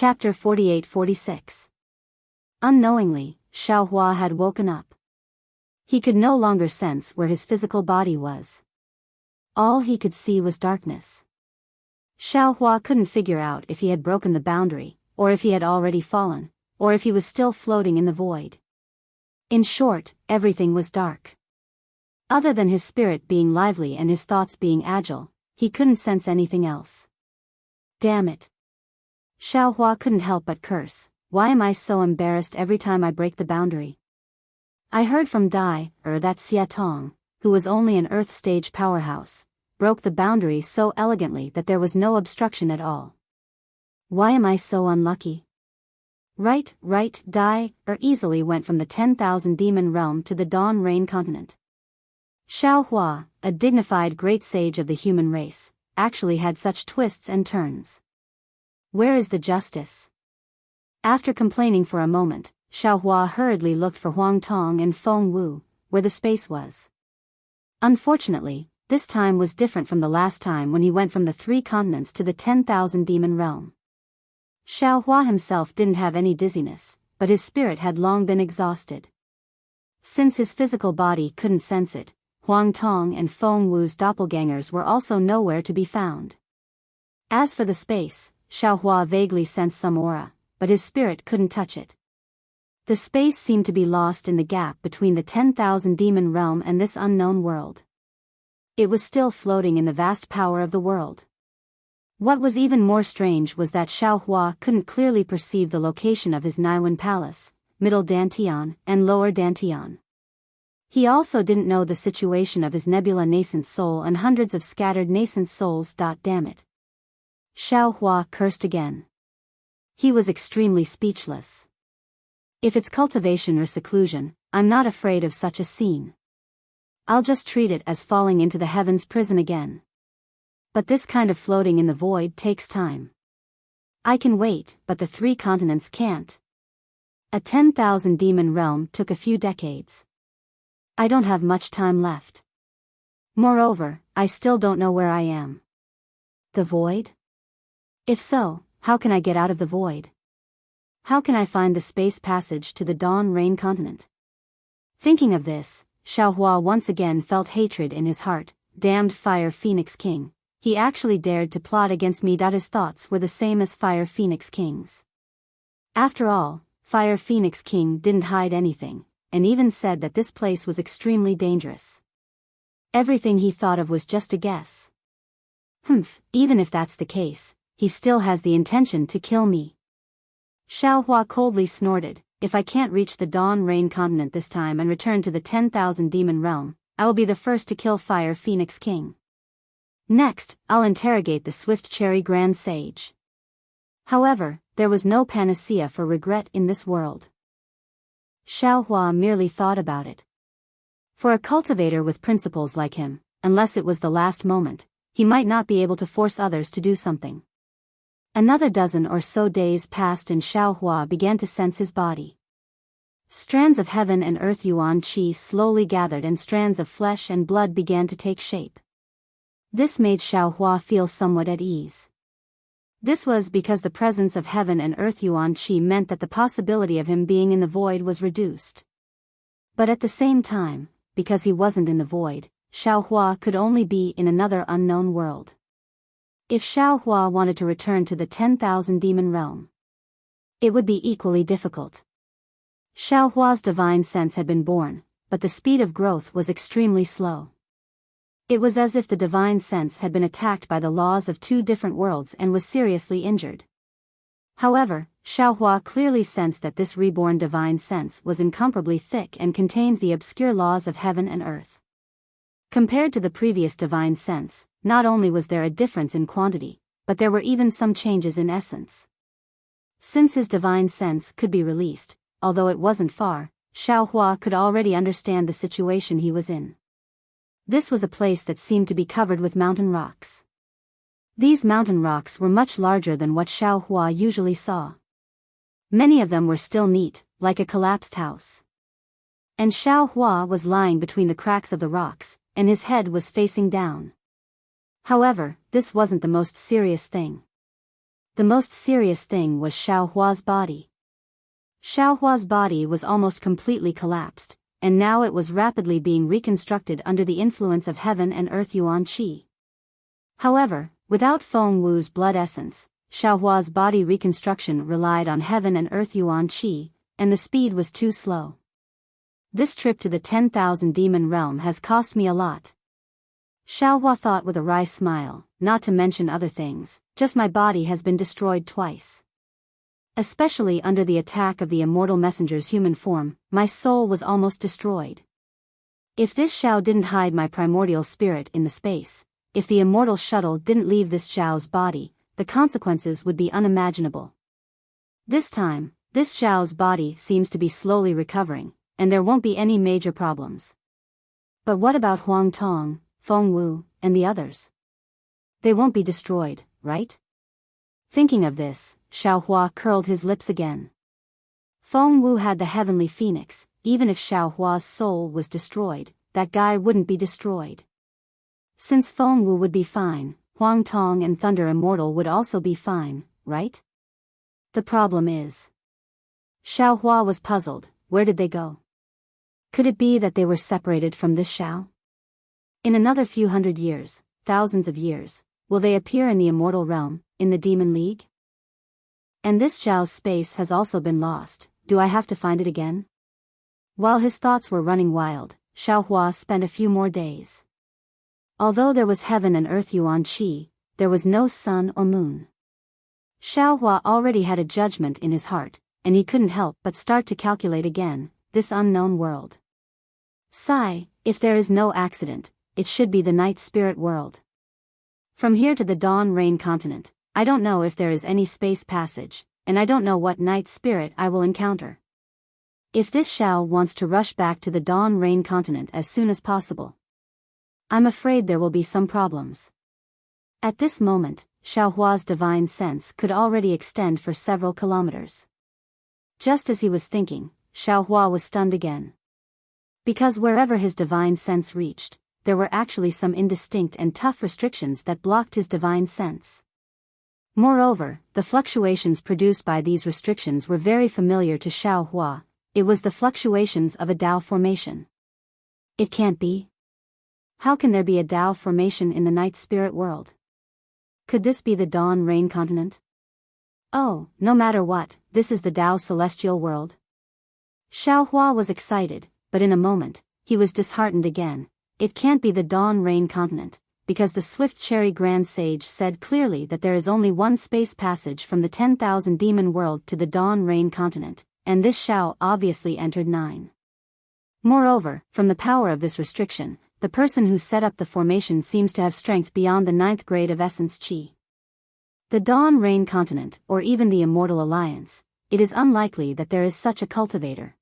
Chapter 48-46. Unknowingly, Xiaohua had woken up. He could no longer sense where his physical body was. All he could see was darkness. Xiaohua couldn't figure out if he had broken the boundary, or if he had already fallen, or if he was still floating in the void. In short, everything was dark. Other than his spirit being lively and his thoughts being agile, he couldn't sense anything else. Damn it. Xiaohua couldn't help but curse. Why am I so embarrassed every time I break the boundary? I heard from that Xia Tong, who was only an Earth stage powerhouse, broke the boundary so elegantly that there was no obstruction at all. Why am I so unlucky? Right, easily went from the 10,000 demon realm to the Dawn Rain continent. Xiaohua, a dignified great sage of the human race, actually had such twists and turns. Where is the justice? After complaining for a moment, Xiaohua hurriedly looked for Huang Tong and Feng Wu, where the space was. Unfortunately, this time was different from the last time when he went from the 3 continents to the 10,000 demon realm. Xiaohua himself didn't have any dizziness, but his spirit had long been exhausted. Since his physical body couldn't sense it, Huang Tong and Feng Wu's doppelgangers were also nowhere to be found. As for the space, Xiaohua vaguely sensed some aura, but his spirit couldn't touch it. The space seemed to be lost in the gap between the 10,000 demon realm and this unknown world. It was still floating in the vast power of the world. What was even more strange was that Xiaohua couldn't clearly perceive the location of his Naiwen Palace, Middle Dantian, and Lower Dantian. He also didn't know the situation of his nebula nascent soul and hundreds of scattered nascent souls. Damn it. Xiaohua cursed again. He was extremely speechless. If it's cultivation or seclusion, I'm not afraid of such a scene. I'll just treat it as falling into the heavens prison again. But this kind of floating in the void takes time. I can wait, but the 3 continents can't. A 10,000 demon realm took a few decades. I don't have much time left. Moreover, I still don't know where I am. The void? If so, how can I get out of the void? How can I find the space passage to the Dawn Rain continent? Thinking of this, Xiaohua once again felt hatred in his heart. Damned Fire Phoenix King, he actually dared to plot against me. His thoughts were the same as Fire Phoenix King's. After all, Fire Phoenix King didn't hide anything, and even said that this place was extremely dangerous. Everything he thought of was just a guess. Even if that's the case, he still has the intention to kill me. Xiaohua coldly snorted, if I can't reach the Dawn Rain continent this time and return to the 10,000 demon realm, I will be the first to kill Fire Phoenix King. Next, I'll interrogate the Swift Cherry Grand Sage. However, there was no panacea for regret in this world. Xiaohua merely thought about it. For a cultivator with principles like him, unless it was the last moment, he might not be able to force others to do something. Another dozen or so days passed and Xiaohua began to sense his body. Strands of heaven and earth yuan qi slowly gathered and strands of flesh and blood began to take shape. This made Xiaohua feel somewhat at ease. This was because the presence of heaven and earth yuan qi meant that the possibility of him being in the void was reduced. But at the same time, because he wasn't in the void, Xiaohua could only be in another unknown world. If Xiaohua wanted to return to the 10,000 demon realm, it would be equally difficult. Xiaohua's divine sense had been born, but the speed of growth was extremely slow. It was as if the divine sense had been attacked by the laws of 2 different worlds and was seriously injured. However, Xiaohua clearly sensed that this reborn divine sense was incomparably thick and contained the obscure laws of heaven and earth. Compared to the previous divine sense, not only was there a difference in quantity, but there were even some changes in essence. Since his divine sense could be released, although it wasn't far, Xiaohua could already understand the situation he was in. This was a place that seemed to be covered with mountain rocks. These mountain rocks were much larger than what Xiaohua usually saw. Many of them were still neat, like a collapsed house. And Xiaohua was lying between the cracks of the rocks, and his head was facing down. However, this wasn't the most serious thing. the most serious thing was Xiao Hua's body. Xiao Hua's body was almost completely collapsed, and now it was rapidly being reconstructed under the influence of heaven and earth yuan qi. However, without Feng Wu's blood essence, Xiao Hua's body reconstruction relied on heaven and earth yuan qi, and the speed was too slow. This trip to the 10,000 demon realm has cost me a lot. Xiao Hua thought with a wry smile, not to mention other things, just my body has been destroyed twice. Especially under the attack of the immortal messenger's human form, my soul was almost destroyed. If this Xiao didn't hide my primordial spirit in the space, if the immortal shuttle didn't leave this Xiao's body, the consequences would be unimaginable. This time, this Xiao's body seems to be slowly recovering, and there won't be any major problems. But what about Huang Tong, Feng Wu, and the others? They won't be destroyed, right? Thinking of this, Xiao Hua curled his lips again. Feng Wu had the heavenly phoenix. Even if Xiao Hua's soul was destroyed, that guy wouldn't be destroyed. Since Feng Wu would be fine, Huang Tong and Thunder Immortal would also be fine, right? The problem is... Xiao Hua was puzzled. Where did they go? Could it be that they were separated from this Xiao? In another few hundred years, thousands of years, will they appear in the immortal realm, in the Demon League? And this Xiao's space has also been lost. Do I have to find it again? While his thoughts were running wild, Xiao Hua spent a few more days. Although there was heaven and earth yuan qi, there was no sun or moon. Xiao Hua already had a judgment in his heart, and he couldn't help but start to calculate again, this unknown world. Sigh, if there is no accident, it should be the night spirit world. From here to the Dawn Rain continent, I don't know if there is any space passage, and I don't know what night spirit I will encounter. If this Xiao wants to rush back to the Dawn Rain continent as soon as possible, I'm afraid there will be some problems. At this moment, Xiao Hua's divine sense could already extend for several kilometers. Just as he was thinking, Xiao Hua was stunned again. Because wherever his divine sense reached, there were actually some indistinct and tough restrictions that blocked his divine sense. Moreover, the fluctuations produced by these restrictions were very familiar to Xiao Hua. It was the fluctuations of a Dao formation. It can't be. How can there be a Dao formation in the night spirit world? Could this be the Dawn Rain continent? Oh, no matter what, this is the Dao celestial world. Xiao Hua was excited, but in a moment, he was disheartened again. It can't be the Dawn Rain continent, because the Swift Cherry Grand Sage said clearly that there is only one space passage from the 10,000 demon world to the Dawn Rain continent, and this Xiao obviously entered 9. Moreover, from the power of this restriction, the person who set up the formation seems to have strength beyond the 9th grade of Essence Qi. The Dawn Rain continent, or even the Immortal Alliance, it is unlikely that there is such a cultivator.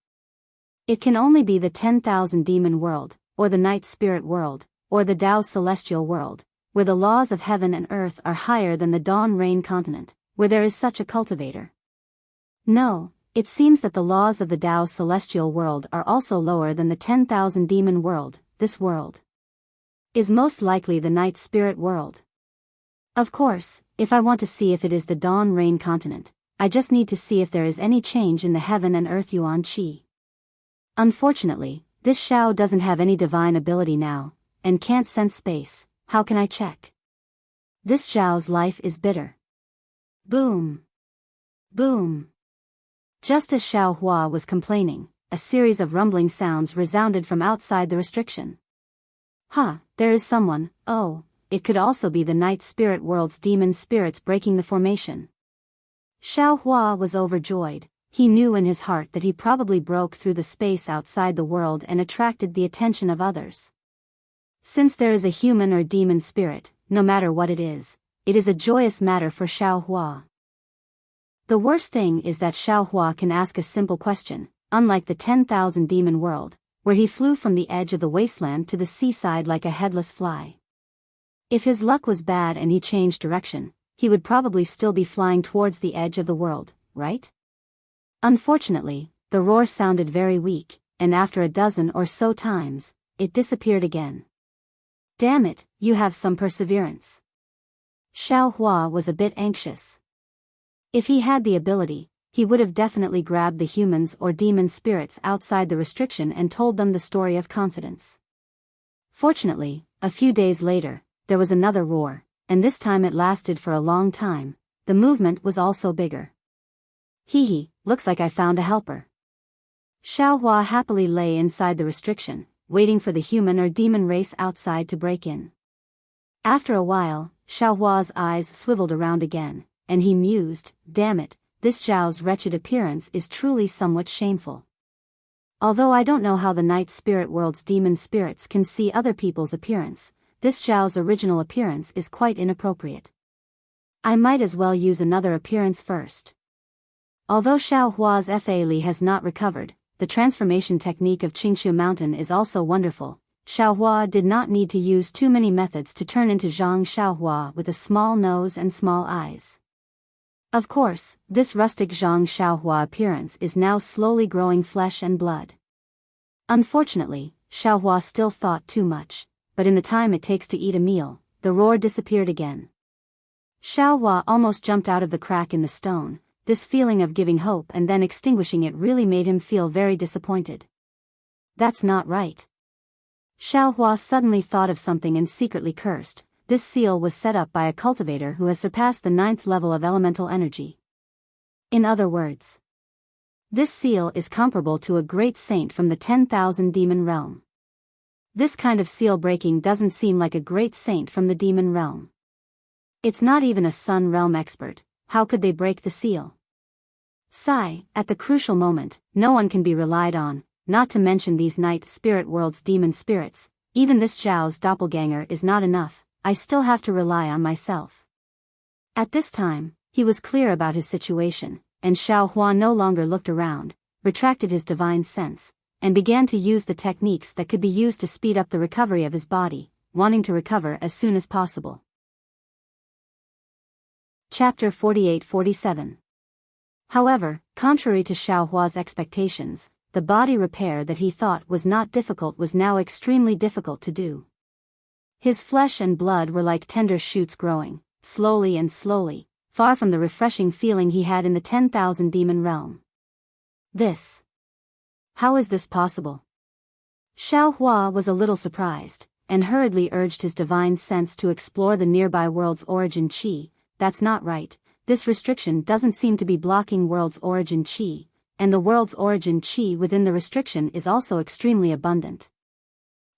It can only be the 10,000 demon world, or the night spirit world, or the Dao celestial world, where the laws of heaven and earth are higher than the Dawn Rain continent, where there is such a cultivator. No, it seems that the laws of the Dao celestial world are also lower than the 10,000 demon world. This world is most likely the night spirit world. Of course, if I want to see if it is the Dawn Rain continent, I just need to see if there is any change in the heaven and earth yuan qi. Unfortunately, this Xiao doesn't have any divine ability now, and can't sense space. How can I check? This Xiao's life is bitter. Boom! Boom! Just as Xiao Hua was complaining, a series of rumbling sounds resounded from outside the restriction. There is someone. Oh, it could also be the night spirit world's demon spirits breaking the formation. Xiao Hua was overjoyed. He knew in his heart that he probably broke through the space outside the world and attracted the attention of others. Since there is a human or demon spirit, no matter what it is a joyous matter for Xiao Hua. The worst thing is that Xiao Hua can ask a simple question, unlike the 10,000 demon world, where he flew from the edge of the wasteland to the seaside like a headless fly. If his luck was bad and he changed direction, he would probably still be flying towards the edge of the world, right? Unfortunately, the roar sounded very weak, and after a dozen or so times, it disappeared again. Damn it, you have some perseverance. Xiao Hua was a bit anxious. If he had the ability, he would have definitely grabbed the humans or demon spirits outside the restriction and told them the story of confidence. Fortunately, a few days later, there was another roar, and this time it lasted for a long time. The movement was also bigger. Hee hee, looks like I found a helper. Xiaohua happily lay inside the restriction, waiting for the human or demon race outside to break in. After a while, Xiaohua's eyes swiveled around again, and he mused, damn it, this Zhao's wretched appearance is truly somewhat shameful. Although I don't know how the night spirit world's demon spirits can see other people's appearance, this Zhao's original appearance is quite inappropriate. I might as well use another appearance first. Although Xiaohua's Fa has not recovered, the transformation technique of Qingshu Mountain is also wonderful. Xiaohua did not need to use too many methods to turn into Zhang Xiaohua with a small nose and small eyes. Of course, this rustic Zhang Xiaohua appearance is now slowly growing flesh and blood. Unfortunately, Xiaohua still thought too much, but in the time it takes to eat a meal, the roar disappeared again. Xiaohua almost jumped out of the crack in the stone. This feeling of giving hope and then extinguishing it really made him feel very disappointed. That's not right. Xiaohua suddenly thought of something and secretly cursed. This seal was set up by a cultivator who has surpassed the 9th level of elemental energy. In other words, this seal is comparable to a great saint from the 10,000 demon realm. This kind of seal breaking doesn't seem like a great saint from the demon realm. It's not even a sun realm expert. How could they break the seal? Sigh, at the crucial moment, no one can be relied on, not to mention these night spirit world's demon spirits. Even this Zhao's doppelganger is not enough, I still have to rely on myself. At this time, he was clear about his situation, and Xiaohua no longer looked around, retracted his divine sense, and began to use the techniques that could be used to speed up the recovery of his body, wanting to recover as soon as possible. Chapter 48-47. However, contrary to Xiaohua's expectations, the body repair that he thought was not difficult was now extremely difficult to do. His flesh and blood were like tender shoots growing, slowly and slowly, far from the refreshing feeling he had in the 10,000 demon realm. How is this possible? Xiaohua was a little surprised, and hurriedly urged his divine sense to explore the nearby world's origin qi. That's not right, this restriction doesn't seem to be blocking world's origin qi, and the world's origin qi within the restriction is also extremely abundant.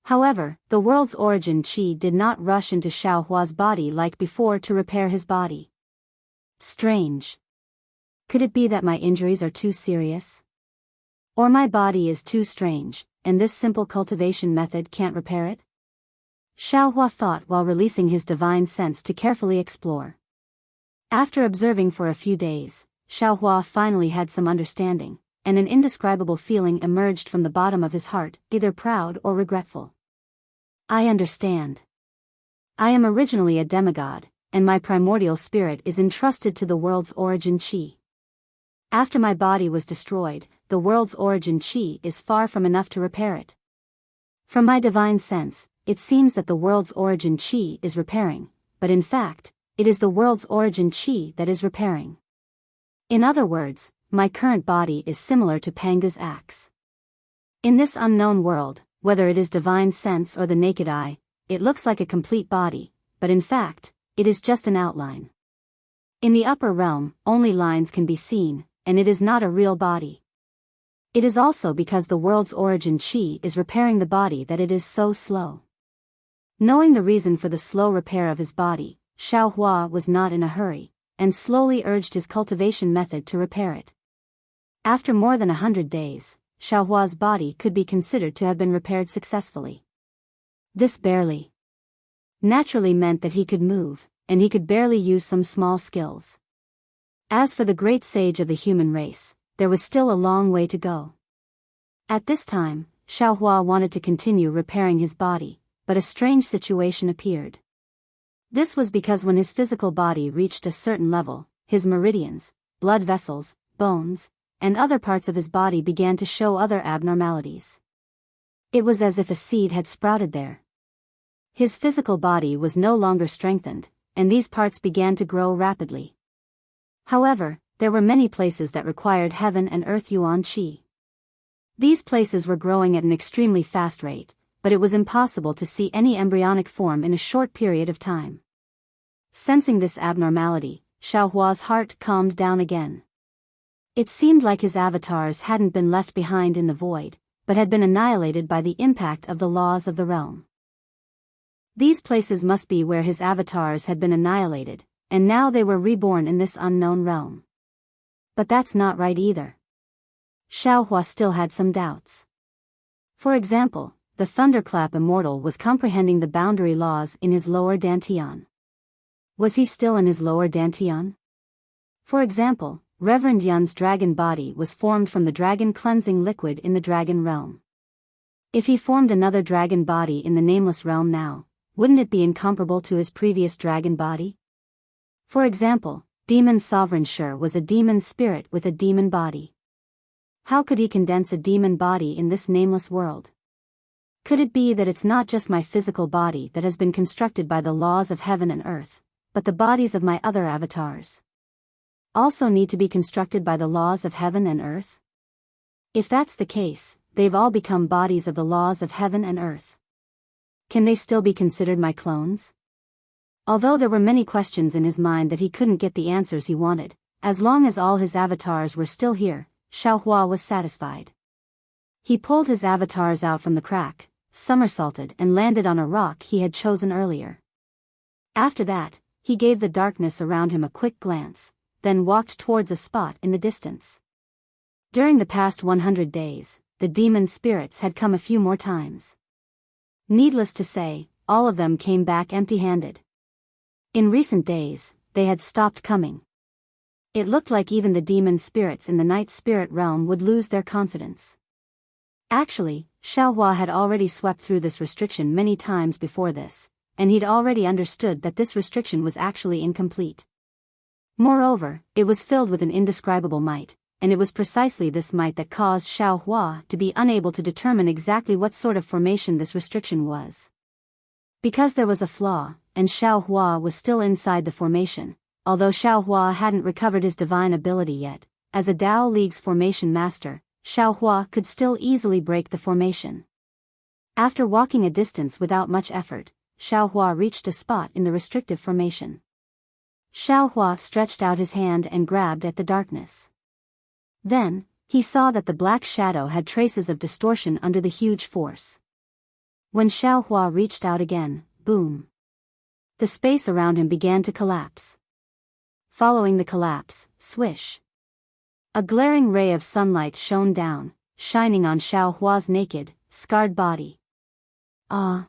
However, the world's origin qi did not rush into Xiaohua's body like before to repair his body. Strange. Could it be that my injuries are too serious? Or my body is too strange, and this simple cultivation method can't repair it? Xiaohua thought while releasing his divine sense to carefully explore. After observing for a few days, Xiaohua finally had some understanding, and an indescribable feeling emerged from the bottom of his heart, either proud or regretful. I understand. I am originally a demigod, and my primordial spirit is entrusted to the world's origin qi. After my body was destroyed, the world's origin qi is far from enough to repair it. From my divine sense, it seems that the world's origin qi is repairing, but in fact, it is the world's origin qi that is repairing. In other words, my current body is similar to Panga's axe. In this unknown world, whether it is divine sense or the naked eye, it looks like a complete body, but in fact, it is just an outline. In the upper realm, only lines can be seen, and it is not a real body. It is also because the world's origin qi is repairing the body that it is so slow. Knowing the reason for the slow repair of his body, Xiaohua was not in a hurry, and slowly urged his cultivation method to repair it. After more than 100 days, Xiaohua's body could be considered to have been repaired successfully. This barely naturally meant that he could move, and he could barely use some small skills. As for the great sage of the human race, there was still a long way to go. At this time, Xiaohua wanted to continue repairing his body, but a strange situation appeared. This was because when his physical body reached a certain level, his meridians, blood vessels, bones, and other parts of his body began to show other abnormalities. It was as if a seed had sprouted there. His physical body was no longer strengthened, and these parts began to grow rapidly. However, there were many places that required heaven and earth yuan qi. These places were growing at an extremely fast rate, but it was impossible to see any embryonic form in a short period of time. Sensing this abnormality, Xiaohua's heart calmed down again. It seemed like his avatars hadn't been left behind in the void, but had been annihilated by the impact of the laws of the realm. These places must be where his avatars had been annihilated, and now they were reborn in this unknown realm. But that's not right either. Xiaohua still had some doubts. For example, the thunderclap immortal was comprehending the boundary laws in his lower dantian. Was he still in his lower dantian? For example, Reverend Yun's dragon body was formed from the dragon cleansing liquid in the dragon realm. If he formed another dragon body in the nameless realm now, wouldn't it be incomparable to his previous dragon body? For example, Demon Sovereign Sure was a demon spirit with a demon body. How could he condense a demon body in this nameless world? Could it be that it's not just my physical body that has been constructed by the laws of heaven and earth, but the bodies of my other avatars also need to be constructed by the laws of heaven and earth? If that's the case, they've all become bodies of the laws of heaven and earth. Can they still be considered my clones? Although there were many questions in his mind that he couldn't get the answers he wanted, as long as all his avatars were still here, Xiaohua was satisfied. He pulled his avatars out from the crack, somersaulted and landed on a rock he had chosen earlier. After that, he gave the darkness around him a quick glance, then walked towards a spot in the distance. During the past 100 days, the demon spirits had come a few more times. Needless to say, all of them came back empty-handed. In recent days, they had stopped coming. It looked like even the demon spirits in the night spirit realm would lose their confidence. Actually, Xiaohua had already swept through this restriction many times before this, and he'd already understood that this restriction was actually incomplete. Moreover, it was filled with an indescribable might, and it was precisely this might that caused Xiaohua to be unable to determine exactly what sort of formation this restriction was. Because there was a flaw, and Xiaohua was still inside the formation, although Xiaohua hadn't recovered his divine ability yet, as a Dao League's formation master, Xiaohua could still easily break the formation. After walking a distance without much effort, Xiaohua reached a spot in the restrictive formation. Xiaohua stretched out his hand and grabbed at the darkness. Then, he saw that the black shadow had traces of distortion under the huge force. When Xiaohua reached out again, boom! The space around him began to collapse. Following the collapse, swish! A glaring ray of sunlight shone down, shining on Xiaohua's naked, scarred body. Ah!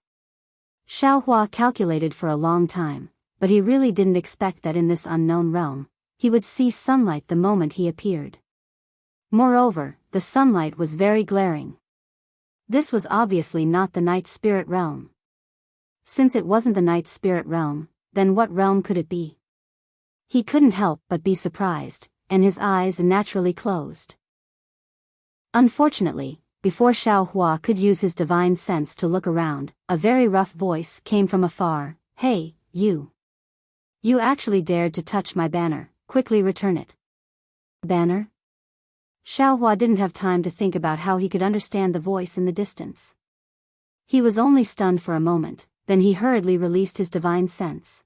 Xiaohua calculated for a long time, but he really didn't expect that in this unknown realm, he would see sunlight the moment he appeared. Moreover, the sunlight was very glaring. This was obviously not the night spirit realm. Since it wasn't the night spirit realm, then what realm could it be? He couldn't help but be surprised, and his eyes naturally closed. Unfortunately, before Xiaohua could use his divine sense to look around, a very rough voice came from afar. "Hey, you! You actually dared to touch my banner, quickly return it." Banner? Xiaohua didn't have time to think about how he could understand the voice in the distance. He was only stunned for a moment, then he hurriedly released his divine sense.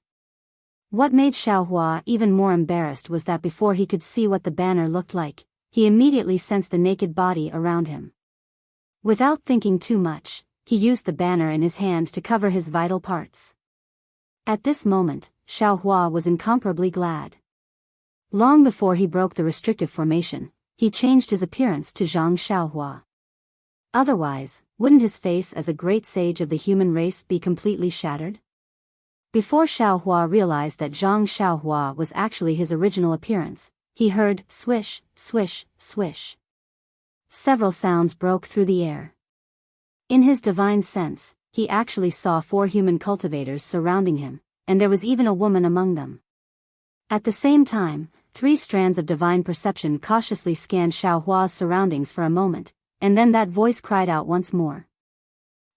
What made Xiaohua even more embarrassed was that before he could see what the banner looked like, he immediately sensed the naked body around him. Without thinking too much, he used the banner in his hand to cover his vital parts. At this moment, Xiaohua was incomparably glad. Long before he broke the restrictive formation, he changed his appearance to Zhang Xiaohua. Otherwise, wouldn't his face as a great sage of the human race be completely shattered? Before Xiaohua realized that Zhang Xiaohua was actually his original appearance, he heard swish, swish, swish. Several sounds broke through the air. In his divine sense, he actually saw 4 human cultivators surrounding him, and there was even a woman among them. At the same time, 3 strands of divine perception cautiously scanned Xiaohua's surroundings for a moment, and then that voice cried out once more.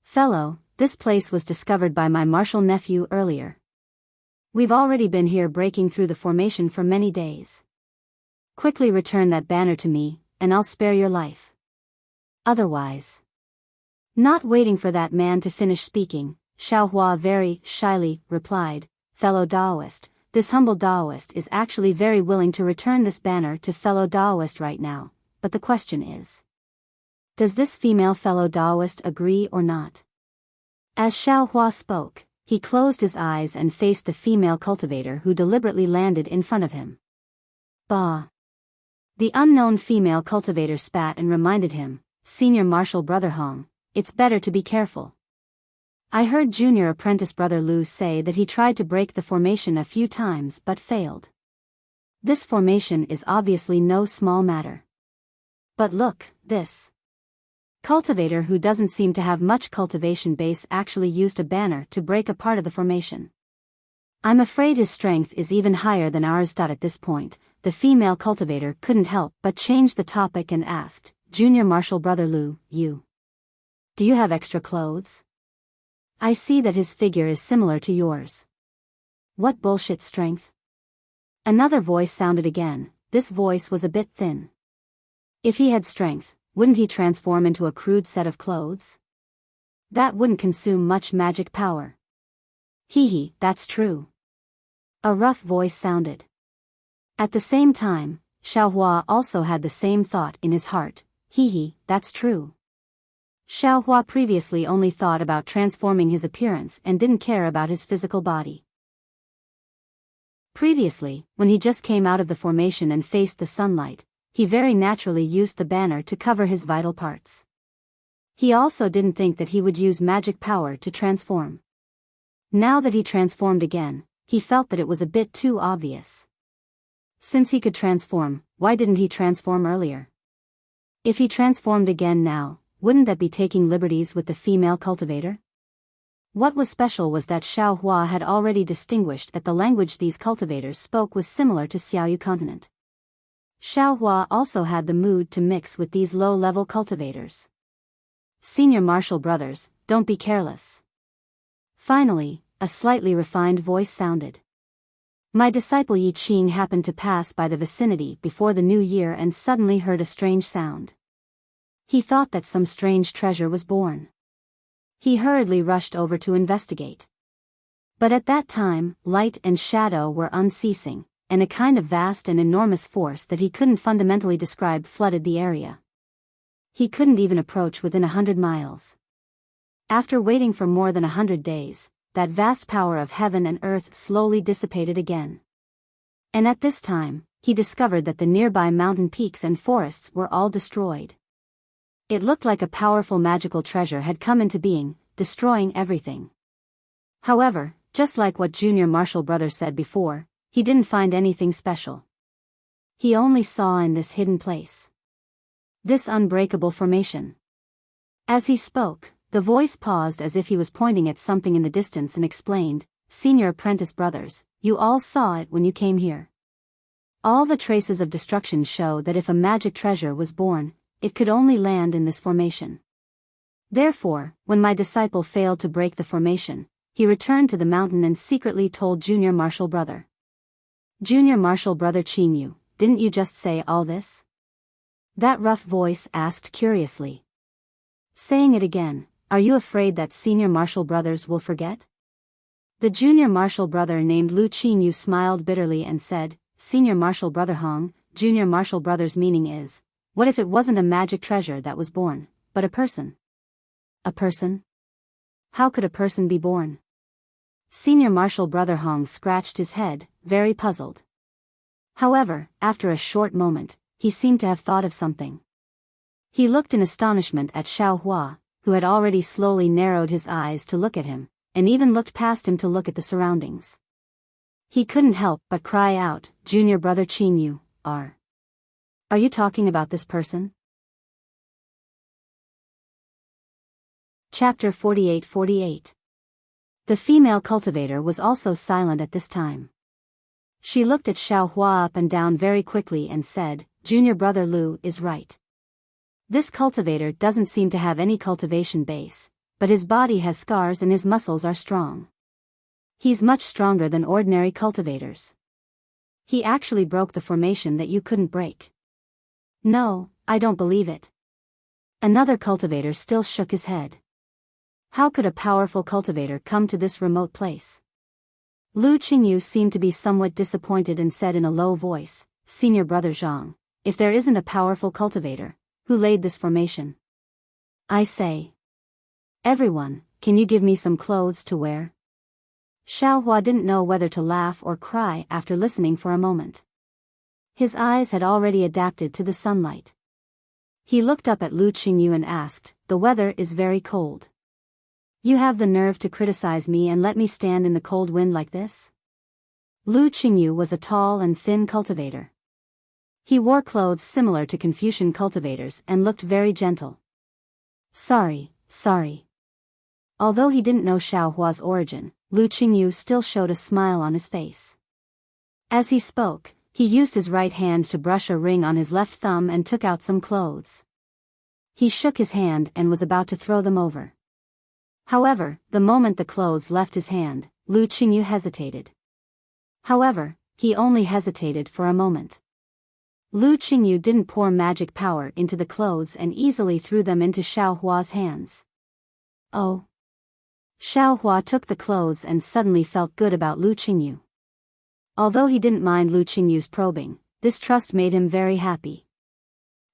"Fellow, this place was discovered by my martial nephew earlier. We've already been here breaking through the formation for many days. Quickly return that banner to me, and I'll spare your life. Otherwise. Not waiting for that man to finish speaking, Xiaohua very shyly replied, "Fellow Daoist, this humble Daoist is actually very willing to return this banner to fellow Daoist right now, but the question is, does this female fellow Daoist agree or not?" As Xiaohua spoke, he closed his eyes and faced the female cultivator who deliberately landed in front of him. Bah! The unknown female cultivator spat and reminded him, "Senior Martial Brother Hong, it's better to be careful. I heard Junior Apprentice Brother Lu say that he tried to break the formation a few times but failed. This formation is obviously no small matter. But look, this cultivator who doesn't seem to have much cultivation base actually used a banner to break a part of the formation. I'm afraid his strength is even higher than ours." At this point, the female cultivator couldn't help but change the topic and asked, "Junior Martial Brother Lu, do you have extra clothes? I see that his figure is similar to yours. What bullshit strength?" Another voice sounded again. This voice was a bit thin. If he had strength, wouldn't he transform into a crude set of clothes? That wouldn't consume much magic power. Hee, that's true. A rough voice sounded. At the same time, Xiaohua also had the same thought in his heart. Hee, that's true. Xiaohua previously only thought about transforming his appearance and didn't care about his physical body. Previously, when he just came out of the formation and faced the sunlight, he very naturally used the banner to cover his vital parts. He also didn't think that he would use magic power to transform. Now that he transformed again, he felt that it was a bit too obvious. Since he could transform, why didn't he transform earlier? If he transformed again now, wouldn't that be taking liberties with the female cultivator? What was special was that Xiaohua had already distinguished that the language these cultivators spoke was similar to Xiaoyu continent. Xiaohua also had the mood to mix with these low-level cultivators. "Senior Martial Brothers, don't be careless." Finally, a slightly refined voice sounded. "My disciple Yi Qing happened to pass by the vicinity before the new year and suddenly heard a strange sound. He thought that some strange treasure was born. He hurriedly rushed over to investigate. But at that time, light and shadow were unceasing, and a kind of vast and enormous force that he couldn't fundamentally describe flooded the area. He couldn't even approach within 100 miles. After waiting for more than 100 days, that vast power of heaven and earth slowly dissipated again. And at this time, he discovered that the nearby mountain peaks and forests were all destroyed. It looked like a powerful magical treasure had come into being, destroying everything. However, just like what Junior Martial Brother said before, he didn't find anything special. He only saw in this hidden place this unbreakable formation. As he spoke, the voice paused as if he was pointing at something in the distance and explained, "Senior Apprentice Brothers, you all saw it when you came here. All the traces of destruction show that if a magic treasure was born, it could only land in this formation. Therefore, when my disciple failed to break the formation, he returned to the mountain and secretly told Junior Martial Brother." "Junior Martial Brother Qingyu, didn't you just say all this?" That rough voice asked curiously. "Saying it again, are you afraid that Senior Martial Brothers will forget?" The Junior Martial Brother named Lu Qingyu smiled bitterly and said, "Senior Martial Brother Hong, Junior Martial Brother's meaning is, what if it wasn't a magic treasure that was born, but a person?" "A person? How could a person be born?" Senior Martial Brother Hong scratched his head, very puzzled. However, after a short moment, he seemed to have thought of something. He looked in astonishment at Xiaohua, who had already slowly narrowed his eyes to look at him, and even looked past him to look at the surroundings. He couldn't help but cry out, "Junior Brother Qingyu, are you talking about this person?" Chapter 48-48. The female cultivator was also silent at this time. She looked at Xiaohua up and down very quickly and said, "Junior Brother Lu is right. This cultivator doesn't seem to have any cultivation base, but his body has scars and his muscles are strong. He's much stronger than ordinary cultivators. He actually broke the formation that you couldn't break. No, I don't believe it. Another cultivator still shook his head. How could a powerful cultivator come to this remote place? Lu Qingyu seemed to be somewhat disappointed and said in a low voice, Senior Brother Zhang, if there isn't a powerful cultivator, who laid this formation? I say. Everyone, can you give me some clothes to wear? Xiaohua didn't know whether to laugh or cry after listening for a moment. His eyes had already adapted to the sunlight. He looked up at Lu Qingyu and asked, the weather is very cold. You have the nerve to criticize me and let me stand in the cold wind like this? Lu Qingyu was a tall and thin cultivator. He wore clothes similar to Confucian cultivators and looked very gentle. Sorry. Although he didn't know Xiaohua's origin, Lu Qingyu still showed a smile on his face. As he spoke, he used his right hand to brush a ring on his left thumb and took out some clothes. He shook his hand and was about to throw them over. However, the moment the clothes left his hand, Lu Qingyu hesitated. However, he only hesitated for a moment. Lu Qingyu didn't pour magic power into the clothes and easily threw them into Xiaohua's hands. Oh. Xiaohua took the clothes and suddenly felt good about Lu Qingyu. Although he didn't mind Lu Qingyu's probing, this trust made him very happy.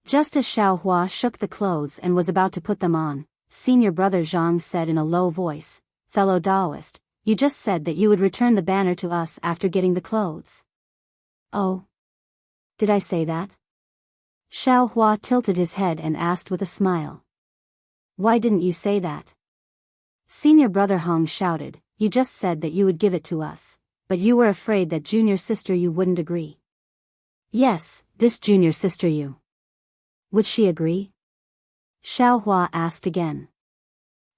Just as Xiaohua shook the clothes and was about to put them on, Senior Brother Zhang said in a low voice, Fellow Taoist, you just said that you would return the banner to us after getting the clothes. Oh. Did I say that? Xiaohua tilted his head and asked with a smile. Why didn't you say that? Senior Brother Hong shouted, you just said that you would give it to us, but you were afraid that junior sister you wouldn't agree. Yes, this junior sister you. Would she agree? Xiaohua asked again.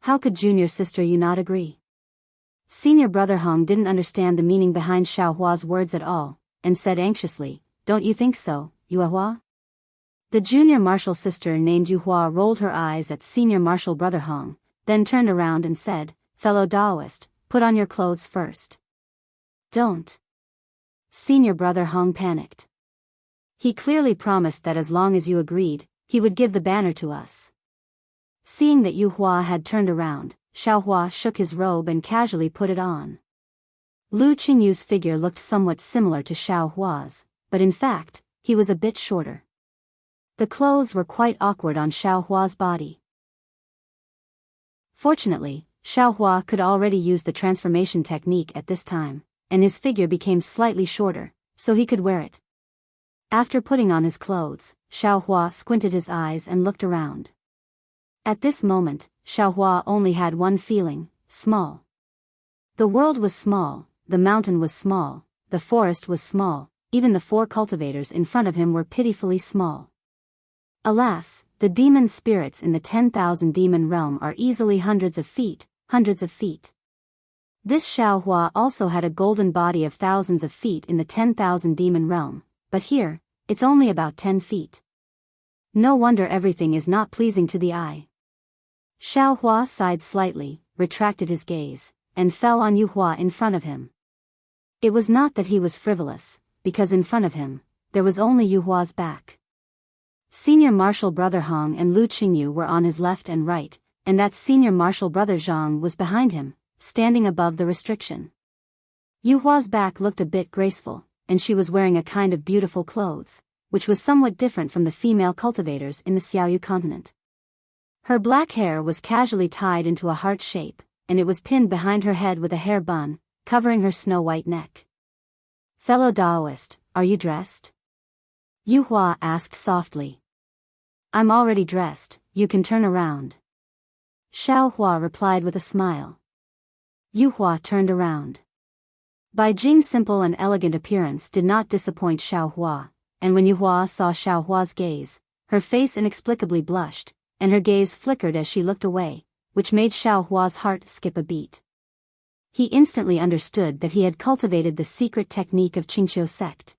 How could junior sister you not agree? Senior Brother Hong didn't understand the meaning behind Xiaohua's words at all, and said anxiously, don't you think so, Yuehua? The junior martial sister named Yuehua rolled her eyes at Senior Martial Brother Hong, then turned around and said, Fellow Taoist, put on your clothes first. Don't. Senior Brother Hong panicked. He clearly promised that as long as you agreed, he would give the banner to us. Seeing that Yuehua had turned around, Xiaohua shook his robe and casually put it on. Lu Qingyu's figure looked somewhat similar to Xiaohua's, but in fact, he was a bit shorter. The clothes were quite awkward on Xiaohua's body. Fortunately, Xiaohua could already use the transformation technique at this time, and his figure became slightly shorter, so he could wear it. After putting on his clothes, Xiaohua squinted his eyes and looked around. At this moment, Xiaohua only had one feeling, small. The world was small, the mountain was small, the forest was small, even the 4 cultivators in front of him were pitifully small. Alas, the demon spirits in the 10,000 demon realm are easily hundreds of feet. This Xiaohua also had a golden body of thousands of feet in the 10,000 demon realm, but here, it's only about 10 feet. No wonder everything is not pleasing to the eye. Xiaohua sighed slightly, retracted his gaze, and fell on Yuehua in front of him. It was not that he was frivolous, because in front of him, there was only Yuhua's back. Senior Martial Brother Hong and Lu Qingyu were on his left and right, and that Senior Martial Brother Zhang was behind him, standing above the restriction. Yuhua's back looked a bit graceful, and she was wearing a kind of beautiful clothes, which was somewhat different from the female cultivators in the Xiaoyu continent. Her black hair was casually tied into a heart shape, and it was pinned behind her head with a hair bun, covering her snow-white neck. Fellow Taoist, are you dressed? Yuehua asked softly. I'm already dressed, you can turn around. Xiaohua replied with a smile. Yuehua turned around. Bai Jing's simple and elegant appearance did not disappoint Xiaohua, and when Yuehua saw Xiaohua's gaze, her face inexplicably blushed, and her gaze flickered as she looked away, which made Xiaohua's heart skip a beat. He instantly understood that he had cultivated the secret technique of Qingqiu sect.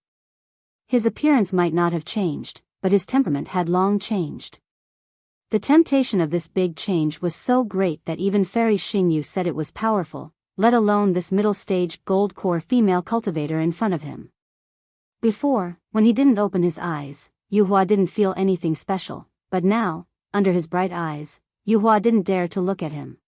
His appearance might not have changed, but his temperament had long changed. The temptation of this big change was so great that even Fairy Xingyu said it was powerful, let alone this middle-stage gold core female cultivator in front of him. Before, when he didn't open his eyes, Yuhua didn't feel anything special, but now, under his bright eyes, Yuhua didn't dare to look at him.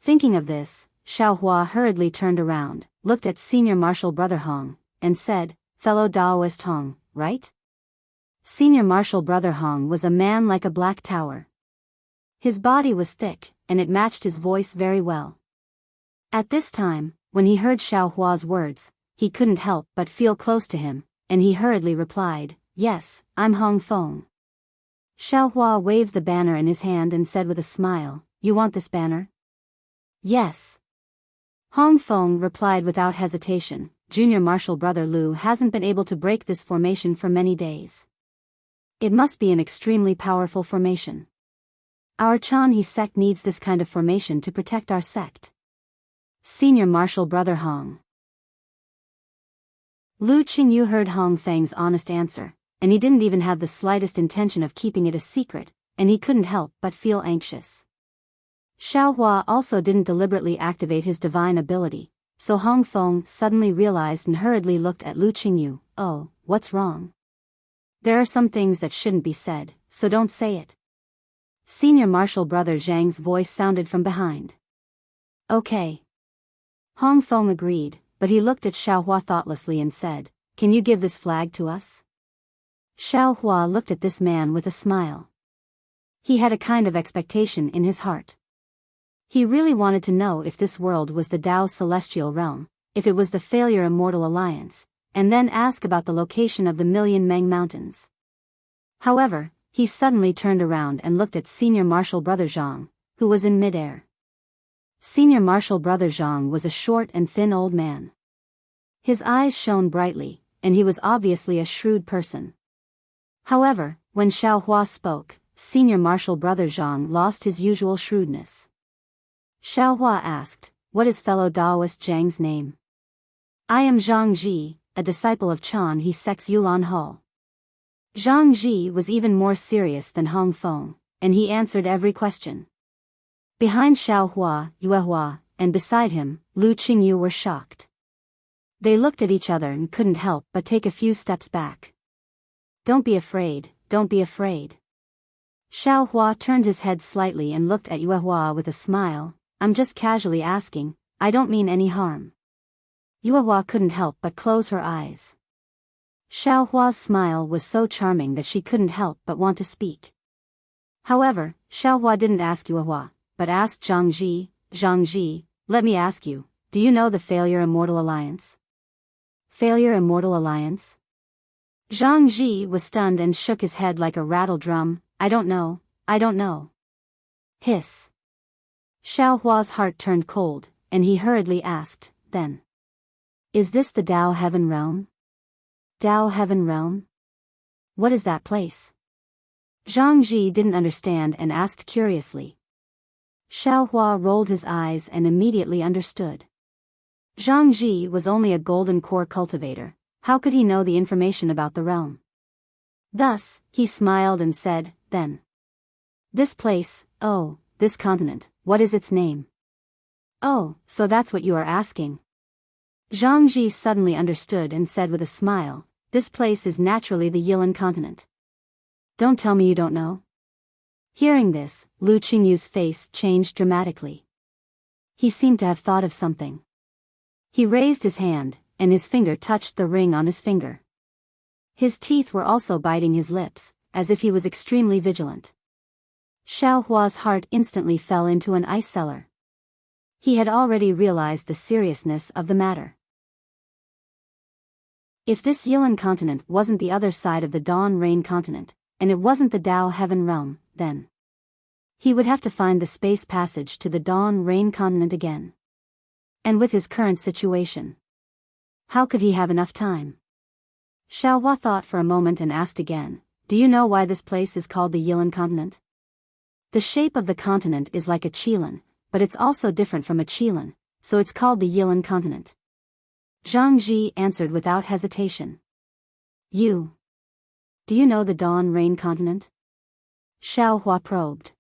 Thinking of this, Xiaohua hurriedly turned around, looked at Senior Marshal Brother Hong, and said, "Fellow Daoist Hong, right?" Senior Marshal Brother Hong was a man like a black tower. His body was thick, and it matched his voice very well. At this time, when he heard Xiaohua's words, he couldn't help but feel close to him, and he hurriedly replied, "Yes, I'm Hong Feng." Xiaohua waved the banner in his hand and said with a smile, "You want this banner?" "Yes." Hong Feng replied without hesitation, "Junior Marshal Brother Lu hasn't been able to break this formation for many days. It must be an extremely powerful formation. Our Chanhe sect needs this kind of formation to protect our sect." Senior Marshal Brother Hong. Lu Qingyu heard Hong Feng's honest answer, and he didn't even have the slightest intention of keeping it a secret, and he couldn't help but feel anxious. Xiaohua also didn't deliberately activate his divine ability, so Hong Feng suddenly realized and hurriedly looked at Lu Qingyu. "Oh, what's wrong? There are some things that shouldn't be said, so don't say it." Senior Marshal Brother Zhang's voice sounded from behind. "Okay." Hong Feng agreed, but he looked at Xiaohua thoughtlessly and said, "Can you give this flag to us?" Xiaohua looked at this man with a smile. He had a kind of expectation in his heart. He really wanted to know if this world was the Tao Celestial Realm, if it was the Failure Immortal Alliance, and then ask about the location of the Million Meng Mountains. However, he suddenly turned around and looked at Senior Marshal Brother Zhang, who was in midair. Senior Marshal Brother Zhang was a short and thin old man. His eyes shone brightly, and he was obviously a shrewd person. However, when Xiaohua spoke, Senior Marshal Brother Zhang lost his usual shrewdness. Xiaohua asked, "What is fellow Daoist Zhang's name?" "I am Zhang Ji, a disciple of Chanhe sect's Yulan Hall." Zhang Ji was even more serious than Hong Feng, and he answered every question. Behind Xiaohua, Yuehua, and beside him, Lu Qingyu were shocked. They looked at each other and couldn't help but take a few steps back. "Don't be afraid, don't be afraid." Xiaohua turned his head slightly and looked at Yuehua with a smile. "I'm just casually asking, I don't mean any harm." Yuehua couldn't help but close her eyes. Xiaohua's smile was so charming that she couldn't help but want to speak. However, Xiaohua didn't ask Yuehua, but asked Zhang Ji, "Zhang Ji, let me ask you, do you know the Failure Immortal Alliance?" "Failure Immortal Alliance?" Zhang Ji was stunned and shook his head like a rattle drum. I don't know, I don't know." Hiss. Xiaohua's heart turned cold, and he hurriedly asked, "Then, is this the Tao Heaven Realm?" "Tao Heaven Realm? What is that place?" Zhang Ji didn't understand and asked curiously. Xiaohua rolled his eyes and immediately understood. Zhang Ji was only a golden core cultivator. How could he know the information about the realm? Thus, he smiled and said, "Then, this place, oh, this continent, what is its name?" "Oh, so that's what you are asking." Zhang Ji suddenly understood and said with a smile, "This place is naturally the Yilan continent." "Don't tell me you don't know." Hearing this, Lu Qingyu's face changed dramatically. He seemed to have thought of something. He raised his hand, and his finger touched the ring on his finger. His teeth were also biting his lips, as if he was extremely vigilant. Xiaohua's heart instantly fell into an ice cellar. He had already realized the seriousness of the matter. If this Yilan continent wasn't the other side of the Dawn Rain continent, and it wasn't the Tao Heaven Realm, then he would have to find the space passage to the Dawn Rain continent again. And with his current situation, how could he have enough time? Xiaohua thought for a moment and asked again, "Do you know why this place is called the Yilan continent?" "The shape of the continent is like a qilin, but it's also different from a qilin, so it's called the Yilan continent." Zhang Ji answered without hesitation. Do you know the Dawn Rain continent?" Xiaohua probed.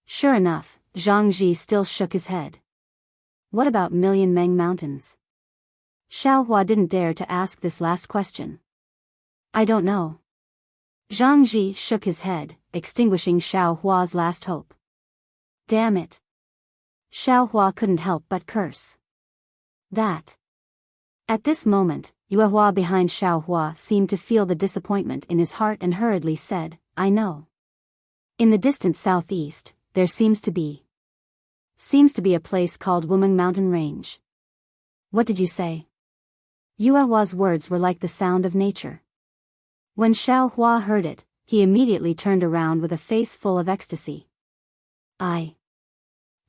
Sure enough, Zhang Ji still shook his head. "What about Million Meng Mountains?" Xiaohua didn't dare to ask this last question. I don't know. Zhang Ji shook his head, extinguishing Xiao Hua's last hope. Damn it. Xiao Hua couldn't help but curse. That. At this moment, Yue Hua behind Xiao Hua seemed to feel the disappointment in his heart and hurriedly said, I know. In the distant southeast, there seems to be a place called Wumeng Mountain Range. What did you say? Yue Hua's words were like the sound of nature. When Xiao Hua heard it, he immediately turned around with a face full of ecstasy.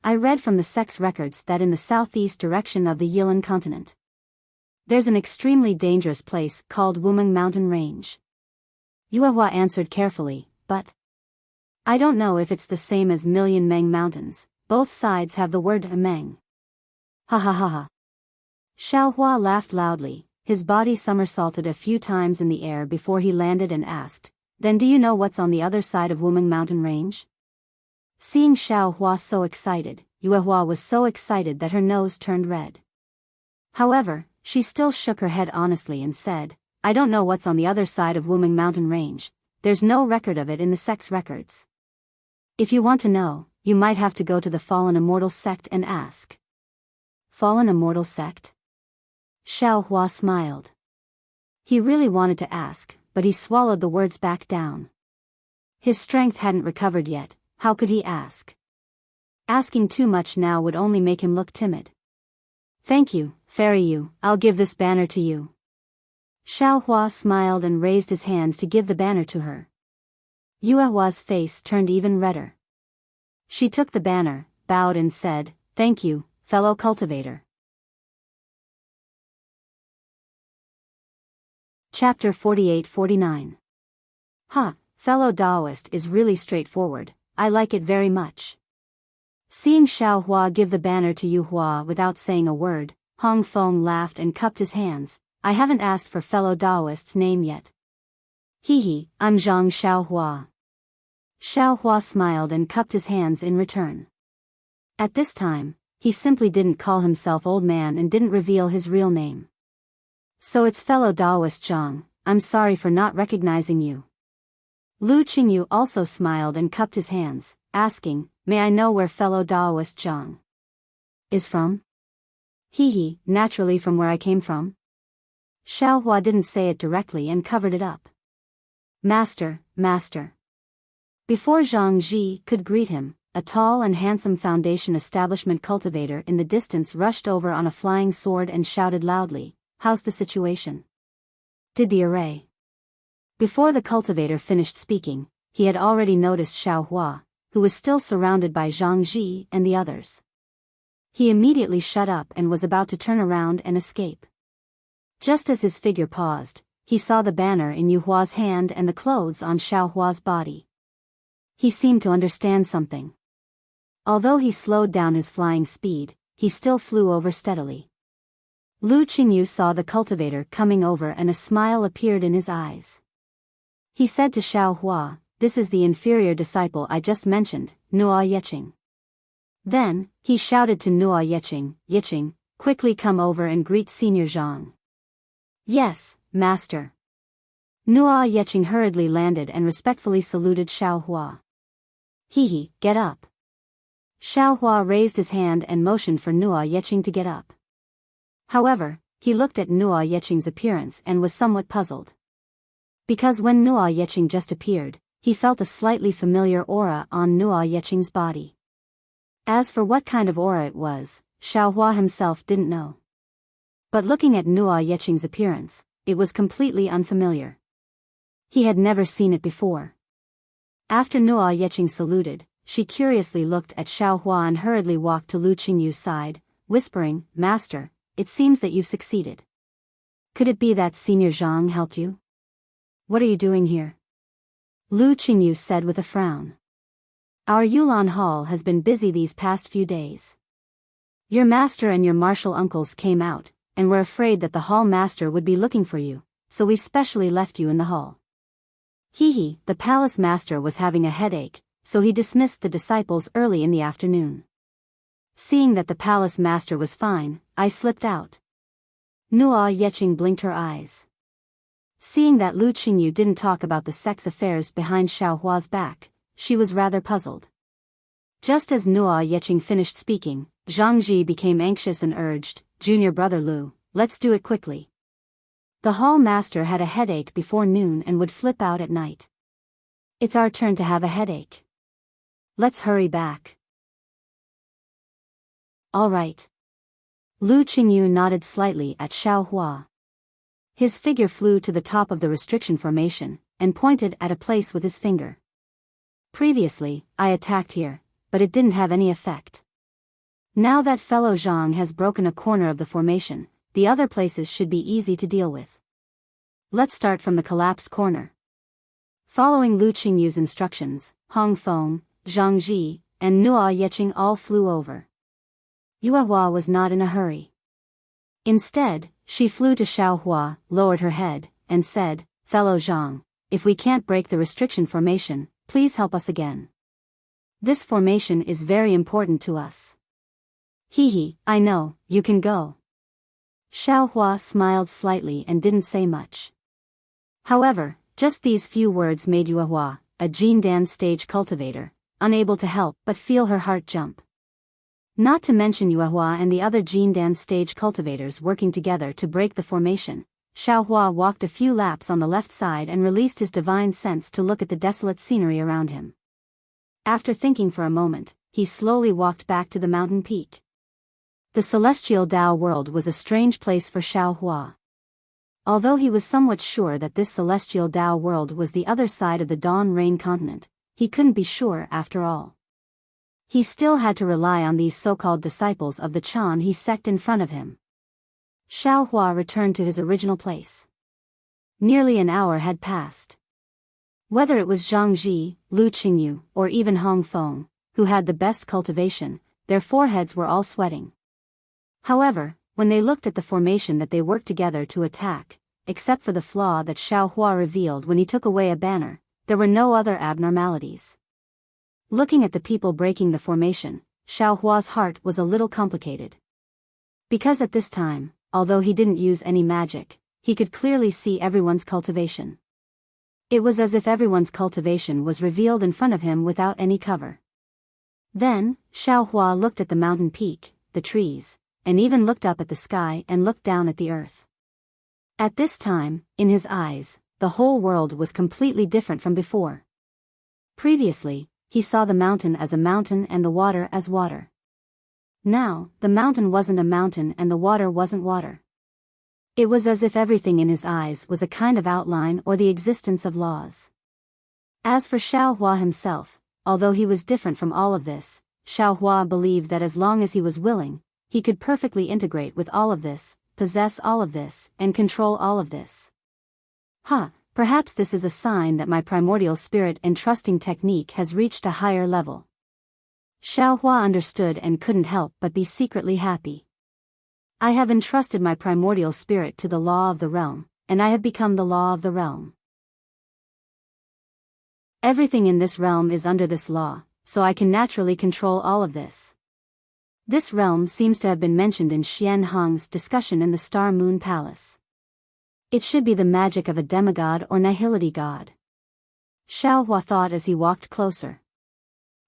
I read from the sex records that in the southeast direction of the Yilan continent, there's an extremely dangerous place called Wumeng Mountain Range. Yue Hua answered carefully, but I don't know if it's the same as Million Meng Mountains. Both sides have the word Meng. Ha ha ha ha. Xiao Hua laughed loudly, his body somersaulted a few times in the air before he landed and asked, Then do you know what's on the other side of Wumeng Mountain Range? Seeing Xiao Hua so excited, Yue Hua was so excited that her nose turned red. However, she still shook her head honestly and said, I don't know what's on the other side of Wumeng Mountain Range, there's no record of it in the sex records. If you want to know, you might have to go to the Fallen Immortal sect and ask. Fallen Immortal sect? Xiao Hua smiled. He really wanted to ask, but he swallowed the words back down. His strength hadn't recovered yet, how could he ask? Asking too much now would only make him look timid. Thank you, Fairy Yu, I'll give this banner to you. Xiao Hua smiled and raised his hand to give the banner to her. Yue Hua's face turned even redder. She took the banner, bowed and said, Thank you, fellow cultivator. Chapter 48-49. Fellow Taoist is really straightforward, I like it very much. Seeing Xiao Hua give the banner to Yu Hua without saying a word, Hong Feng laughed and cupped his hands. I haven't asked for fellow Taoist's name yet. Hee, I'm Zhang Xiao Hua. Xiao Hua smiled and cupped his hands in return. At this time, he simply didn't call himself old man and didn't reveal his real name. So it's fellow Taoist Zhang, I'm sorry for not recognizing you. Lu Qingyu also smiled and cupped his hands, asking, May I know where fellow Taoist Zhang is from? Hee, naturally from where I came from. Xiao Hua didn't say it directly and covered it up. Master. Before Zhang Ji could greet him, a tall and handsome foundation establishment cultivator in the distance rushed over on a flying sword and shouted loudly, How's the situation? Did the array? Before the cultivator finished speaking, he had already noticed Xiao Hua, who was still surrounded by Zhang Ji and the others. He immediately shut up and was about to turn around and escape. Just as his figure paused, he saw the banner in Yu Hua's hand and the clothes on Xiao Hua's body. He seemed to understand something. Although he slowed down his flying speed, he still flew over steadily. Lu Qingyu saw the cultivator coming over and a smile appeared in his eyes. He said to Xiao Hua, This is the inferior disciple I just mentioned, Nuo Yeqing. Then, he shouted to Nuo Yeqing, quickly come over and greet Senior Zhang. Yes, Master. Nuo Yeqing hurriedly landed and respectfully saluted Xiao Hua. Hee, get up. Xiao Hua raised his hand and motioned for Nuo Yeqing to get up. However, he looked at Nuo Yeqing's appearance and was somewhat puzzled. Because when Nuo Yeqing just appeared, he felt a slightly familiar aura on Nuo Yeqing's body. As for what kind of aura it was, Xiao Hua himself didn't know. But looking at Nuo Yeqing's appearance, it was completely unfamiliar. He had never seen it before. After Nuo Yeqing saluted, she curiously looked at Xiao Hua and hurriedly walked to Lu Qingyu's side, whispering, Master, it seems that you've succeeded. Could it be that Senior Zhang helped you? What are you doing here? Lu Qingyu said with a frown. Our Yulan Hall has been busy these past few days. Your master and your martial uncles came out, and were afraid that the hall master would be looking for you, so we specially left you in the hall. Hee, the palace master was having a headache, so he dismissed the disciples early in the afternoon. Seeing that the palace master was fine, I slipped out. Nuo Yeqing blinked her eyes. Seeing that Lu Qingyu didn't talk about the sex affairs behind Xiao Hua's back, she was rather puzzled. Just as Nuo Yeqing finished speaking, Zhang Ji became anxious and urged, "Junior brother Lu, let's do it quickly." The hall master had a headache before noon and would flip out at night. It's our turn to have a headache. Let's hurry back. All right. Lu Qingyu nodded slightly at Xiao Hua. His figure flew to the top of the restriction formation, and pointed at a place with his finger. Previously, I attacked here, but it didn't have any effect. Now that fellow Zhang has broken a corner of the formation, the other places should be easy to deal with. Let's start from the collapsed corner. Following Lu Qingyu's instructions, Hong Feng, Zhang Ji, and Nuo Yeqing all flew over. Yuehua was not in a hurry. Instead, she flew to Xiao Hua, lowered her head, and said, "Fellow Zhang, if we can't break the restriction formation, please help us again. This formation is very important to us." "Hee, I know, you can go." Xiao Hua smiled slightly and didn't say much. However, just these few words made Yuehua, a Jindan stage cultivator, unable to help but feel her heart jump. Not to mention Yuehua and the other Jindan stage cultivators working together to break the formation, Xiao Hua walked a few laps on the left side and released his divine sense to look at the desolate scenery around him. After thinking for a moment, he slowly walked back to the mountain peak. The celestial Tao world was a strange place for Xiao Hua. Although he was somewhat sure that this celestial Tao world was the other side of the Dawn Rain continent, he couldn't be sure after all. He still had to rely on these so-called disciples of the Chan He sect in front of him. Xiao Hua returned to his original place. Nearly an hour had passed. Whether it was Zhang Ji, Lu Qingyu, or even Hong Feng, who had the best cultivation, their foreheads were all sweating. However, when they looked at the formation that they worked together to attack, except for the flaw that Xiao Hua revealed when he took away a banner, there were no other abnormalities. Looking at the people breaking the formation, Xiao Hua's heart was a little complicated. Because at this time, although he didn't use any magic, he could clearly see everyone's cultivation. It was as if everyone's cultivation was revealed in front of him without any cover. Then, Xiao Hua looked at the mountain peak, the trees, and even looked up at the sky and looked down at the earth. At this time, in his eyes, the whole world was completely different from before. Previously, he saw the mountain as a mountain and the water as water. Now, the mountain wasn't a mountain and the water wasn't water. It was as if everything in his eyes was a kind of outline or the existence of laws. As for Xiao Hua himself, although he was different from all of this, Xiao Hua believed that as long as he was willing, he could perfectly integrate with all of this, possess all of this, and control all of this. Perhaps this is a sign that my primordial spirit and trusting technique has reached a higher level. Xiao Hua understood and couldn't help but be secretly happy. I have entrusted my primordial spirit to the law of the realm, and I have become the law of the realm. Everything in this realm is under this law, so I can naturally control all of this. This realm seems to have been mentioned in Xian Hong's discussion in the Star Moon Palace. It should be the magic of a demigod or nihility god. Xiao Hua thought as he walked closer.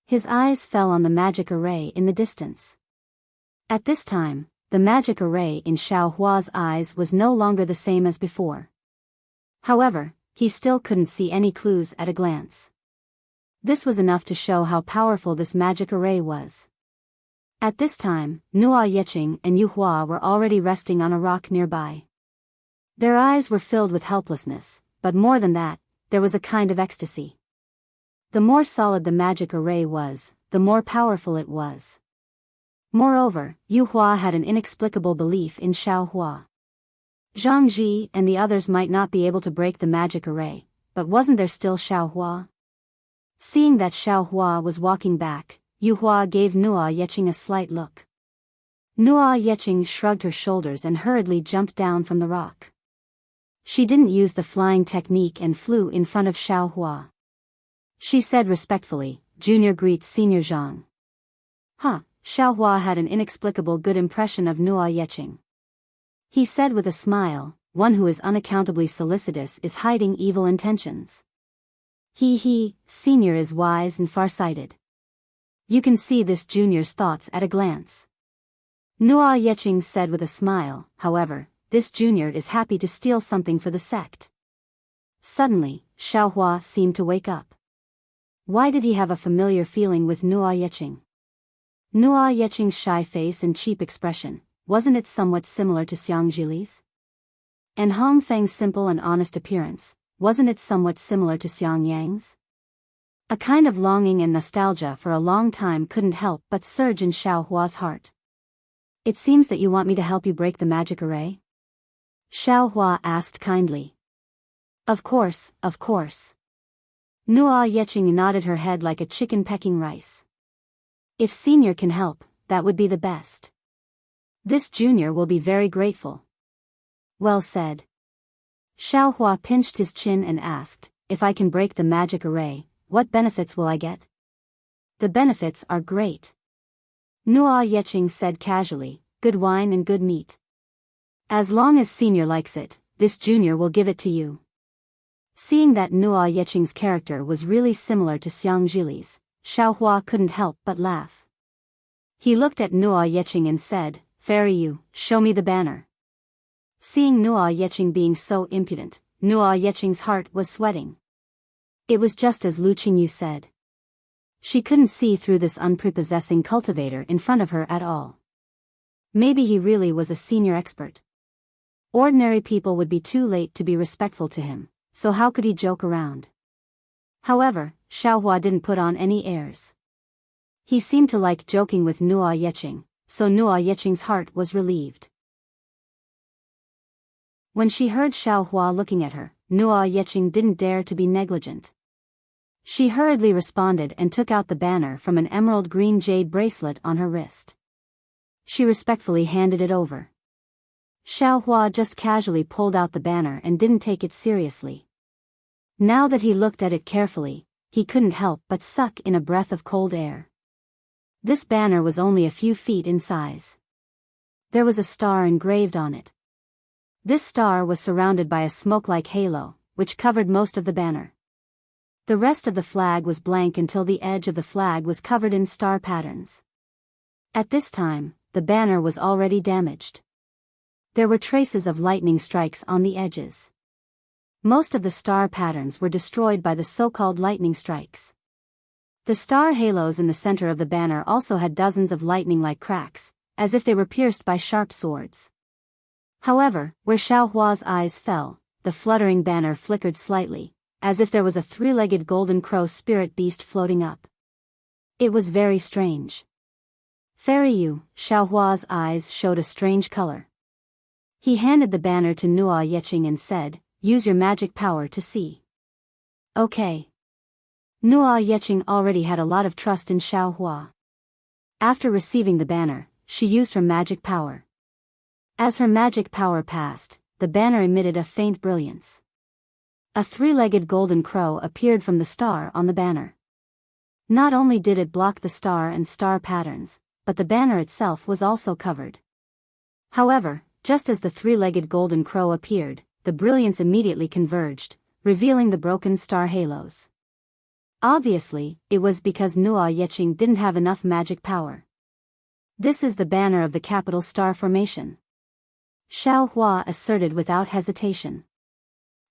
His eyes fell on the magic array in the distance. At this time, the magic array in Xiao Hua's eyes was no longer the same as before. However, he still couldn't see any clues at a glance. This was enough to show how powerful this magic array was. At this time, Nuo Yeqing and Yu Hua were already resting on a rock nearby. Their eyes were filled with helplessness, but more than that, there was a kind of ecstasy. The more solid the magic array was, the more powerful it was. Moreover, Yu Hua had an inexplicable belief in Xiao Hua. Zhang Ji and the others might not be able to break the magic array, but wasn't there still Xiao Hua? Seeing that Xiao Hua was walking back, Yu Hua gave Nuo Yeqing a slight look. Nuo Yeqing shrugged her shoulders and hurriedly jumped down from the rock. She didn't use the flying technique and flew in front of Xiao Hua. She said respectfully, "Junior greets Senior Zhang." Xiao Hua had an inexplicable good impression of Nuo Yeqing. He said with a smile, one who is unaccountably solicitous is hiding evil intentions. He, senior is wise and far-sighted. You can see this junior's thoughts at a glance. Nua Yeching said with a smile, however, this junior is happy to steal something for the sect. Suddenly, Xiaohua seemed to wake up. Why did he have a familiar feeling with Nua Yeching? Nua Yeching's shy face and cheap expression, wasn't it somewhat similar to Xiang Zhili's? And Hong Feng's simple and honest appearance, wasn't it somewhat similar to Xiang Yang's? A kind of longing and nostalgia for a long time couldn't help but surge in Xiaohua's heart. It seems that you want me to help you break the magic array? Xiaohua asked kindly. Of course, of course. Nua Yeching nodded her head like a chicken pecking rice. If senior can help, that would be the best. This junior will be very grateful. Well said. Xiaohua pinched his chin and asked, if I can break the magic array, what benefits will I get? The benefits are great. Nua Yeching said casually, good wine and good meat. As long as senior likes it, this junior will give it to you. Seeing that Nua Yeching's character was really similar to Xiang Zhili's, Xiaohua couldn't help but laugh. He looked at Nua Yeching and said, Fairy you, show me the banner. Seeing Nua Yeching being so impudent, Nua Yeching's heart was sweating. It was just as Lu Qingyu said. She couldn't see through this unprepossessing cultivator in front of her at all. Maybe he really was a senior expert. Ordinary people would be too late to be respectful to him, so how could he joke around? However, Xiaohua didn't put on any airs. He seemed to like joking with Nua Yeching, so Nua Yeching's heart was relieved. When she heard Xiaohua looking at her, Nua Yeching didn't dare to be negligent. She hurriedly responded and took out the banner from an emerald green jade bracelet on her wrist. She respectfully handed it over. Xiaohua just casually pulled out the banner and didn't take it seriously. Now that he looked at it carefully, he couldn't help but suck in a breath of cold air. This banner was only a few feet in size. There was a star engraved on it. This star was surrounded by a smoke-like halo, which covered most of the banner. The rest of the flag was blank until the edge of the flag was covered in star patterns. At this time, the banner was already damaged. There were traces of lightning strikes on the edges. Most of the star patterns were destroyed by the so-called lightning strikes. The star halos in the center of the banner also had dozens of lightning-like cracks, as if they were pierced by sharp swords. However, where Xiaohua's eyes fell, the fluttering banner flickered slightly, as if there was a three-legged golden crow spirit beast floating up. It was very strange. Fairy you, Xiaohua's eyes showed a strange color. He handed the banner to Nua Yeching and said, use your magic power to see. Okay. Nua Yeching already had a lot of trust in Xiaohua. After receiving the banner, she used her magic power. As her magic power passed, the banner emitted a faint brilliance. A three-legged golden crow appeared from the star on the banner. Not only did it block the star and star patterns, but the banner itself was also covered. However, just as the three-legged golden crow appeared, the brilliance immediately converged, revealing the broken star halos. Obviously, it was because Nua Yeching didn't have enough magic power. This is the banner of the capital star formation. Xiaohua asserted without hesitation.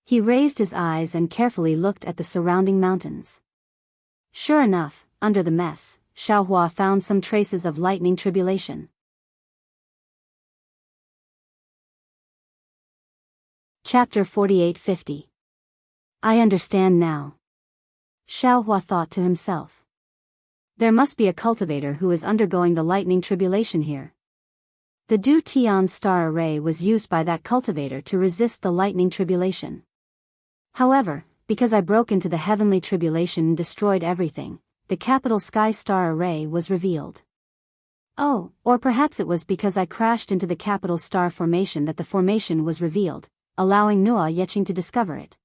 He raised his eyes and carefully looked at the surrounding mountains. Sure enough, under the mess, Xiaohua found some traces of lightning tribulation. Chapter 4850. I understand now. Xiaohua thought to himself. There must be a cultivator who is undergoing the lightning tribulation here. The Du Tian star array was used by that cultivator to resist the lightning tribulation. However, because I broke into the heavenly tribulation and destroyed everything, the capital sky star array was revealed. Oh, or perhaps it was because I crashed into the capital star formation that the formation was revealed, allowing Nua Yeching to discover it.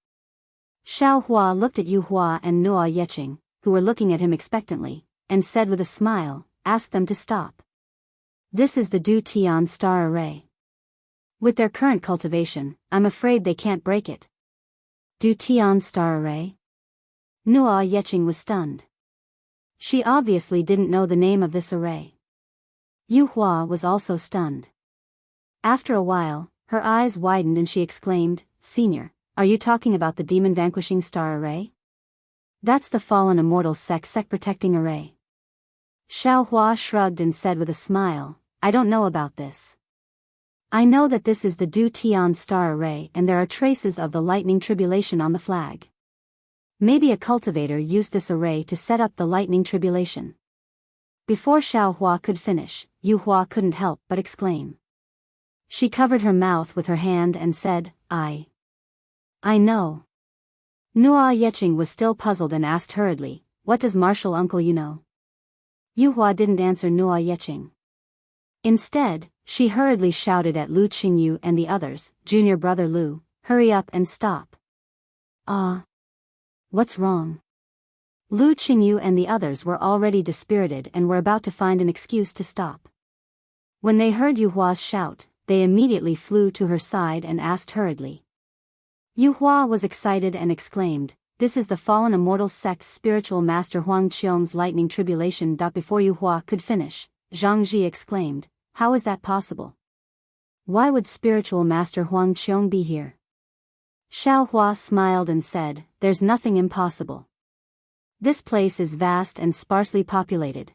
Xiaohua looked at Yu Hua and Nua Yeching, who were looking at him expectantly, and said with a smile, ask them to stop. This is the Du Tian star array. With their current cultivation, I'm afraid they can't break it. Du Tian star array? Nua Yeching was stunned. She obviously didn't know the name of this array. Yu Hua was also stunned. After a while, her eyes widened and she exclaimed, "Senior, are you talking about the demon vanquishing star array? That's the fallen immortal sec protecting array." Xiao Hua shrugged and said with a smile, "I don't know about this. I know that this is the Du Tian star array and there are traces of the lightning tribulation on the flag. Maybe a cultivator used this array to set up the lightning tribulation." Before Xiao Hua could finish, Yu Hua couldn't help but exclaim. She covered her mouth with her hand and said, I know." Nua Yeching was still puzzled and asked hurriedly, "What does martial uncle you know?" Yu Hua didn't answer Nua Yeching. Instead, she hurriedly shouted at Lu Qingyu and the others, "Junior brother Lu, hurry up and stop." What's wrong?" Lu Qingyu and the others were already dispirited and were about to find an excuse to stop. When they heard Yu Hua's shout, they immediately flew to her side and asked hurriedly. Yu Hua was excited and exclaimed, "This is the fallen immortal sect's spiritual master Huang Qiong's lightning tribulation." Before Yu Hua could finish, Zhang Ji exclaimed, "How is that possible? Why would spiritual master Huang Qiong be here?" Xiao Hua smiled and said, "There's nothing impossible. This place is vast and sparsely populated.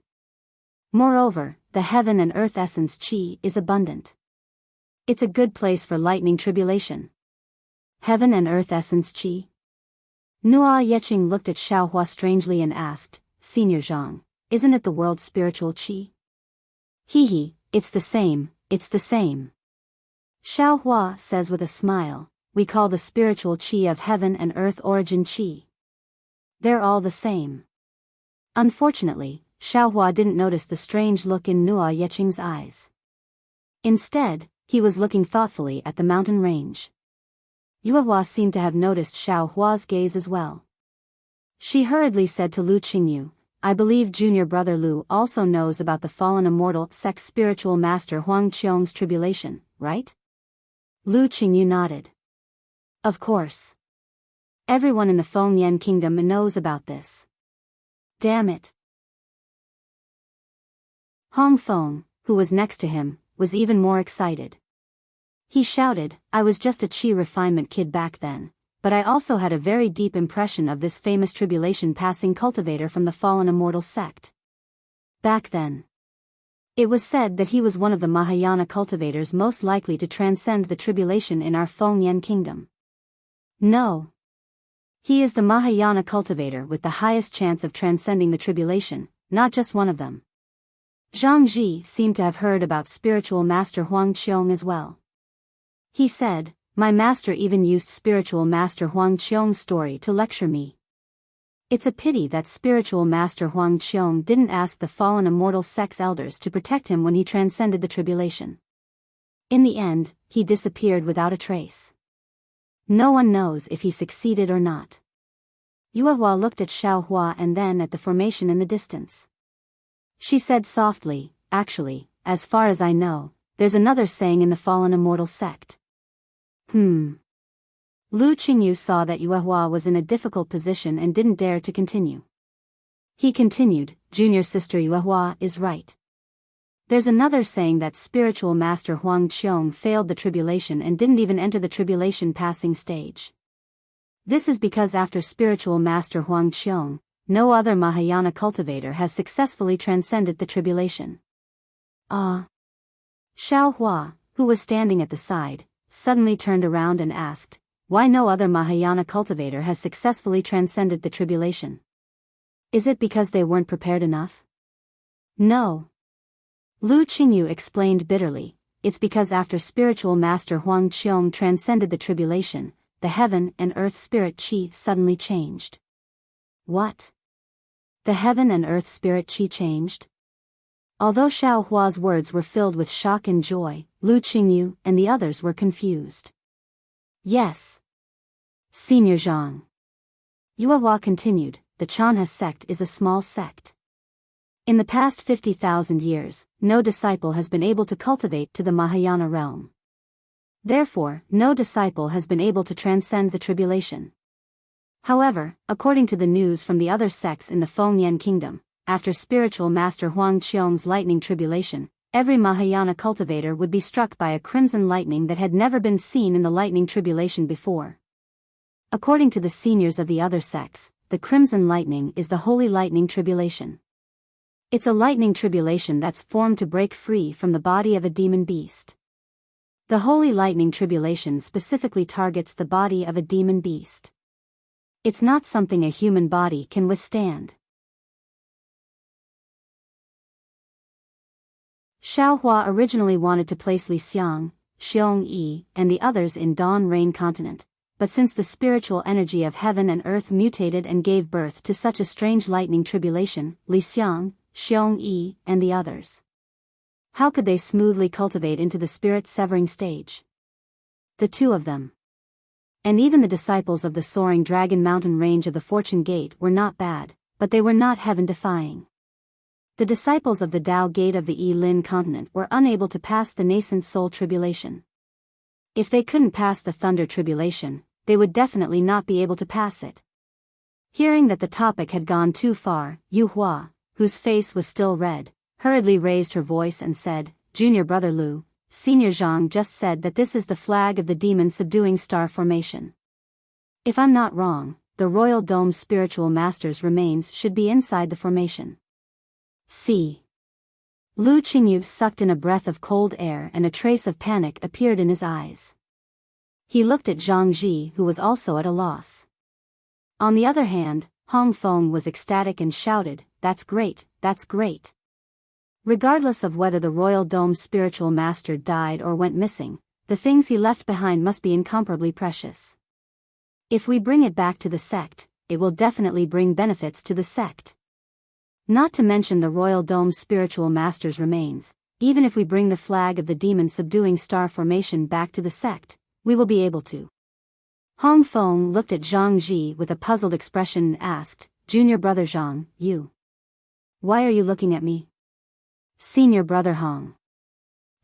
Moreover, the heaven and earth essence qi is abundant. It's a good place for lightning tribulation." Heaven and earth essence qi? Nua Yeching looked at Xiao Hua strangely and asked, "Senior Zhang, isn't it the world's spiritual qi?" "He, it's the same, it's the same." Xiao Hua says with a smile, "We call the spiritual qi of heaven and earth origin qi. They're all the same." Unfortunately, Xiao Hua didn't notice the strange look in Nua Yeching's eyes. Instead, he was looking thoughtfully at the mountain range. Yu Hua seemed to have noticed Xiao Hua's gaze as well. She hurriedly said to Lu Qingyu, "I believe junior brother Lu also knows about the fallen immortal sect's spiritual master Huang Qiong's tribulation, right?" Lu Qingyu nodded. "Of course. Everyone in the Fengyan kingdom knows about this." "Damn it." Hong Feng, who was next to him, was even more excited. He shouted, "I was just a chi refinement kid back then, but I also had a very deep impression of this famous tribulation passing cultivator from the fallen immortal sect. Back then, it was said that he was one of the Mahayana cultivators most likely to transcend the tribulation in our Fengyan kingdom. No. He is the Mahayana cultivator with the highest chance of transcending the tribulation, not just one of them." Zhang Ji seemed to have heard about spiritual master Huang Qiong as well. He said, "My master even used spiritual master Huang Qiong's story to lecture me. It's a pity that spiritual master Huang Qiong didn't ask the fallen immortal sect's elders to protect him when he transcended the tribulation. In the end, he disappeared without a trace. No one knows if he succeeded or not." Yu Hua looked at Xiao Hua and then at the formation in the distance. She said softly, "Actually, as far as I know, there's another saying in the fallen immortal sect." Lu Qingyu saw that Yu Hua was in a difficult position and didn't dare to continue. He continued, "Junior sister Yu Hua is right. There's another saying that spiritual master Huang Qiong failed the tribulation and didn't even enter the tribulation passing stage. This is because after spiritual master Huang Qiong, no other Mahayana cultivator has successfully transcended the tribulation." Xiao Hua, who was standing at the side, suddenly turned around and asked, "Why no other Mahayana cultivator has successfully transcended the tribulation? Is it because they weren't prepared enough?" "No." Lu Qingyu explained bitterly, "It's because after spiritual master Huang Qiong transcended the tribulation, the heaven and earth spirit qi suddenly changed." "What? The heaven and earth spirit qi changed?" Although Xiao Hua's words were filled with shock and joy, Lu Qingyu and the others were confused. "Yes. Senior Zhang." Yu Hua continued, "The Chanha sect is a small sect. In the past 50,000 years, no disciple has been able to cultivate to the Mahayana realm. Therefore, no disciple has been able to transcend the tribulation. However, according to the news from the other sects in the Fengyan kingdom, after spiritual master Huang Qiong's lightning tribulation, every Mahayana cultivator would be struck by a crimson lightning that had never been seen in the lightning tribulation before. According to the seniors of the other sects, the crimson lightning is the holy lightning tribulation. It's a lightning tribulation that's formed to break free from the body of a demon beast. The holy lightning tribulation specifically targets the body of a demon beast. It's not something a human body can withstand. Xiaohua originally wanted to place Li Xiang, Xiong Yi, and the others in Dawn Rain Continent, but since the spiritual energy of heaven and earth mutated and gave birth to such a strange lightning tribulation, Li Xiang, Xiong Yi, and the others, how could they smoothly cultivate into the spirit-severing stage? The two of them. And even the disciples of the soaring dragon mountain range of the Fortune Gate were not bad, but they were not heaven-defying. The disciples of the Tao Gate of the Yi-Lin continent were unable to pass the nascent soul tribulation. If they couldn't pass the thunder tribulation, they would definitely not be able to pass it. Hearing that the topic had gone too far, Yu Hua, whose face was still red, hurriedly raised her voice and said, "Junior brother Lu, Senior Zhang just said that this is the flag of the demon subduing star formation. If I'm not wrong, the Royal Dome's spiritual master's remains should be inside the formation." See. Lu Qingyu sucked in a breath of cold air and a trace of panic appeared in his eyes. He looked at Zhang Ji, who was also at a loss. On the other hand, Hong Feng was ecstatic and shouted, "That's great, that's great." Regardless of whether the Royal Dome's spiritual master died or went missing, the things he left behind must be incomparably precious. If we bring it back to the sect, it will definitely bring benefits to the sect. Not to mention the Royal Dome's spiritual master's remains, even if we bring the flag of the demon subduing star formation back to the sect, we will be able to. Hong Feng looked at Zhang Ji with a puzzled expression and asked, "Junior brother Zhang, you. Why are you looking at me?" "Senior brother Hong."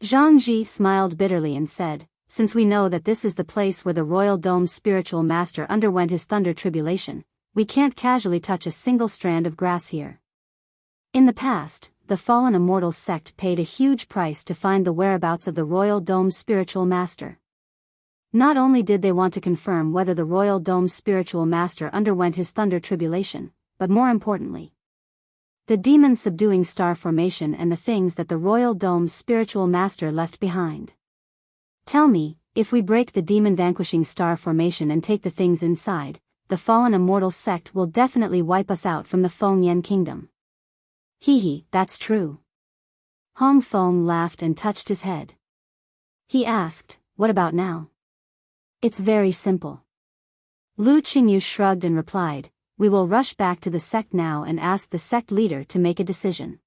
Zhang Ji smiled bitterly and said, "Since we know that this is the place where the Royal Dome's spiritual master underwent his thunder tribulation, we can't casually touch a single strand of grass here. In the past, the fallen immortal sect paid a huge price to find the whereabouts of the Royal Dome's spiritual master. Not only did they want to confirm whether the Royal Dome's spiritual master underwent his thunder tribulation, but more importantly, the demon subduing star formation and the things that the Royal Dome's spiritual master left behind. Tell me, if we break the demon vanquishing star formation and take the things inside, the fallen immortal sect will definitely wipe us out from the Fengyan kingdom." "Hee, that's true." Hong Feng laughed and touched his head. He asked, "What about now?" "It's very simple." Lu Qingyu shrugged and replied, "We will rush back to the sect now and ask the sect leader to make a decision.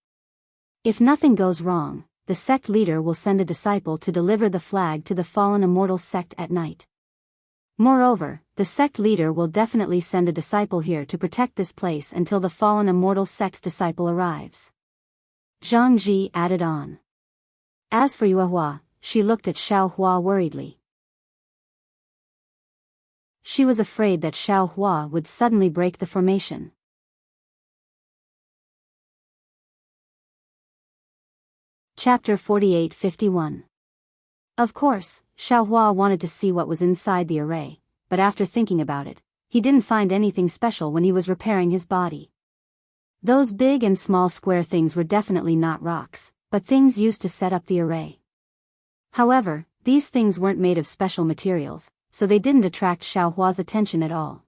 If nothing goes wrong, the sect leader will send a disciple to deliver the flag to the fallen immortal sect at night. Moreover, the sect leader will definitely send a disciple here to protect this place until the fallen immortal sect's disciple arrives." Zhang Ji added on. As for Yuehua, she looked at Xiaohua worriedly. She was afraid that Xiaohua would suddenly break the formation. Chapter 48-51. Of course, Xiaohua wanted to see what was inside the array, but after thinking about it, he didn't find anything special when he was repairing his body. Those big and small square things were definitely not rocks, but things used to set up the array. However, these things weren't made of special materials, so they didn't attract Xiaohua's attention at all.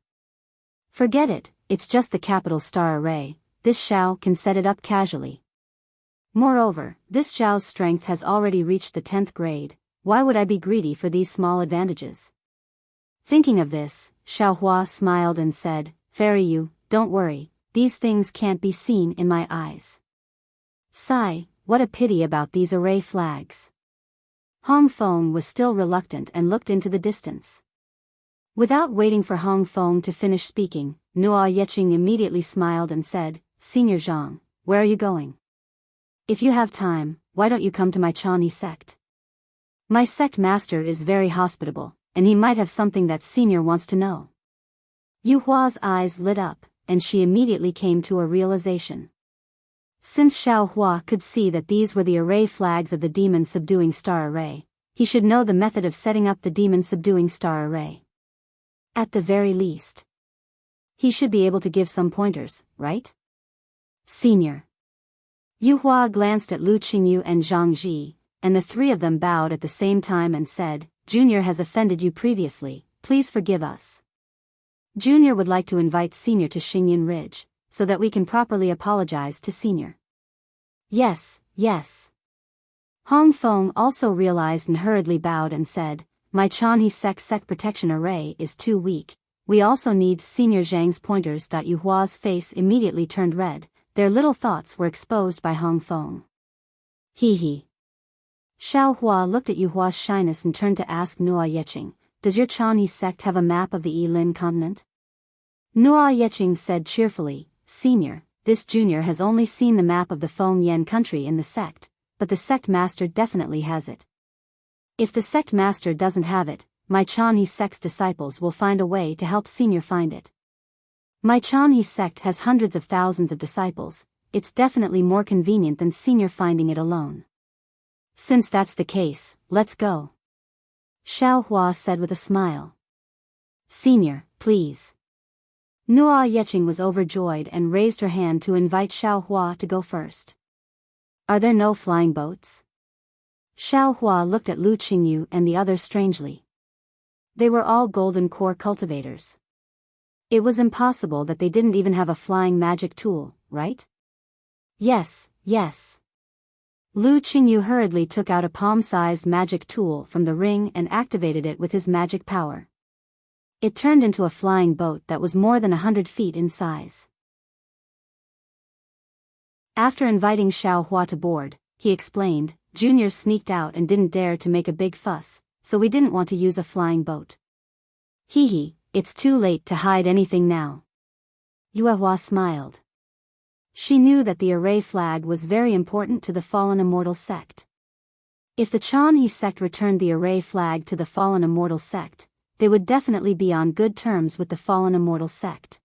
Forget it, it's just the capital star array, this Xiao can set it up casually. Moreover, this Xiao's strength has already reached the 10th grade, why would I be greedy for these small advantages? Thinking of this, Xiaohua smiled and said, "Fairy Yu, don't worry, these things can't be seen in my eyes." Sigh, what a pity about these array flags. Hong Feng was still reluctant and looked into the distance. Without waiting for Hong Feng to finish speaking, Nuo Yeqing immediately smiled and said, "Senior Zhang, where are you going? If you have time, why don't you come to my Chani sect? My sect master is very hospitable, and he might have something that senior wants to know. Yu Hua's eyes lit up, and she immediately came to a realization. Since Xiao Hua could see that these were the array flags of the demon subduing star array, he should know the method of setting up the demon subduing star array. At the very least, he should be able to give some pointers, right? Senior. Yu Hua glanced at Lu Qingyu and Zhang Ji, and the three of them bowed at the same time and said, Junior has offended you previously, please forgive us. Junior would like to invite Senior to Xingyin Ridge, so that we can properly apologize to Senior. Yes, yes. Hong Feng also realized and hurriedly bowed and said, My Chanhe sect protection array is too weak, we also need Senior Zhang's pointers. Yu Hua's face immediately turned red, their little thoughts were exposed by Hong Feng. He. Xiao Hua looked at Yu Hua's shyness and turned to ask Nua Yeqing, does your Chanhe sect have a map of the Yilin continent? Nua Yeqing said cheerfully, Senior, this junior has only seen the map of the Feng Yen country in the sect, but the sect master definitely has it. If the sect master doesn't have it, my Chanhe sect's disciples will find a way to help Senior find it. My Chanhe sect has hundreds of thousands of disciples, it's definitely more convenient than Senior finding it alone. Since that's the case, let's go. Xiao Hua said with a smile. Senior, please. Nua Yeqing was overjoyed and raised her hand to invite Xiao Hua to go first. Are there no flying boats? Xiao Hua looked at Lu Qingyu and the others strangely. They were all golden core cultivators. It was impossible that they didn't even have a flying magic tool, right? Yes, yes. Lu Qingyu hurriedly took out a palm-sized magic tool from the ring and activated it with his magic power. It turned into a flying boat that was more than 100 feet in size. After inviting Xiao Hua to board, he explained, Junior sneaked out and didn't dare to make a big fuss, so we didn't want to use a flying boat. It's too late to hide anything now. Yu Hua smiled. She knew that the array flag was very important to the fallen immortal sect. If the Chanhe sect returned the array flag to the fallen immortal sect, they would definitely be on good terms with the fallen immortal sect.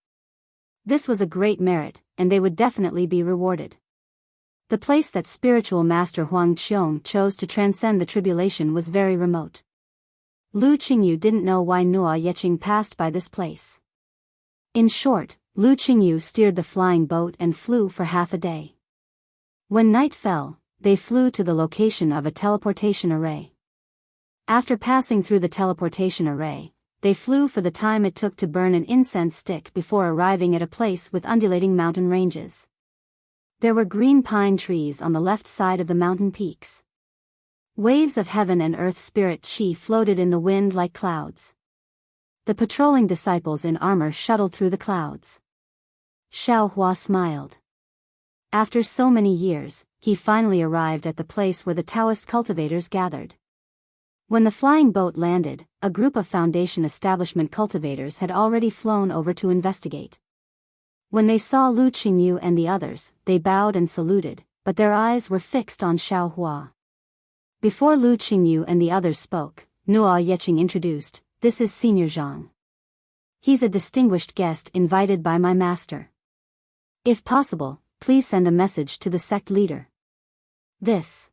This was a great merit, and they would definitely be rewarded. The place that spiritual master Huang Qiong chose to transcend the tribulation was very remote. Lu Qingyu didn't know why Nua Yeqing passed by this place. In short, Lu Qingyu steered the flying boat and flew for half a day. When night fell, they flew to the location of a teleportation array. After passing through the teleportation array, they flew for the time it took to burn an incense stick before arriving at a place with undulating mountain ranges. There were green pine trees on the left side of the mountain peaks. Waves of heaven and earth spirit chi floated in the wind like clouds. The patrolling disciples in armor shuttled through the clouds. Xiao Hua smiled. After so many years, he finally arrived at the place where the Taoist cultivators gathered. When the flying boat landed, a group of Foundation establishment cultivators had already flown over to investigate. When they saw Lu Qingyu and the others, they bowed and saluted, but their eyes were fixed on Xiao Hua. Before Lu Qingyu and the others spoke, Nua Yeqing introduced, this is Senior Zhang. He's a distinguished guest invited by my master. If possible, please send a message to the sect leader. This.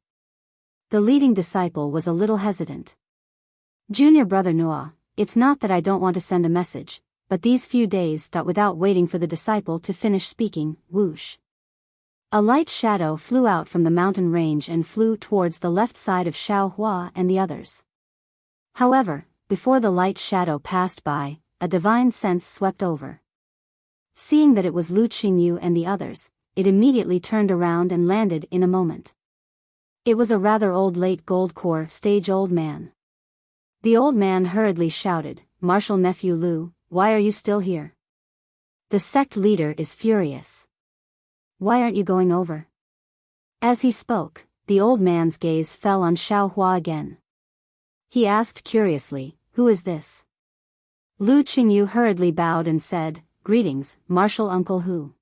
The leading disciple was a little hesitant. Junior brother Nua, it's not that I don't want to send a message, but these few days. Without waiting for the disciple to finish speaking, whoosh. A light shadow flew out from the mountain range and flew towards the left side of Xiao Hua and the others. However, before the light shadow passed by, a divine sense swept over. Seeing that it was Lu Qingyu and the others, it immediately turned around and landed in a moment. It was a rather old late gold core stage old man. The old man hurriedly shouted, Martial nephew Lu, why are you still here? The sect leader is furious. Why aren't you going over? As he spoke, the old man's gaze fell on Xiao Hua again. He asked curiously, who is this? Lu Qingyu hurriedly bowed and said, greetings, Martial Uncle Hu.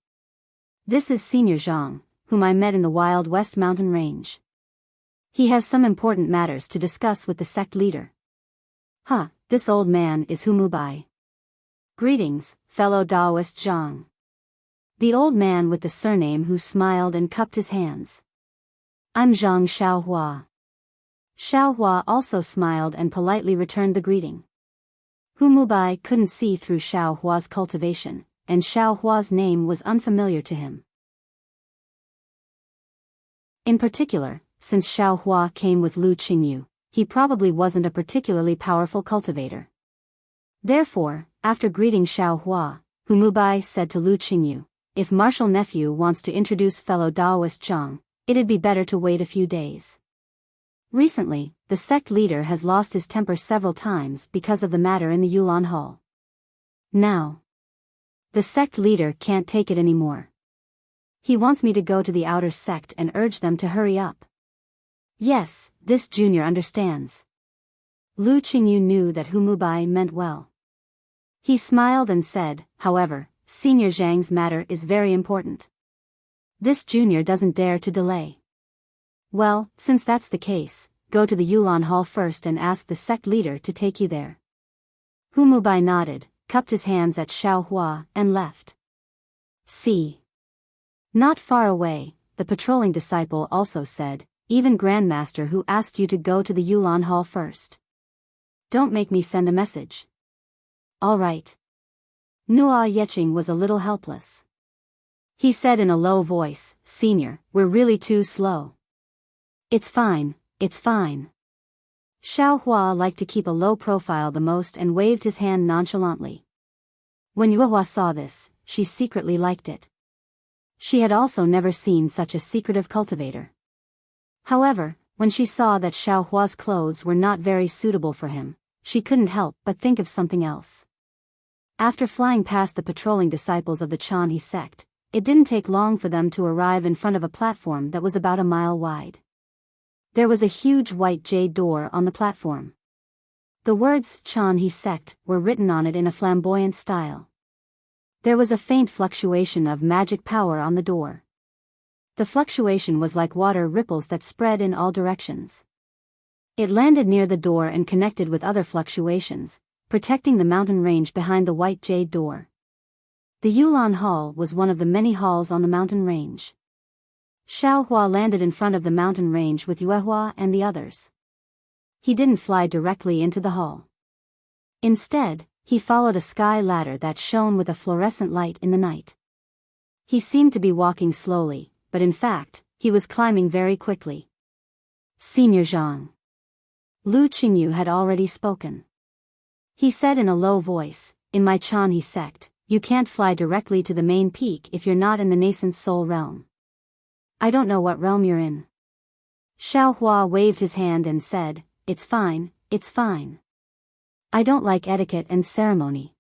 This is Senior Zhang, whom I met in the Wild West mountain range. He has some important matters to discuss with the sect leader. Huh, this old man is Humubai. Greetings, fellow Taoist Zhang. The old man with the surname who smiled and cupped his hands. I'm Zhang Xiaohua. Xiaohua also smiled and politely returned the greeting. Humubai couldn't see through Xiaohua's cultivation, and Xiaohua's name was unfamiliar to him. In particular, since Xiaohua came with Lu Qingyu, he probably wasn't a particularly powerful cultivator. Therefore, after greeting Xiaohua, Humubai said to Lu Qingyu, if martial nephew wants to introduce fellow Taoist Zhang, it'd be better to wait a few days. Recently, the sect leader has lost his temper several times because of the matter in the Yulan Hall. Now, the sect leader can't take it anymore. He wants me to go to the outer sect and urge them to hurry up. Yes, this junior understands. Lu Qingyu knew that Humubai meant well. He smiled and said, however, Senior Zhang's matter is very important. This junior doesn't dare to delay. Well, since that's the case, go to the Yulan Hall first and ask the sect leader to take you there. Humubai nodded, cupped his hands at Xiaohua, and left. See. Not far away, the patrolling disciple also said, even Grandmaster who asked you to go to the Yulan Hall first. Don't make me send a message. All right. Nua Yeching was a little helpless. He said in a low voice, Senior, we're really too slow. It's fine, it's fine. Xiaohua liked to keep a low profile the most and waved his hand nonchalantly. When Yuehua saw this, she secretly liked it. She had also never seen such a secretive cultivator. However, when she saw that Xiaohua's clothes were not very suitable for him, she couldn't help but think of something else. After flying past the patrolling disciples of the Chanhe sect, it didn't take long for them to arrive in front of a platform that was about a mile wide. There was a huge white jade door on the platform. The words Chanhe sect were written on it in a flamboyant style. There was a faint fluctuation of magic power on the door. The fluctuation was like water ripples that spread in all directions. It landed near the door and connected with other fluctuations, protecting the mountain range behind the white jade door. The Yulan Hall was one of the many halls on the mountain range. Xiaohua landed in front of the mountain range with Yuehua and the others. He didn't fly directly into the hall. Instead, he followed a sky ladder that shone with a fluorescent light in the night. He seemed to be walking slowly, but in fact, he was climbing very quickly. Senior Zhang. Lu Qingyu had already spoken. He said in a low voice, in my Chanhe sect, you can't fly directly to the main peak if you're not in the nascent soul realm. I don't know what realm you're in. Xiaohua waved his hand and said, it's fine, it's fine. I don't like etiquette and ceremony.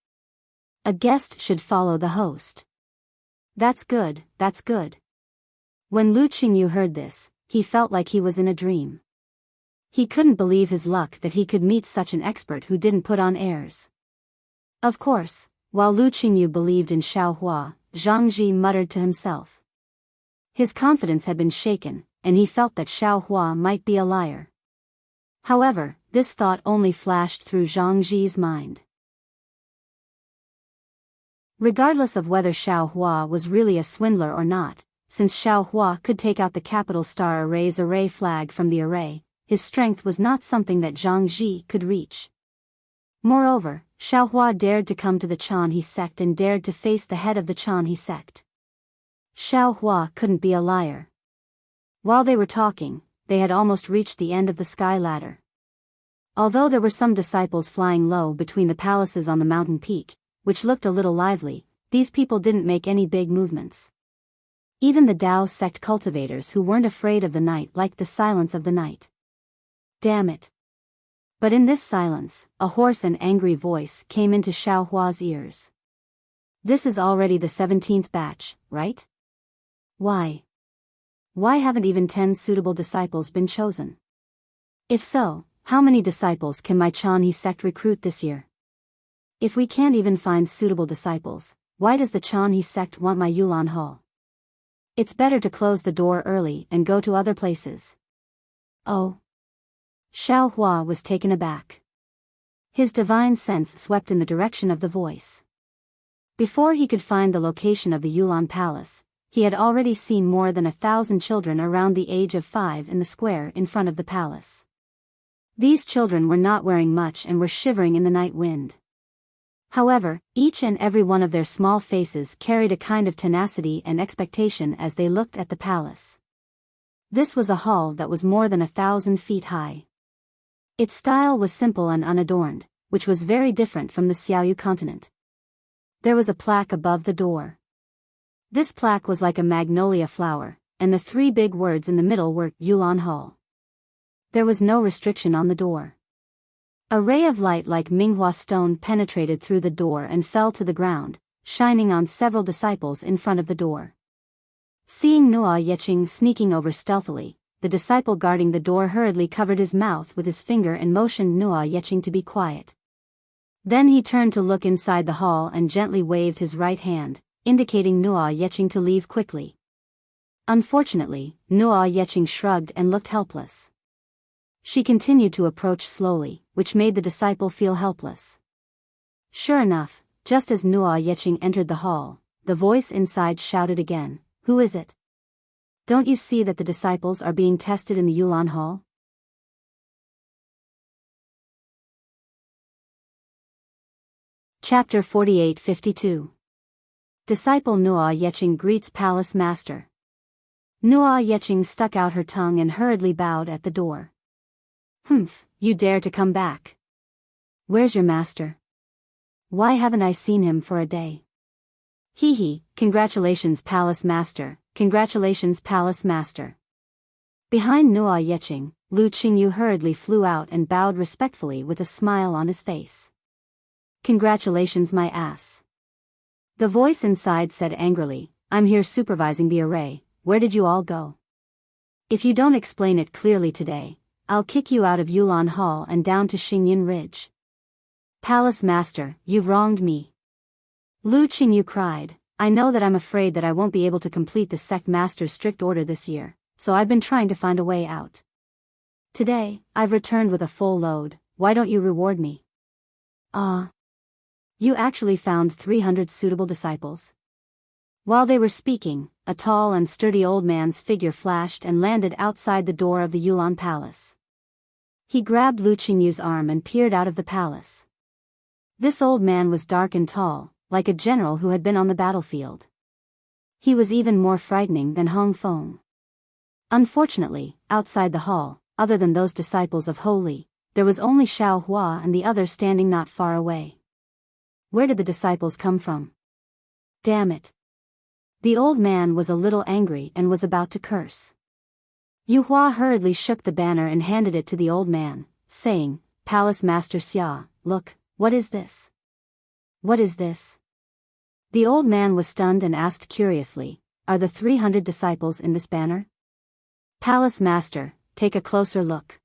A guest should follow the host. That's good, that's good. When Lu Qingyu heard this, he felt like he was in a dream. He couldn't believe his luck that he could meet such an expert who didn't put on airs. Of course, while Lu Qingyu believed in Xiaohua, Zhang Ji muttered to himself. His confidence had been shaken, and he felt that Xiaohua might be a liar. However, this thought only flashed through Zhang Ji's mind. Regardless of whether Xiaohua was really a swindler or not, since Xiaohua could take out the capital star array's array flag from the array, his strength was not something that Zhang Ji could reach. Moreover, Xiaohua dared to come to the Chanhe sect and dared to face the head of the Chanhe sect. Xiaohua couldn't be a liar. While they were talking, they had almost reached the end of the sky ladder. Although there were some disciples flying low between the palaces on the mountain peak, which looked a little lively, these people didn't make any big movements. Even the Dao sect cultivators who weren't afraid of the night liked the silence of the night. Damn it. But in this silence, a hoarse and angry voice came into Xiaohua's ears. This is already the 17th batch, right? Why? Why haven't even 10 suitable disciples been chosen? If so, how many disciples can my Chanhe sect recruit this year? If we can't even find suitable disciples, why does the Chanhe sect want my Yulan Hall? It's better to close the door early and go to other places. Oh. Xiao Hua was taken aback. His divine sense swept in the direction of the voice. Before he could find the location of the Yulan Palace, he had already seen more than 1,000 children around the age of 5 in the square in front of the palace. These children were not wearing much and were shivering in the night wind. However, each and every one of their small faces carried a kind of tenacity and expectation as they looked at the palace. This was a hall that was more than 1,000 feet high. Its style was simple and unadorned, which was very different from the Xiaoyu continent. There was a plaque above the door. This plaque was like a magnolia flower, and the 3 big words in the middle were Yulan Hall. There was no restriction on the door. A ray of light like Minghua stone penetrated through the door and fell to the ground, shining on several disciples in front of the door. Seeing Nua Yeqing sneaking over stealthily, the disciple guarding the door hurriedly covered his mouth with his finger and motioned Nua Yeqing to be quiet. Then he turned to look inside the hall and gently waved his right hand, indicating Nua Yeqing to leave quickly. Unfortunately, Nua Yeqing shrugged and looked helpless. She continued to approach slowly, which made the disciple feel helpless. Sure enough, just as Nua Yeqing entered the hall, the voice inside shouted again, "Who is it? Don't you see that the disciples are being tested in the Yulan Hall?" Chapter 48-52. Disciple Nua Yeqing greets Palace Master. Nua Yeqing stuck out her tongue and hurriedly bowed at the door. "Humph, you dare to come back. Where's your master? Why haven't I seen him for a day?" "Hee hee, congratulations Palace Master, congratulations Palace Master." Behind Nua Yeqing, Lu Qingyu hurriedly flew out and bowed respectfully with a smile on his face. "Congratulations my ass." The voice inside said angrily, "I'm here supervising the array, where did you all go? If you don't explain it clearly today, I'll kick you out of Yulan Hall and down to Xingyin Ridge." "Palace Master, you've wronged me." Lu Qingyu cried, "I know that I'm afraid that I won't be able to complete the sect master's strict order this year, so I've been trying to find a way out. Today, I've returned with a full load, why don't you reward me?" "Ah. You actually found 300 suitable disciples?" While they were speaking, a tall and sturdy old man's figure flashed and landed outside the door of the Yulan Palace. He grabbed Lu Qingyu's arm and peered out of the palace. This old man was dark and tall, like a general who had been on the battlefield. He was even more frightening than Hong Feng. Unfortunately, outside the hall, other than those disciples of Ho Li, there was only Xiao Hua and the others standing not far away. Where did the disciples come from? Damn it. The old man was a little angry and was about to curse. Yu Hua hurriedly shook the banner and handed it to the old man, saying, "Palace Master Xia, look, what is this? What is this?" The old man was stunned and asked curiously, "Are the 300 disciples in this banner?" "Palace Master, take a closer look."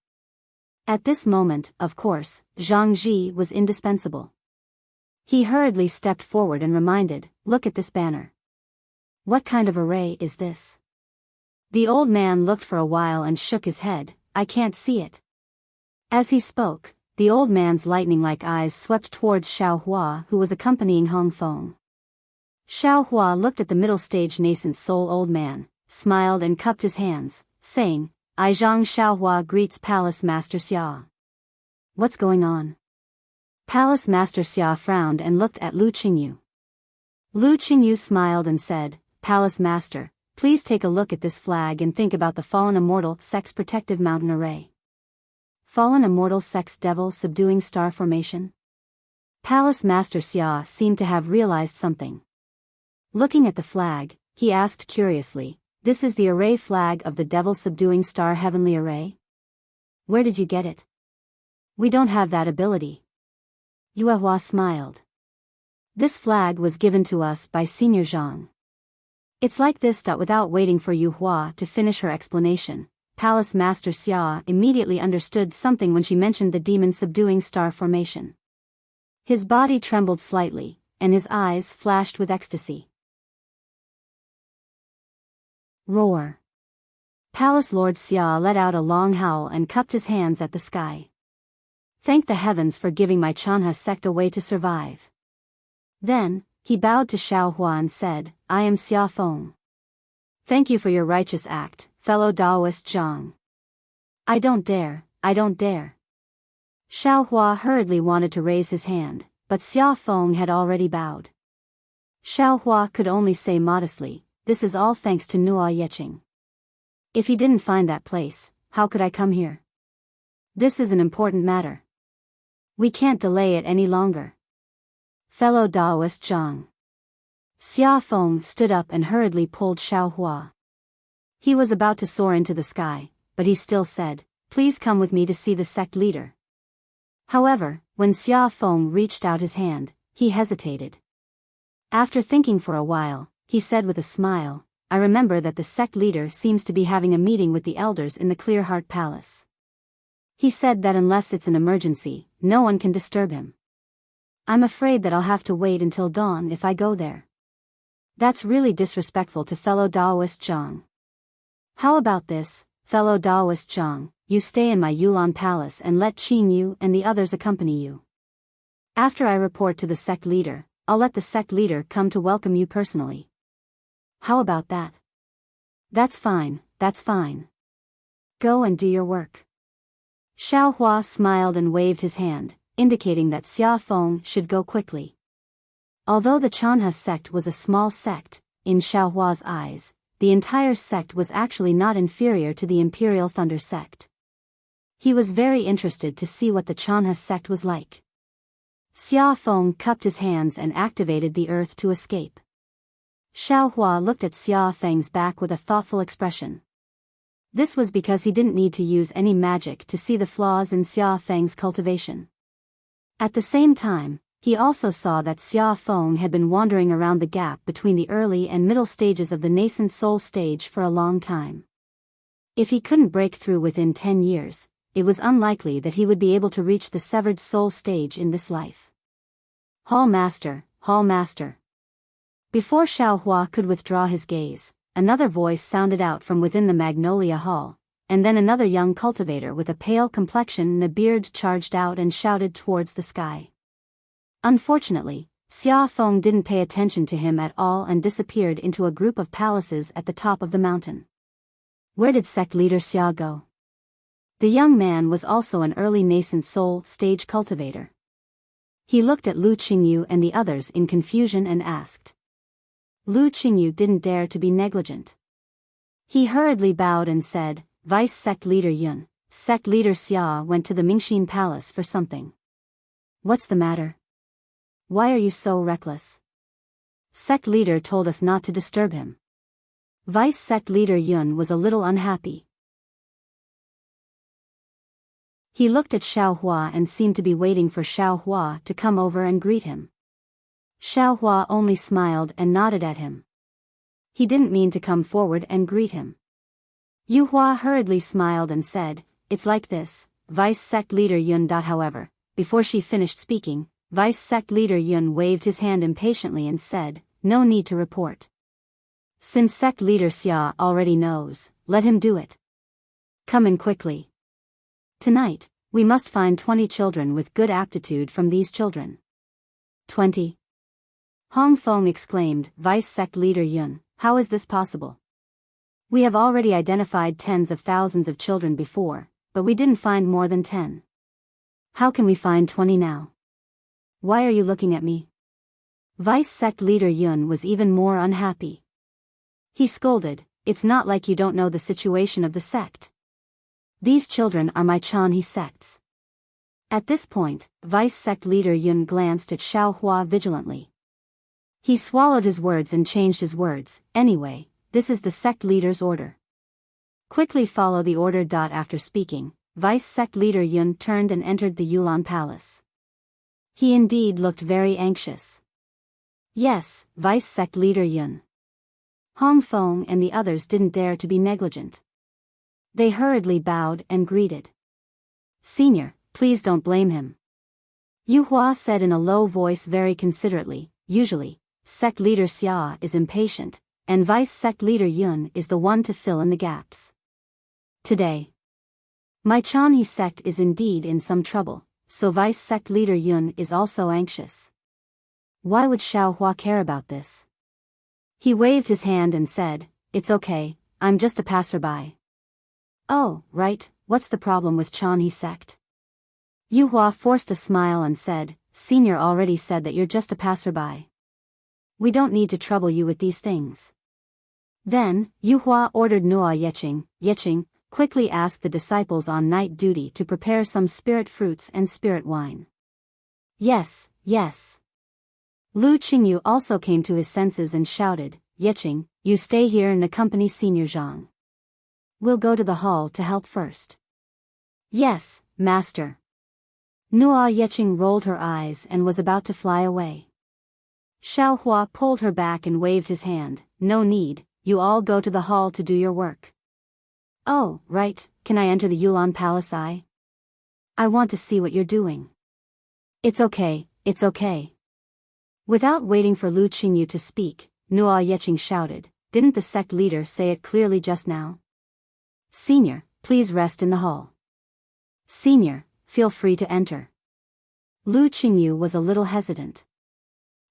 At this moment, of course, Zhang Ji was indispensable. He hurriedly stepped forward and reminded, "Look at this banner. What kind of array is this?" The old man looked for a while and shook his head, "I can't see it." As he spoke, the old man's lightning-like eyes swept towards Xiao Hua who was accompanying Hong Feng. Xiao Hua looked at the middle-stage nascent soul old man, smiled and cupped his hands, saying, "I Zhang Xiao Hua greets Palace Master Xia." "What's going on?" Palace Master Xia frowned and looked at Lu Qingyu. Lu Qingyu smiled and said, "Palace Master, please take a look at this flag and think about the Fallen Immortal Sect's protective mountain array." Fallen Immortal Sect's Devil Subduing Star Formation? Palace Master Xia seemed to have realized something. Looking at the flag, he asked curiously, "This is the array flag of the Devil Subduing Star Heavenly Array? Where did you get it?" "We don't have that ability." Yuehua smiled. "This flag was given to us by Senior Zhang." "It's like this." Without waiting for Yuehua to finish her explanation, Palace Master Xia immediately understood something when she mentioned the demon subduing star formation. His body trembled slightly, and his eyes flashed with ecstasy. Roar. Palace Lord Xia let out a long howl and cupped his hands at the sky. Thank the heavens for giving my Chanha sect a way to survive. Then, he bowed to Xiaohua and said, I am Xia Feng. Thank you for your righteous act, fellow Taoist Zhang. I don't dare. Xiaohua hurriedly wanted to raise his hand, but Xia Feng had already bowed. Xiaohua could only say modestly, this is all thanks to Nua Yeqing. If he didn't find that place, how could I come here? This is an important matter. We can't delay it any longer. Fellow Taoist Zhang. Xia Feng stood up and hurriedly pulled Xiaohua. He was about to soar into the sky, but he still said, please come with me to see the sect leader. However, when Xia Feng reached out his hand, he hesitated. After thinking for a while, he said with a smile, I remember that the sect leader seems to be having a meeting with the elders in the Clear Heart Palace. He said that unless it's an emergency, no one can disturb him. I'm afraid that I'll have to wait until dawn if I go there. That's really disrespectful to fellow Taoist Zhang. How about this, fellow Taoist Zhang, you stay in my Yulan Palace and let Qin Yu and the others accompany you. After I report to the sect leader, I'll let the sect leader come to welcome you personally. How about that? That's fine. Go and do your work. Xiaohua smiled and waved his hand, indicating that Xia Feng should go quickly. Although the Chanha sect was a small sect, in Xiaohua's eyes, the entire sect was actually not inferior to the Imperial Thunder sect. He was very interested to see what the Chanha sect was like. Xia Feng cupped his hands and activated the earth to escape. Xiaohua looked at Xia Feng's back with a thoughtful expression. This was because he didn't need to use any magic to see the flaws in Xia Feng's cultivation. At the same time, he also saw that Xia Feng had been wandering around the gap between the early and middle stages of the nascent soul stage for a long time. If he couldn't break through within 10 years, it was unlikely that he would be able to reach the severed soul stage in this life. Hall Master. Before Xiaohua could withdraw his gaze, another voice sounded out from within the Magnolia Hall, and then another young cultivator with a pale complexion and a beard charged out and shouted towards the sky. Unfortunately, Xia Feng didn't pay attention to him at all and disappeared into a group of palaces at the top of the mountain. Where did sect leader Xia go? The young man was also an early nascent soul stage cultivator. He looked at Lu Qingyu and the others in confusion and asked. Lu Qingyu didn't dare to be negligent. He hurriedly bowed and said, Vice Sect Leader Yun, Sect Leader Xia went to the Mingxin Palace for something. What's the matter? Why are you so reckless? Sect Leader told us not to disturb him. Vice Sect Leader Yun was a little unhappy. He looked at Xiaohua and seemed to be waiting for Xiaohua to come over and greet him. Xiaohua only smiled and nodded at him. He didn't mean to come forward and greet him. Yuhua hurriedly smiled and said, It's like this, Vice Sect Leader Yun. However, before she finished speaking, Vice Sect Leader Yun waved his hand impatiently and said, No need to report. Since Sect Leader Xia already knows, let him do it. Come in quickly. Tonight, we must find 20 children with good aptitude from these children. 20. Hong Feng exclaimed, Vice Sect Leader Yun, how is this possible? We have already identified tens of thousands of children before, but we didn't find more than 10. How can we find 20 now? Why are you looking at me? Vice Sect Leader Yun was even more unhappy. He scolded, It's not like you don't know the situation of the sect. These children are my Chanhe sects. At this point, Vice Sect Leader Yun glanced at Xiaohua vigilantly. He swallowed his words and changed his words, Anyway, this is the sect leader's order. Quickly follow the order. After speaking, Vice Sect Leader Yun turned and entered the Yulan Palace. He indeed looked very anxious. Yes, Vice Sect Leader Yun. Hong Feng and the others didn't dare to be negligent. They hurriedly bowed and greeted. Senior, please don't blame him. Yuhua said in a low voice very considerately, Usually, Sect Leader Xia is impatient, and Vice Sect Leader Yun is the one to fill in the gaps. Today, my Chanhe sect is indeed in some trouble, so Vice Sect Leader Yun is also anxious. Why would Xiaohua care about this? He waved his hand and said, "It's okay, I'm just a passerby." "Oh, right, what's the problem with Chanhe sect?" Yuhua forced a smile and said, "Senior already said that you're just a passerby. We don't need to trouble you with these things." Then, Yuhua ordered Nuo Yeching, quickly asked the disciples on night duty to prepare some spirit fruits and spirit wine. Yes, yes. Lu Qingyu also came to his senses and shouted, "Yeching, you stay here and accompany Senior Zhang. We'll go to the hall to help first." "Yes, master." Nuo Yeching rolled her eyes and was about to fly away. Xiaohua pulled her back and waved his hand, "No need, you all go to the hall to do your work." "Oh, right, can I enter the Yulan Palace? I want to see what you're doing." It's okay, it's okay." Without waiting for Lu Qingyu to speak, Nuo Yeching shouted, "Didn't the sect leader say it clearly just now? Senior, please rest in the hall. Senior, feel free to enter." Lu Qingyu was a little hesitant.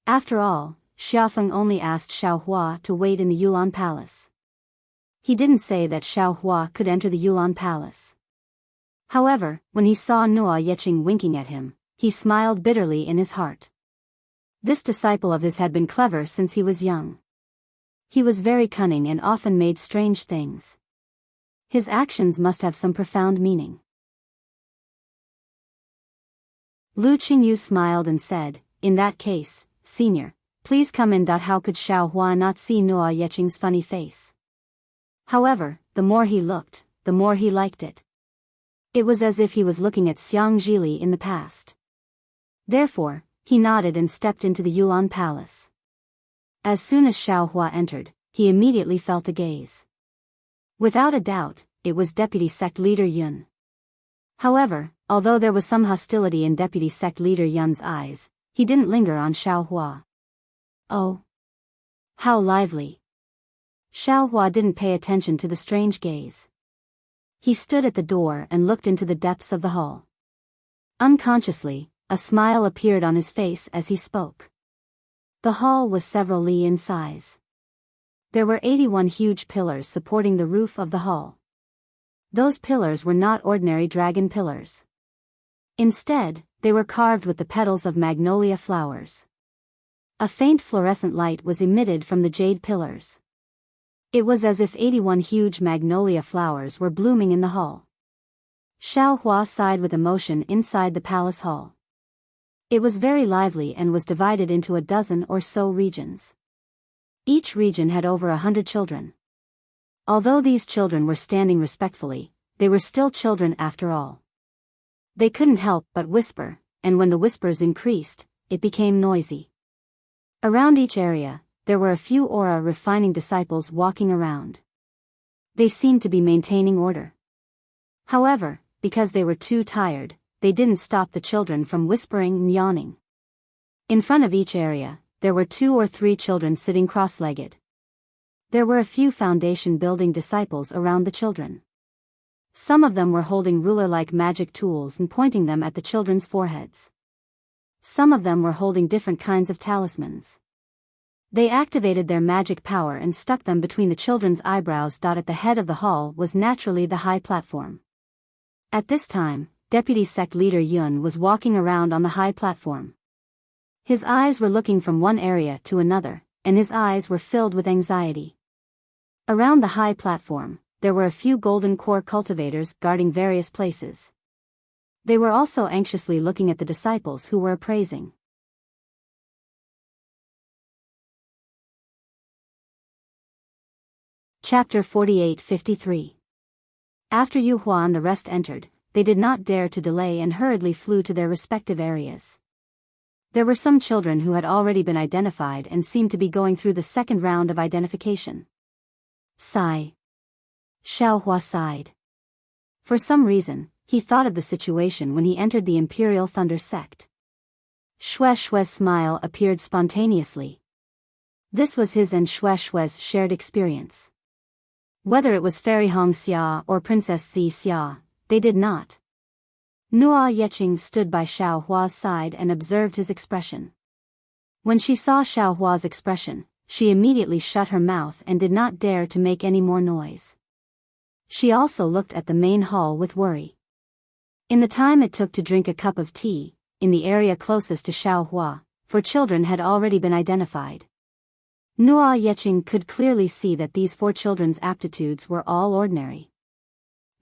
After all, Xiaofeng only asked Xiaohua to wait in the Yulan Palace. He didn't say that Xiaohua could enter the Yulan Palace. However, when he saw Nuo Yeching winking at him, he smiled bitterly in his heart. This disciple of his had been clever since he was young. He was very cunning and often made strange things. His actions must have some profound meaning. Lu Qingyu smiled and said, "In that case, Senior, please come in." How could Xiaohua not see Nuo Yeching's funny face? However, the more he looked, the more he liked it. It was as if he was looking at Xiang Zhili in the past. Therefore, he nodded and stepped into the Yulan Palace. As soon as Xiaohua entered, he immediately felt a gaze. Without a doubt, it was Deputy Sect Leader Yun. However, although there was some hostility in Deputy Sect Leader Yun's eyes, he didn't linger on Xiaohua. Oh! How lively! Xiaohua didn't pay attention to the strange gaze. He stood at the door and looked into the depths of the hall. Unconsciously, a smile appeared on his face as he spoke. The hall was several li in size. There were 81 huge pillars supporting the roof of the hall. Those pillars were not ordinary dragon pillars. Instead, they were carved with the petals of magnolia flowers. A faint fluorescent light was emitted from the jade pillars. It was as if 81 huge magnolia flowers were blooming in the hall. Xiaohua sighed with emotion inside the palace hall. It was very lively and was divided into a dozen or so regions. Each region had over 100 children. Although these children were standing respectfully, they were still children after all. They couldn't help but whisper, and when the whispers increased, it became noisy. Around each area, there were a few aura-refining disciples walking around. They seemed to be maintaining order. However, because they were too tired, they didn't stop the children from whispering and yawning. In front of each area, there were 2 or 3 children sitting cross-legged. There were a few foundation-building disciples around the children. Some of them were holding ruler-like magic tools and pointing them at the children's foreheads. Some of them were holding different kinds of talismans. They activated their magic power and stuck them between the children's eyebrows. At the head of the hall was naturally the high platform. At this time, Deputy Sect Leader Yun was walking around on the high platform. His eyes were looking from one area to another, and his eyes were filled with anxiety. Around the high platform, there were a few golden core cultivators guarding various places. They were also anxiously looking at the disciples who were appraising. Chapter 48-53. After Yuhua and the rest entered, they did not dare to delay and hurriedly flew to their respective areas. There were some children who had already been identified and seemed to be going through the second round of identification. Sigh. Xiaohua sighed. For some reason, he thought of the situation when he entered the Imperial Thunder sect. Xue Xue's smile appeared spontaneously. This was his and Xue Xue's shared experience. Whether it was Fairy Hong Xia or Princess Zi Xia, they did not. Nua Yeching stood by Xiao Hua's side and observed his expression. When she saw Xiao Hua's expression, she immediately shut her mouth and did not dare to make any more noise. She also looked at the main hall with worry. In the time it took to drink a cup of tea, in the area closest to Xiao Hua, 4 children had already been identified. Nua Yeching could clearly see that these 4 children's aptitudes were all ordinary.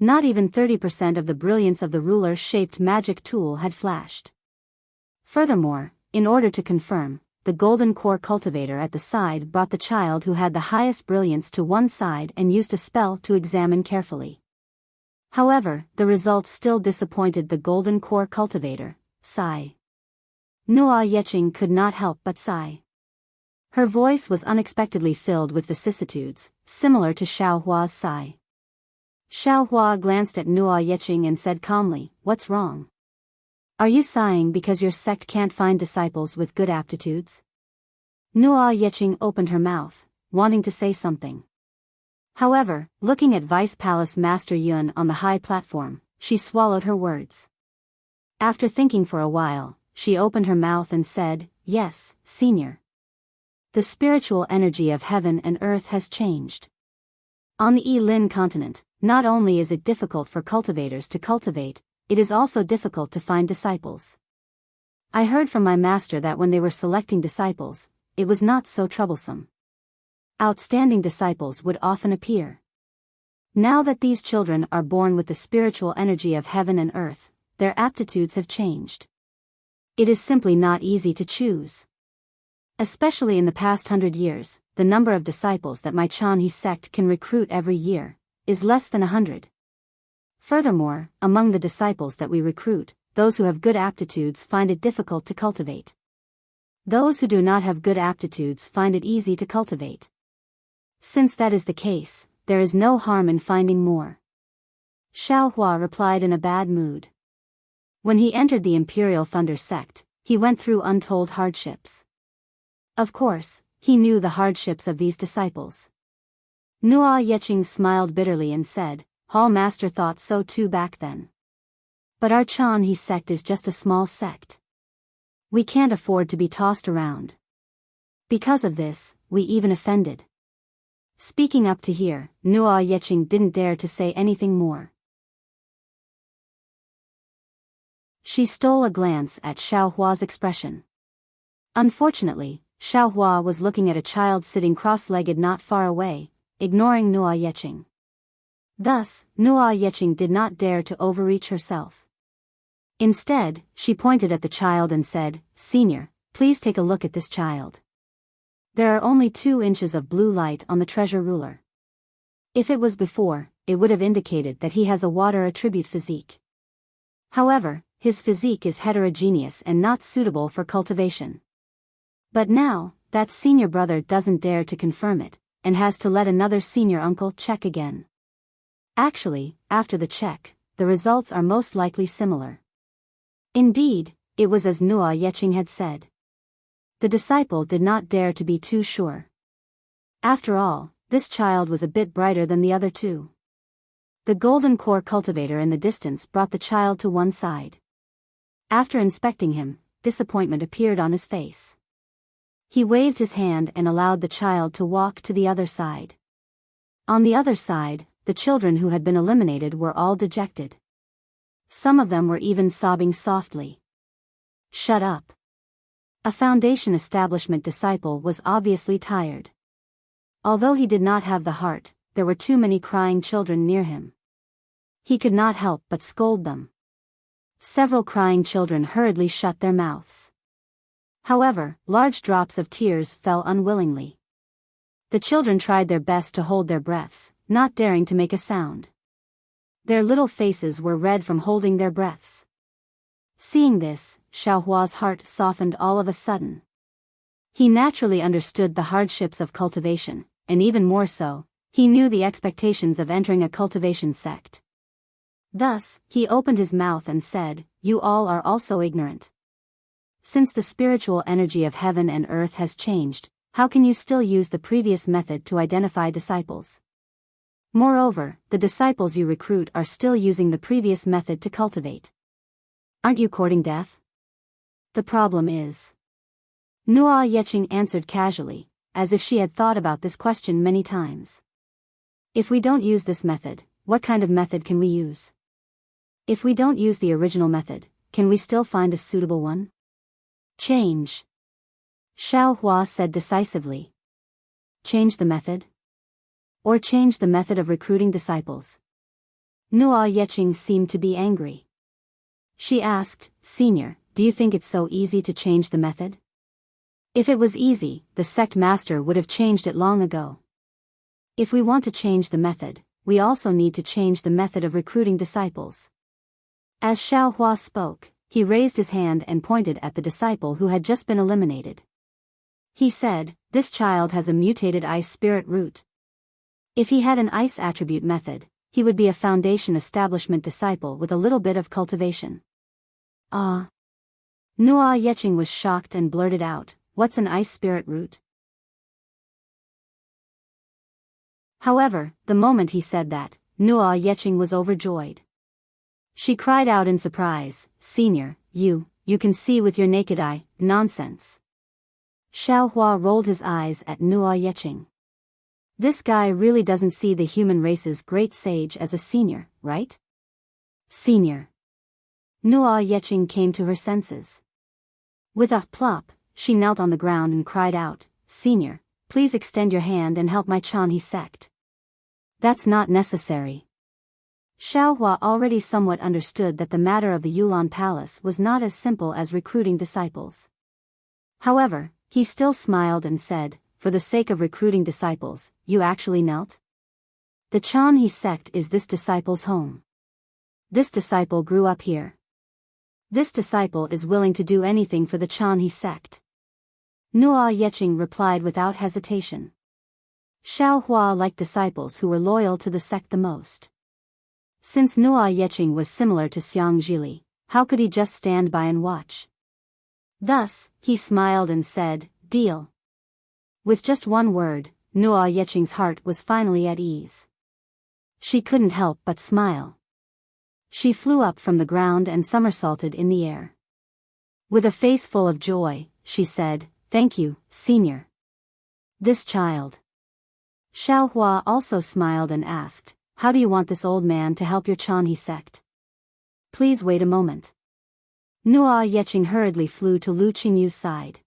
Not even 30% of the brilliance of the ruler-shaped magic tool had flashed. Furthermore, in order to confirm, the golden core cultivator at the side brought the child who had the highest brilliance to one side and used a spell to examine carefully. However, the results still disappointed the golden core cultivator, sigh. Nua Yeching could not help but sigh. Her voice was unexpectedly filled with vicissitudes, similar to Xiao Hua's sigh. Xiao Hua glanced at Nua Yeching and said calmly, "What's wrong? Are you sighing because your sect can't find disciples with good aptitudes?" Nua Yeching opened her mouth, wanting to say something. However, looking at Vice Palace Master Yun on the high platform, she swallowed her words. After thinking for a while, she opened her mouth and said, "Yes, Senior. The spiritual energy of heaven and earth has changed. On the Yilin continent, not only is it difficult for cultivators to cultivate, it is also difficult to find disciples. I heard from my master that when they were selecting disciples, it was not so troublesome. Outstanding disciples would often appear. Now that these children are born with the spiritual energy of heaven and earth, their aptitudes have changed. It is simply not easy to choose. Especially in the past 100 years, the number of disciples that my Chanhe sect can recruit every year is less than 100. Furthermore, among the disciples that we recruit, those who have good aptitudes find it difficult to cultivate. Those who do not have good aptitudes find it easy to cultivate. Since that is the case, there is no harm in finding more." Xiao Hua replied in a bad mood. When he entered the Imperial Thunder sect, he went through untold hardships. Of course, he knew the hardships of these disciples. Nua Yeching smiled bitterly and said, "Hall Master thought so too back then. But our Chanhe sect is just a small sect. We can't afford to be tossed around. Because of this, we even offended." Speaking up to here, Nua Yeching didn't dare to say anything more. She stole a glance at Xiao Hua's expression. Unfortunately, Xiao Hua was looking at a child sitting cross-legged not far away, ignoring Nua Yeching. Thus, Nua Yeching did not dare to overreach herself. Instead, she pointed at the child and said, "Senior, please take a look at this child. There are only 2 inches of blue light on the treasure ruler. If it was before, it would have indicated that he has a water attribute physique. However, his physique is heterogeneous and not suitable for cultivation. But now, that senior brother doesn't dare to confirm it, and has to let another senior uncle check again. Actually, after the check, the results are most likely similar." Indeed, it was as Nua Yeching had said. The disciple did not dare to be too sure. After all, this child was a bit brighter than the other 2. The golden core cultivator in the distance brought the child to one side. After inspecting him, disappointment appeared on his face. He waved his hand and allowed the child to walk to the other side. On the other side, the children who had been eliminated were all dejected. Some of them were even sobbing softly. "Shut up." A foundation establishment disciple was obviously tired. Although he did not have the heart, there were too many crying children near him. He could not help but scold them. Several crying children hurriedly shut their mouths. However, large drops of tears fell unwillingly. The children tried their best to hold their breaths, not daring to make a sound. Their little faces were red from holding their breaths. Seeing this, Xiao Hua's heart softened all of a sudden. He naturally understood the hardships of cultivation, and even more so, he knew the expectations of entering a cultivation sect. Thus, he opened his mouth and said, "You all are also ignorant. Since the spiritual energy of heaven and earth has changed, how can you still use the previous method to identify disciples? Moreover, the disciples you recruit are still using the previous method to cultivate. Aren't you courting death? The problem is. Nua Yeching answered casually, as if she had thought about this question many times. If we don't use this method, what kind of method can we use? If we don't use the original method, can we still find a suitable one? Change. Xiao Hua said decisively. Change the method? Or change the method of recruiting disciples? Nua Yeching seemed to be angry. She asked, Senior, do you think it's so easy to change the method? If it was easy, the sect master would have changed it long ago. If we want to change the method, we also need to change the method of recruiting disciples. As Xiao Hua spoke, he raised his hand and pointed at the disciple who had just been eliminated. He said, this child has a mutated ice spirit root. If he had an ice attribute method, he would be a foundation establishment disciple with a little bit of cultivation. Ah. Nua Yeching was shocked and blurted out, what's an ice spirit root? However, the moment he said that, Nua Yeching was overjoyed. She cried out in surprise, Senior, you can see with your naked eye, nonsense. Xiao Hua rolled his eyes at Nua Yeching. This guy really doesn't see the human race's great sage as a senior, right? Senior. Nua Yeching came to her senses. With a plop, she knelt on the ground and cried out, Senior, please extend your hand and help my Chanhe sect. That's not necessary. Xiao Hua already somewhat understood that the matter of the Yulan Palace was not as simple as recruiting disciples. However, he still smiled and said, for the sake of recruiting disciples, you actually knelt? The Chanhe sect is this disciple's home. This disciple grew up here. This disciple is willing to do anything for the Chanhe sect. Nua Yeching replied without hesitation. Xiao Hua liked disciples who were loyal to the sect the most. Since Nua Yeching was similar to Xiang Zhili, how could he just stand by and watch? Thus, he smiled and said, deal. With just one word, Nua Yeching's heart was finally at ease. She couldn't help but smile. She flew up from the ground and somersaulted in the air. With a face full of joy, she said, Thank you, Senior. This child. Xiao Hua also smiled and asked, How do you want this old man to help your Chanhe sect? Please wait a moment. Nua Yeching hurriedly flew to Lu Qingyu's side.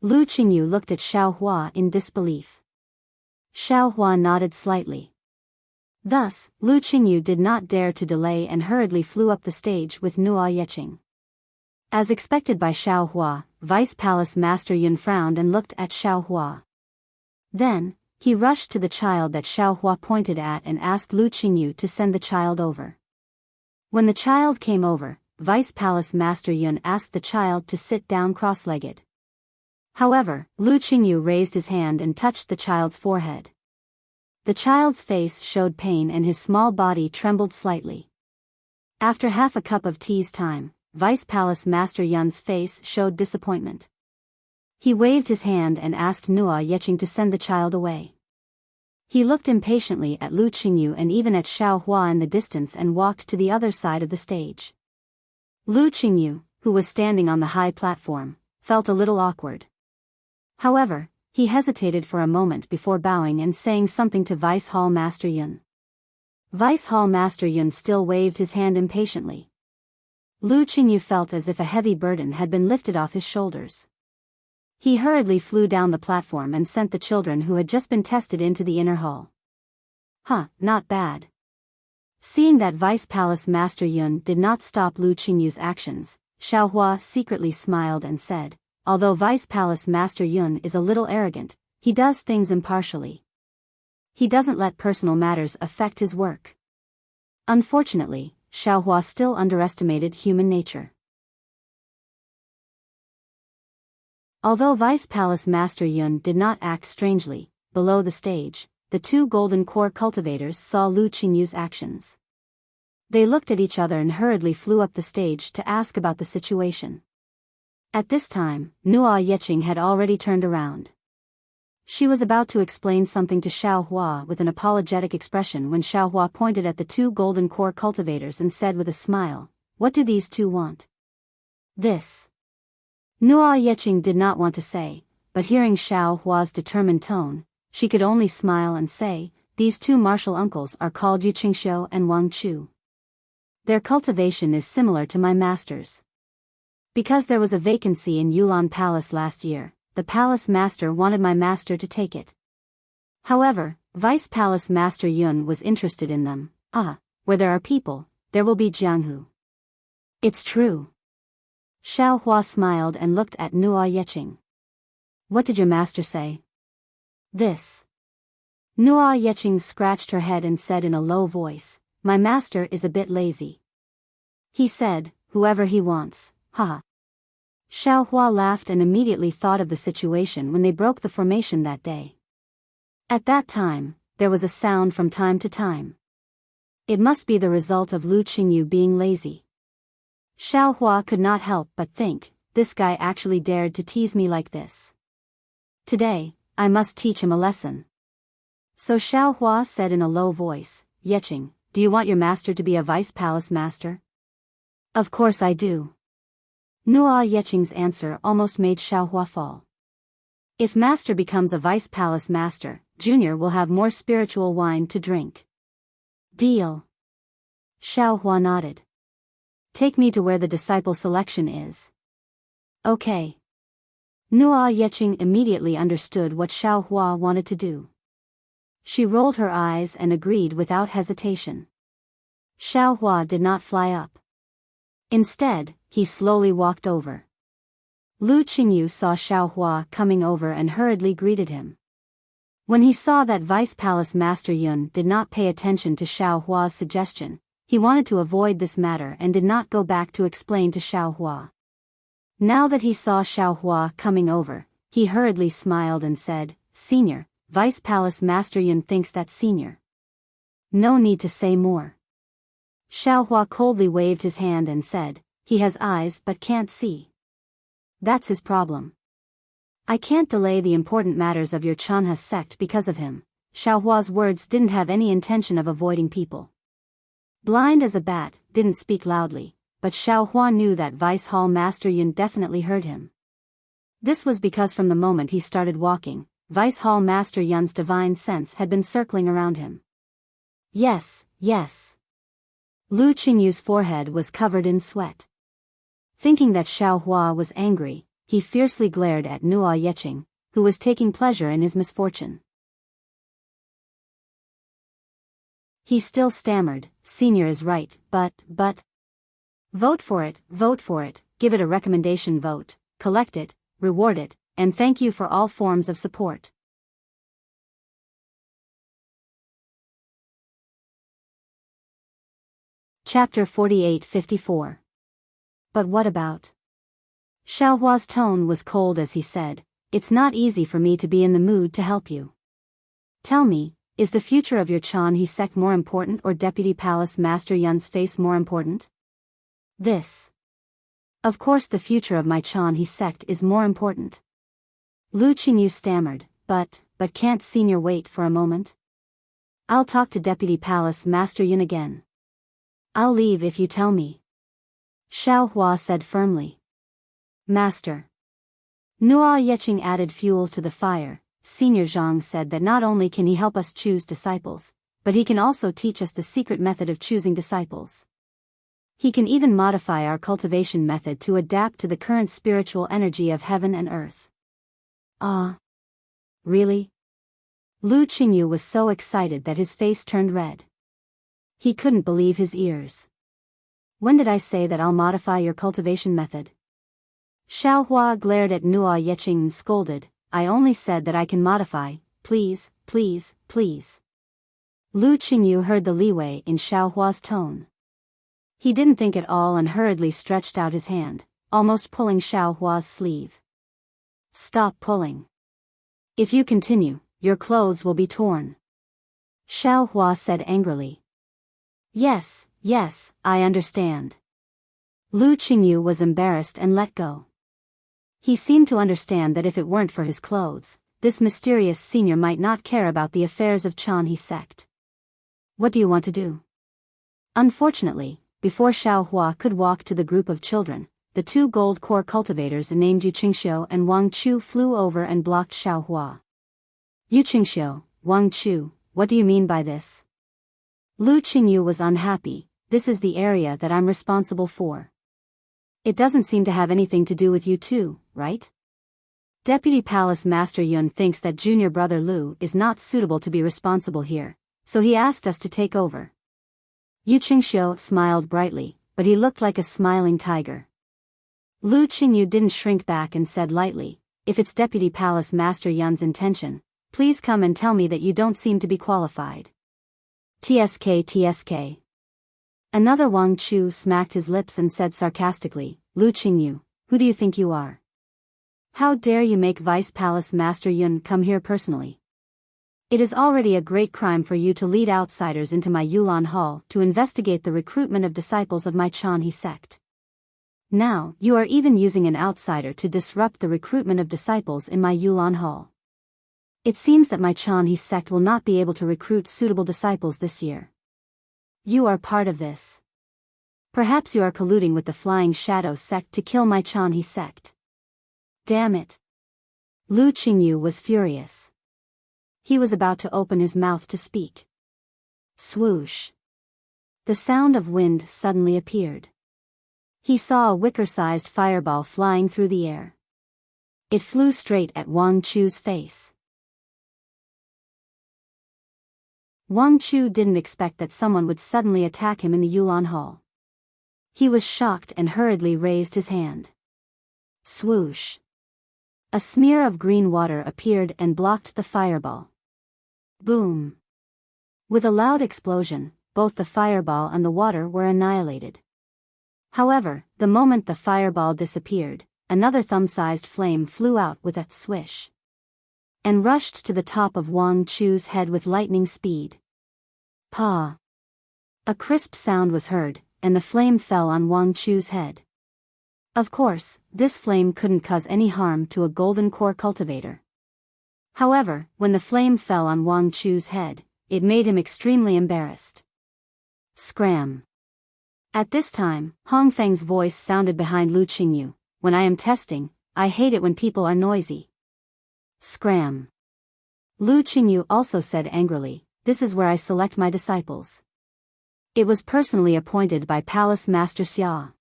Lu Qingyu looked at Xiao Hua in disbelief. Xiao Hua nodded slightly. Thus, Lu Qingyu did not dare to delay and hurriedly flew up the stage with Nua Yeching. As expected by Xiao Hua, Vice Palace Master Yun frowned and looked at Xiao Hua. Then, he rushed to the child that Xiao Hua pointed at and asked Lu Qingyu to send the child over. When the child came over, Vice Palace Master Yun asked the child to sit down cross-legged. However, Lu Qingyu raised his hand and touched the child's forehead. The child's face showed pain and his small body trembled slightly. After half a cup of tea's time, Vice Palace Master Yun's face showed disappointment. He waved his hand and asked Nua Yeching to send the child away. He looked impatiently at Lu Qingyu and even at Xiao Hua in the distance and walked to the other side of the stage. Lu Qingyu, who was standing on the high platform, felt a little awkward. However, he hesitated for a moment before bowing and saying something to Vice Hall Master Yun. Vice Hall Master Yun still waved his hand impatiently. Lu Qingyu felt as if a heavy burden had been lifted off his shoulders. He hurriedly flew down the platform and sent the children who had just been tested into the inner hall. Not bad. Seeing that Vice Palace Master Yun did not stop Lu Qingyu's actions, Xiao Hua secretly smiled and said, Although Vice Palace Master Yun is a little arrogant, he does things impartially. He doesn't let personal matters affect his work. Unfortunately, Xiao Hua still underestimated human nature. Although Vice Palace Master Yun did not act strangely, below the stage, the two Golden Core cultivators saw Lu Qingyu's actions. They looked at each other and hurriedly flew up the stage to ask about the situation. At this time, Nua Yeching had already turned around. She was about to explain something to Xiaohua with an apologetic expression when Xiaohua pointed at the two golden core cultivators and said with a smile, "What do these two want?" This. Nua Yeqing did not want to say, but hearing Xiaohua's determined tone, she could only smile and say, "These two martial uncles are called Yu Qingxiu and Wang Chu. Their cultivation is similar to my master's. Because there was a vacancy in Yulan Palace last year, the palace master wanted my master to take it. However, Vice Palace Master Yun was interested in them. Where there are people, there will be Jianghu." "It's true." Xiaohua smiled and looked at Nua Yeqing. "What did your master say?" This. Nua Yeqing scratched her head and said in a low voice, "My master is a bit lazy. He said, whoever he wants, haha." Xiaohua laughed and immediately thought of the situation when they broke the formation that day. At that time, there was a sound from time to time. It must be the result of Lu Qingyu being lazy. Xiaohua could not help but think, this guy actually dared to tease me like this. Today, I must teach him a lesson. So Xiaohua said in a low voice, "Yeqing, do you want your master to be a vice palace master?" "Of course I do." Nua Yeqing's answer almost made Xiaohua fall. If master becomes a vice palace master, Junior will have more spiritual wine to drink. Deal. Xiaohua nodded. "Take me to where the disciple selection is." Okay. Nua Yeqing immediately understood what Xiaohua wanted to do. She rolled her eyes and agreed without hesitation. Xiaohua did not fly up. Instead, he slowly walked over. Lu Qingyu saw Xiaohua coming over and hurriedly greeted him. When he saw that Vice Palace Master Yun did not pay attention to Xiaohua's suggestion, he wanted to avoid this matter and did not go back to explain to Xiaohua. Now that he saw Xiaohua coming over, he hurriedly smiled and said, "Senior, Vice Palace Master Yun thinks that's senior. No need to say more." Xiaohua coldly waved his hand and said, "He has eyes but can't see. That's his problem. I can't delay the important matters of your Chanha sect because of him." Xiaohua's words didn't have any intention of avoiding people. Blind as a bat, didn't speak loudly, but Xiaohua knew that Vice Hall Master Yun definitely heard him. This was because from the moment he started walking, Vice Hall Master Yun's divine sense had been circling around him. Yes, yes. Lu Qingyu's forehead was covered in sweat. Thinking that Xiaohua was angry, he fiercely glared at Nua Yeqing, who was taking pleasure in his misfortune. He still stammered, "Senior is right, but... Vote for it, give it a recommendation vote, collect it, reward it, and thank you for all forms of support." Chapter 48-54. But what about? Xiaohua's tone was cold as he said, "It's not easy for me to be in the mood to help you. Tell me, is the future of your Chanhe sect more important or Deputy Palace Master Yun's face more important?" This. Of course the future of my Chanhe sect is more important. Lu Qingyu stammered, but can't Senior wait for a moment? I'll talk to Deputy Palace Master Yun again. I'll leave if you tell me. Xiaohua said firmly. Master. Nua Yeqing added fuel to the fire. Senior Zhang said that not only can he help us choose disciples, but he can also teach us the secret method of choosing disciples. He can even modify our cultivation method to adapt to the current spiritual energy of heaven and earth. Really? Lu Qingyu was so excited that his face turned red. He couldn't believe his ears. When did I say that I'll modify your cultivation method? Xiaohua glared at Nua Yeqing and scolded, I only said that I can modify, please. Lu Qingyu heard the leeway in Xiaohua's tone. He didn't think at all and hurriedly stretched out his hand, almost pulling Xiaohua's sleeve. Stop pulling. If you continue, your clothes will be torn. Xiaohua said angrily. Yes, I understand. Lu Qingyu was embarrassed and let go. He seemed to understand that if it weren't for his clothes, this mysterious senior might not care about the affairs of Chanhe sect. What do you want to do? Unfortunately, before Xiaohua could walk to the group of children, the two gold core cultivators named Yu Qingxiu and Wang Chu flew over and blocked Xiaohua. Yu Qingxiu, Wang Chu, what do you mean by this? Lu Qingyu was unhappy. This is the area that I'm responsible for. It doesn't seem to have anything to do with you two, right? Deputy Palace Master Yun thinks that junior brother Lu is not suitable to be responsible here, so he asked us to take over. Yu Qingxiu smiled brightly, but he looked like a smiling tiger. Lu Qingyu didn't shrink back and said lightly, if it's Deputy Palace Master Yun's intention, please come and tell me that you don't seem to be qualified. TSK. Another Wang Chu smacked his lips and said sarcastically, Lu Qingyu, who do you think you are? How dare you make Vice Palace Master Yun come here personally? It is already a great crime for you to lead outsiders into my Yulan Hall to investigate the recruitment of disciples of my Chanhe sect. Now, you are even using an outsider to disrupt the recruitment of disciples in my Yulan Hall. It seems that my Chanhe sect will not be able to recruit suitable disciples this year. You are part of this. Perhaps you are colluding with the Flying Shadow sect to kill my Chanhe sect. Damn it. Lu Qingyu was furious. He was about to open his mouth to speak. Swoosh. The sound of wind suddenly appeared. He saw a wicker-sized fireball flying through the air. It flew straight at Wang Chu's face. Wang Chu didn't expect that someone would suddenly attack him in the Yulan Hall. He was shocked and hurriedly raised his hand. Swoosh. A smear of green water appeared and blocked the fireball. Boom. With a loud explosion, both the fireball and the water were annihilated. However, the moment the fireball disappeared, another thumb-sized flame flew out with a swish and rushed to the top of Wang Chu's head with lightning speed. Pa! A crisp sound was heard, and the flame fell on Wang Chu's head. Of course, this flame couldn't cause any harm to a golden core cultivator. However, when the flame fell on Wang Chu's head, it made him extremely embarrassed. Scram! At this time, Hong Feng's voice sounded behind Lu Qingyu. When I am testing, I hate it when people are noisy. Scram! Lu Qingyu also said angrily, this is where I select my disciples. It was personally appointed by Palace Master Xia.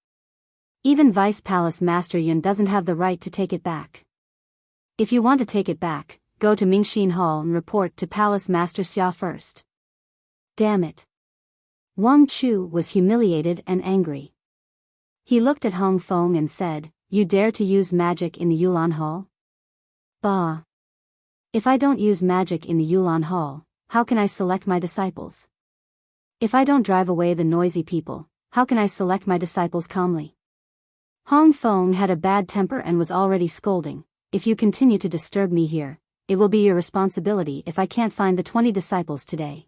Even Vice Palace Master Yun doesn't have the right to take it back. If you want to take it back, go to Mingxin Hall and report to Palace Master Xia first. Damn it. Wang Chu was humiliated and angry. He looked at Hong Feng and said, you dare to use magic in the Yulan Hall? Bah! If I don't use magic in the Yulan Hall, how can I select my disciples? If I don't drive away the noisy people, how can I select my disciples calmly? Hong Feng had a bad temper and was already scolding, if you continue to disturb me here, it will be your responsibility if I can't find the 20 disciples today.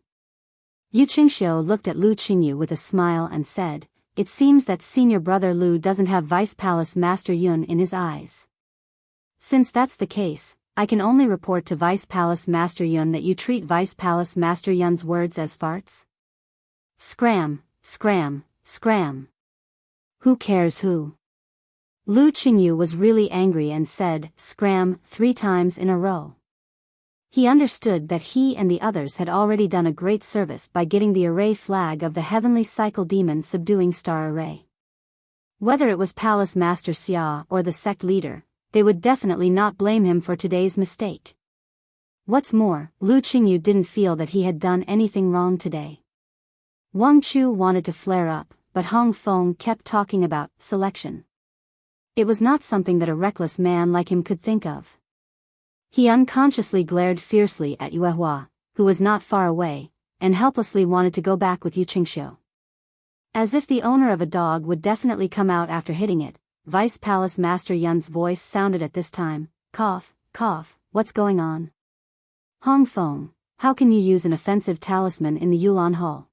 Yu Qingxiu looked at Lu Qingyu with a smile and said, it seems that senior brother Lu doesn't have Vice Palace Master Yun in his eyes. Since that's the case, I can only report to Vice Palace Master Yun that you treat Vice Palace Master Yun's words as farts. Scram, scram, scram. Who cares who? Lu Qingyu was really angry and said, scram, 3 times in a row. He understood that he and the others had already done a great service by getting the array flag of the heavenly cycle demon subduing star array. Whether it was Palace Master Xia or the sect leader, they would definitely not blame him for today's mistake. What's more, Lu Qingyu didn't feel that he had done anything wrong today. Wang Chu wanted to flare up, but Hong Feng kept talking about selection. It was not something that a reckless man like him could think of. He unconsciously glared fiercely at Yuehua, who was not far away, and helplessly wanted to go back with Yu Qingxiu. As if the owner of a dog would definitely come out after hitting it, Vice Palace Master Yun's voice sounded at this time, cough, cough, what's going on? Hong Feng, how can you use an offensive talisman in the Yulan Hall?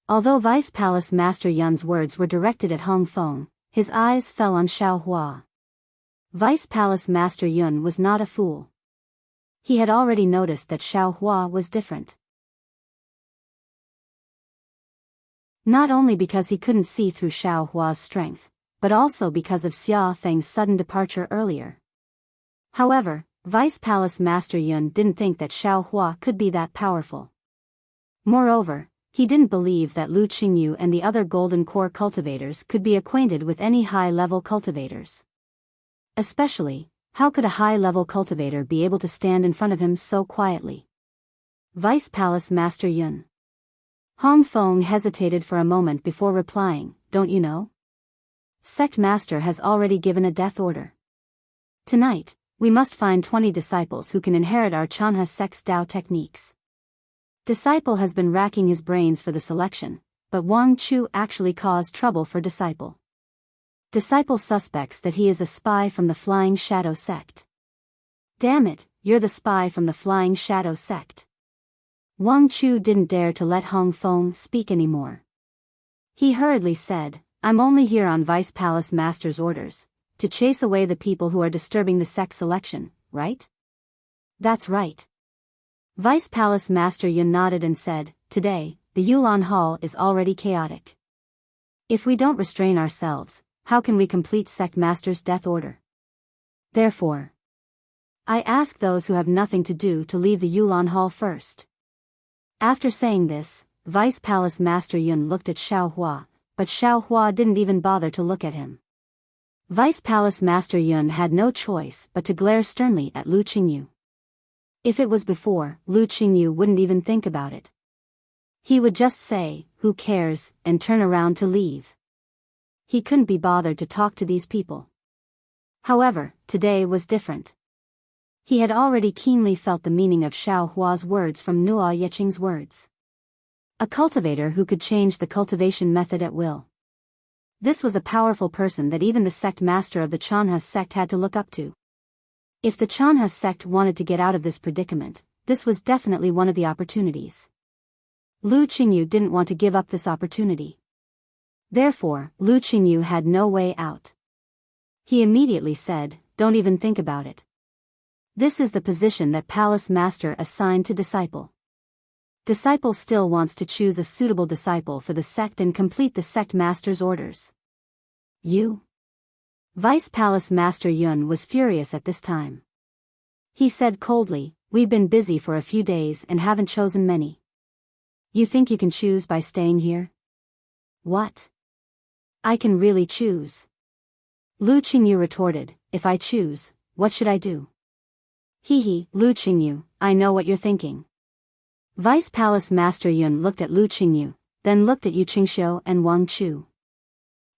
Although Vice Palace Master Yun's words were directed at Hong Feng, his eyes fell on Xiaohua. Vice Palace Master Yun was not a fool. He had already noticed that Xiaohua was different. Not only because he couldn't see through Xiaohua's strength, but also because of Xia Feng's sudden departure earlier. However, Vice Palace Master Yun didn't think that Xiaohua could be that powerful. Moreover, he didn't believe that Lu Qingyu and the other Golden Core cultivators could be acquainted with any high-level cultivators. Especially, how could a high-level cultivator be able to stand in front of him so quietly? Vice Palace Master Yun. Hong Feng hesitated for a moment before replying, "Don't you know? Sect Master has already given a death order. Tonight, we must find 20 disciples who can inherit our Chanha sect's Dao techniques." Disciple has been racking his brains for the selection, but Wang Chu actually caused trouble for Disciple. Disciple suspects that he is a spy from the Flying Shadow sect. "Damn it, you're the spy from the Flying Shadow sect." Wang Chu didn't dare to let Hong Feng speak anymore. He hurriedly said, "I'm only here on Vice Palace Master's orders, to chase away the people who are disturbing the sect selection, right?" "That's right." Vice Palace Master Yun nodded and said, "Today, the Yulan Hall is already chaotic. If we don't restrain ourselves, how can we complete Sect Master's death order? Therefore, I ask those who have nothing to do to leave the Yulan Hall first." After saying this, Vice Palace Master Yun looked at Xiaohua, but Xiaohua didn't even bother to look at him. Vice Palace Master Yun had no choice but to glare sternly at Lu Qingyu. If it was before, Lu Qingyu wouldn't even think about it. He would just say, "Who cares," and turn around to leave. He couldn't be bothered to talk to these people. However, today was different. He had already keenly felt the meaning of Xiaohua's words from Nuo Yeching's words. A cultivator who could change the cultivation method at will. This was a powerful person that even the sect master of the Chanha sect had to look up to. If the Chanha sect wanted to get out of this predicament, this was definitely one of the opportunities. Lu Qingyu didn't want to give up this opportunity. Therefore, Lu Qingyu had no way out. He immediately said, "Don't even think about it. This is the position that Palace Master assigned to Disciple. Disciple still wants to choose a suitable disciple for the sect and complete the sect master's orders." "You?" Vice Palace Master Yun was furious at this time. He said coldly, "We've been busy for a few days and haven't chosen many. You think you can choose by staying here? What? I can really choose?" Lu Qingyu retorted, "If I choose, what should I do?" "Hee, Lu Qingyu, I know what you're thinking." Vice Palace Master Yun looked at Lu Qingyu, then looked at Yu Qingxiu and Wang Chu.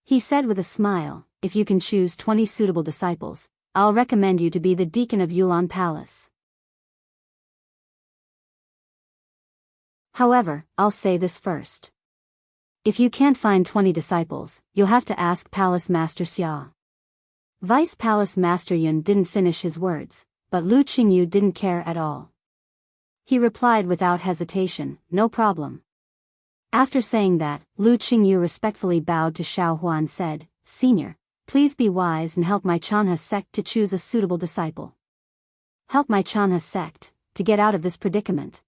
He said with a smile, "If you can choose 20 suitable disciples, I'll recommend you to be the deacon of Yulan Palace. However, I'll say this first. If you can't find 20 disciples, you'll have to ask Palace Master Xia." Vice Palace Master Yun didn't finish his words, but Lu Qingyu didn't care at all. He replied without hesitation, "No problem." After saying that, Lu Qingyu respectfully bowed to Xiaohua and said, "Senior, please be wise and help my Chanha sect to choose a suitable disciple. Help my Chanha sect to get out of this predicament."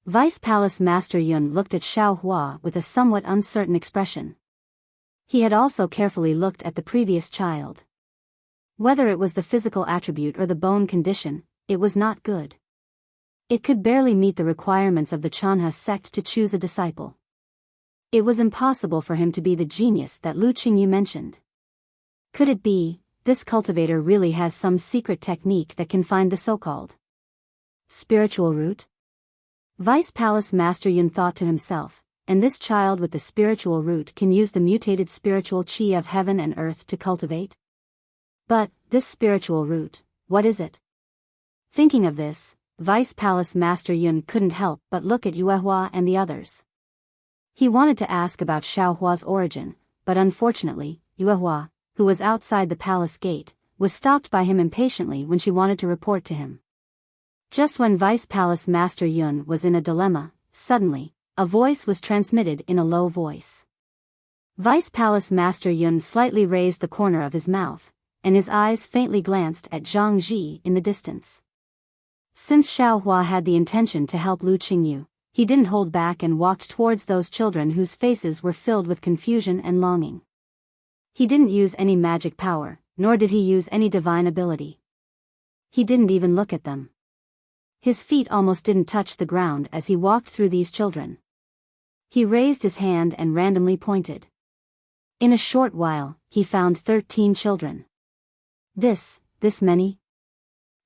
Vice Palace Master Yun looked at Xiaohua with a somewhat uncertain expression. He had also carefully looked at the previous child. Whether it was the physical attribute or the bone condition, it was not good. It could barely meet the requirements of the Chanha sect to choose a disciple. It was impossible for him to be the genius that Lu Qingyu mentioned. Could it be, this cultivator really has some secret technique that can find the so-called spiritual root? Vice Palace Master Yun thought to himself, and this child with the spiritual root can use the mutated spiritual chi of heaven and earth to cultivate? But, this spiritual root, what is it? Thinking of this, Vice Palace Master Yun couldn't help but look at Yuehua and the others. He wanted to ask about Xiaohua's origin, but unfortunately, Yuehua, who was outside the palace gate, was stopped by him impatiently when she wanted to report to him. Just when Vice Palace Master Yun was in a dilemma, suddenly, a voice was transmitted in a low voice. Vice Palace Master Yun slightly raised the corner of his mouth, and his eyes faintly glanced at Zhang Ji in the distance. Since Xiaohua had the intention to help Lu Qingyu, he didn't hold back and walked towards those children whose faces were filled with confusion and longing. He didn't use any magic power, nor did he use any divine ability. He didn't even look at them. His feet almost didn't touch the ground as he walked through these children. He raised his hand and randomly pointed. In a short while, he found 13 children. This many?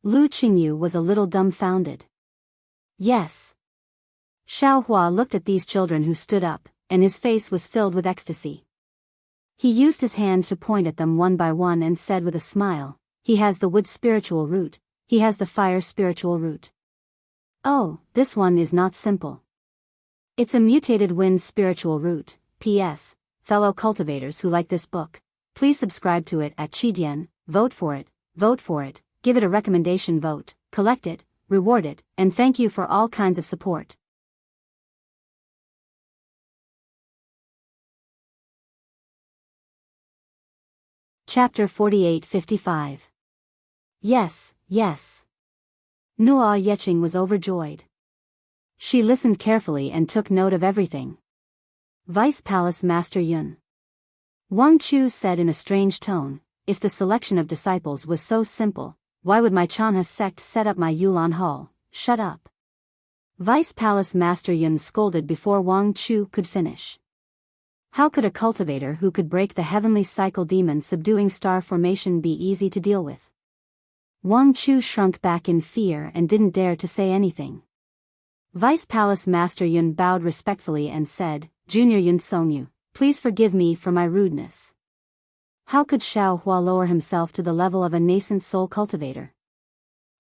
Lu Qingyu was a little dumbfounded. Yes. Xiaohua looked at these children who stood up, and his face was filled with ecstasy. He used his hand to point at them one by one and said with a smile, "He has the wood spiritual root, he has the fire spiritual root. Oh, this one is not simple. It's a mutated wind spiritual root. P.S. Fellow cultivators who like this book, please subscribe to it at Qidian, vote for it, give it a recommendation vote, collect it, reward it, and thank you for all kinds of support." Chapter 48-55. Yes. Nua Yeqing was overjoyed. She listened carefully and took note of everything. Vice Palace Master Yun. Wang Chu said in a strange tone, "If the selection of disciples was so simple, why would my Chanha sect set up my Yulan Hall? Shut up." Vice Palace Master Yun scolded before Wang Chu could finish. How could a cultivator who could break the heavenly cycle demon subduing star formation be easy to deal with? Wang Chu shrunk back in fear and didn't dare to say anything. Vice Palace Master Yun bowed respectfully and said, "Junior Yun Songyu, please forgive me for my rudeness." How could Xiaohua lower himself to the level of a nascent soul cultivator?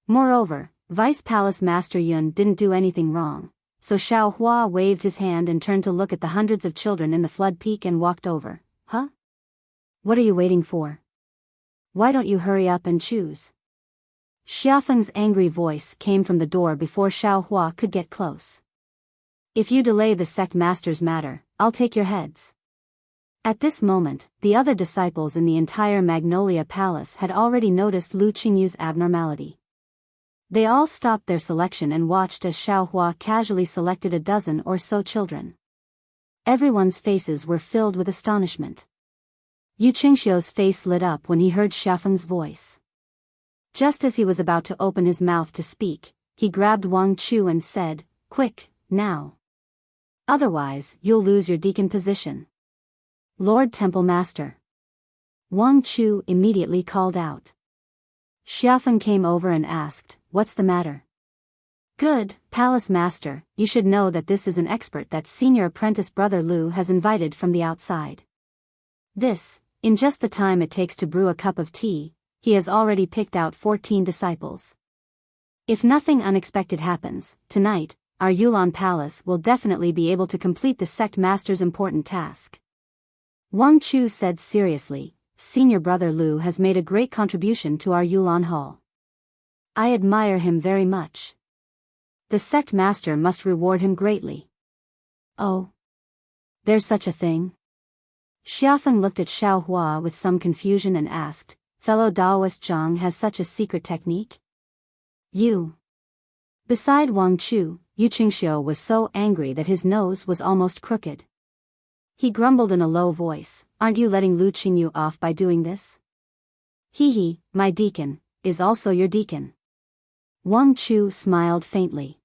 Moreover, Vice Palace Master Yun didn't do anything wrong, so Xiaohua waved his hand and turned to look at the hundreds of children in the flood peak and walked over. "Huh? What are you waiting for? Why don't you hurry up and choose?" Xiafeng's angry voice came from the door before Xiaohua could get close. "If you delay the sect master's matter, I'll take your heads." At this moment, the other disciples in the entire Magnolia Palace had already noticed Lu Qingyu's abnormality. They all stopped their selection and watched as Xiaohua casually selected a dozen or so children. Everyone's faces were filled with astonishment. Yu Qingxiu's face lit up when he heard Xiafeng's voice. Just as he was about to open his mouth to speak, he grabbed Wang Chu and said, "Quick, now. Otherwise, you'll lose your deacon position." "Lord Temple Master." Wang Chu immediately called out. Xiafeng came over and asked, "What's the matter?" "Good, Palace Master, you should know that this is an expert that senior apprentice brother Lu has invited from the outside. In just the time it takes to brew a cup of tea, he has already picked out 14 disciples. If nothing unexpected happens, tonight, our Yulan Palace will definitely be able to complete the sect master's important task." Wang Chu said seriously, "Senior brother Lu has made a great contribution to our Yulan Hall. I admire him very much. The sect master must reward him greatly." "Oh? There's such a thing?" Xiafeng looked at Xiaohua with some confusion and asked, "Fellow Daoist Zhang has such a secret technique?" Beside Wang Chu, Yu Qingxiu was so angry that his nose was almost crooked. He grumbled in a low voice, "Aren't you letting Lu Qingyu off by doing this? He, my deacon, is also your deacon." Wang Chu smiled faintly.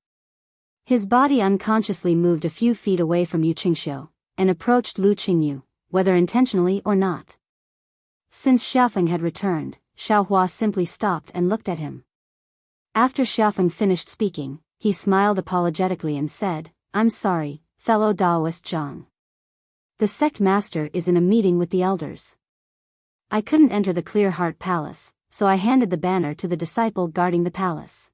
His body unconsciously moved a few feet away from Yu Qingxiu, and approached Lu Qingyu, whether intentionally or not. Since Xiafeng had returned, Xiaohua simply stopped and looked at him. After Xiafeng finished speaking, he smiled apologetically and said, "I'm sorry, fellow Daoist Zhang. The sect master is in a meeting with the elders. I couldn't enter the Clear Heart Palace, so I handed the banner to the disciple guarding the palace.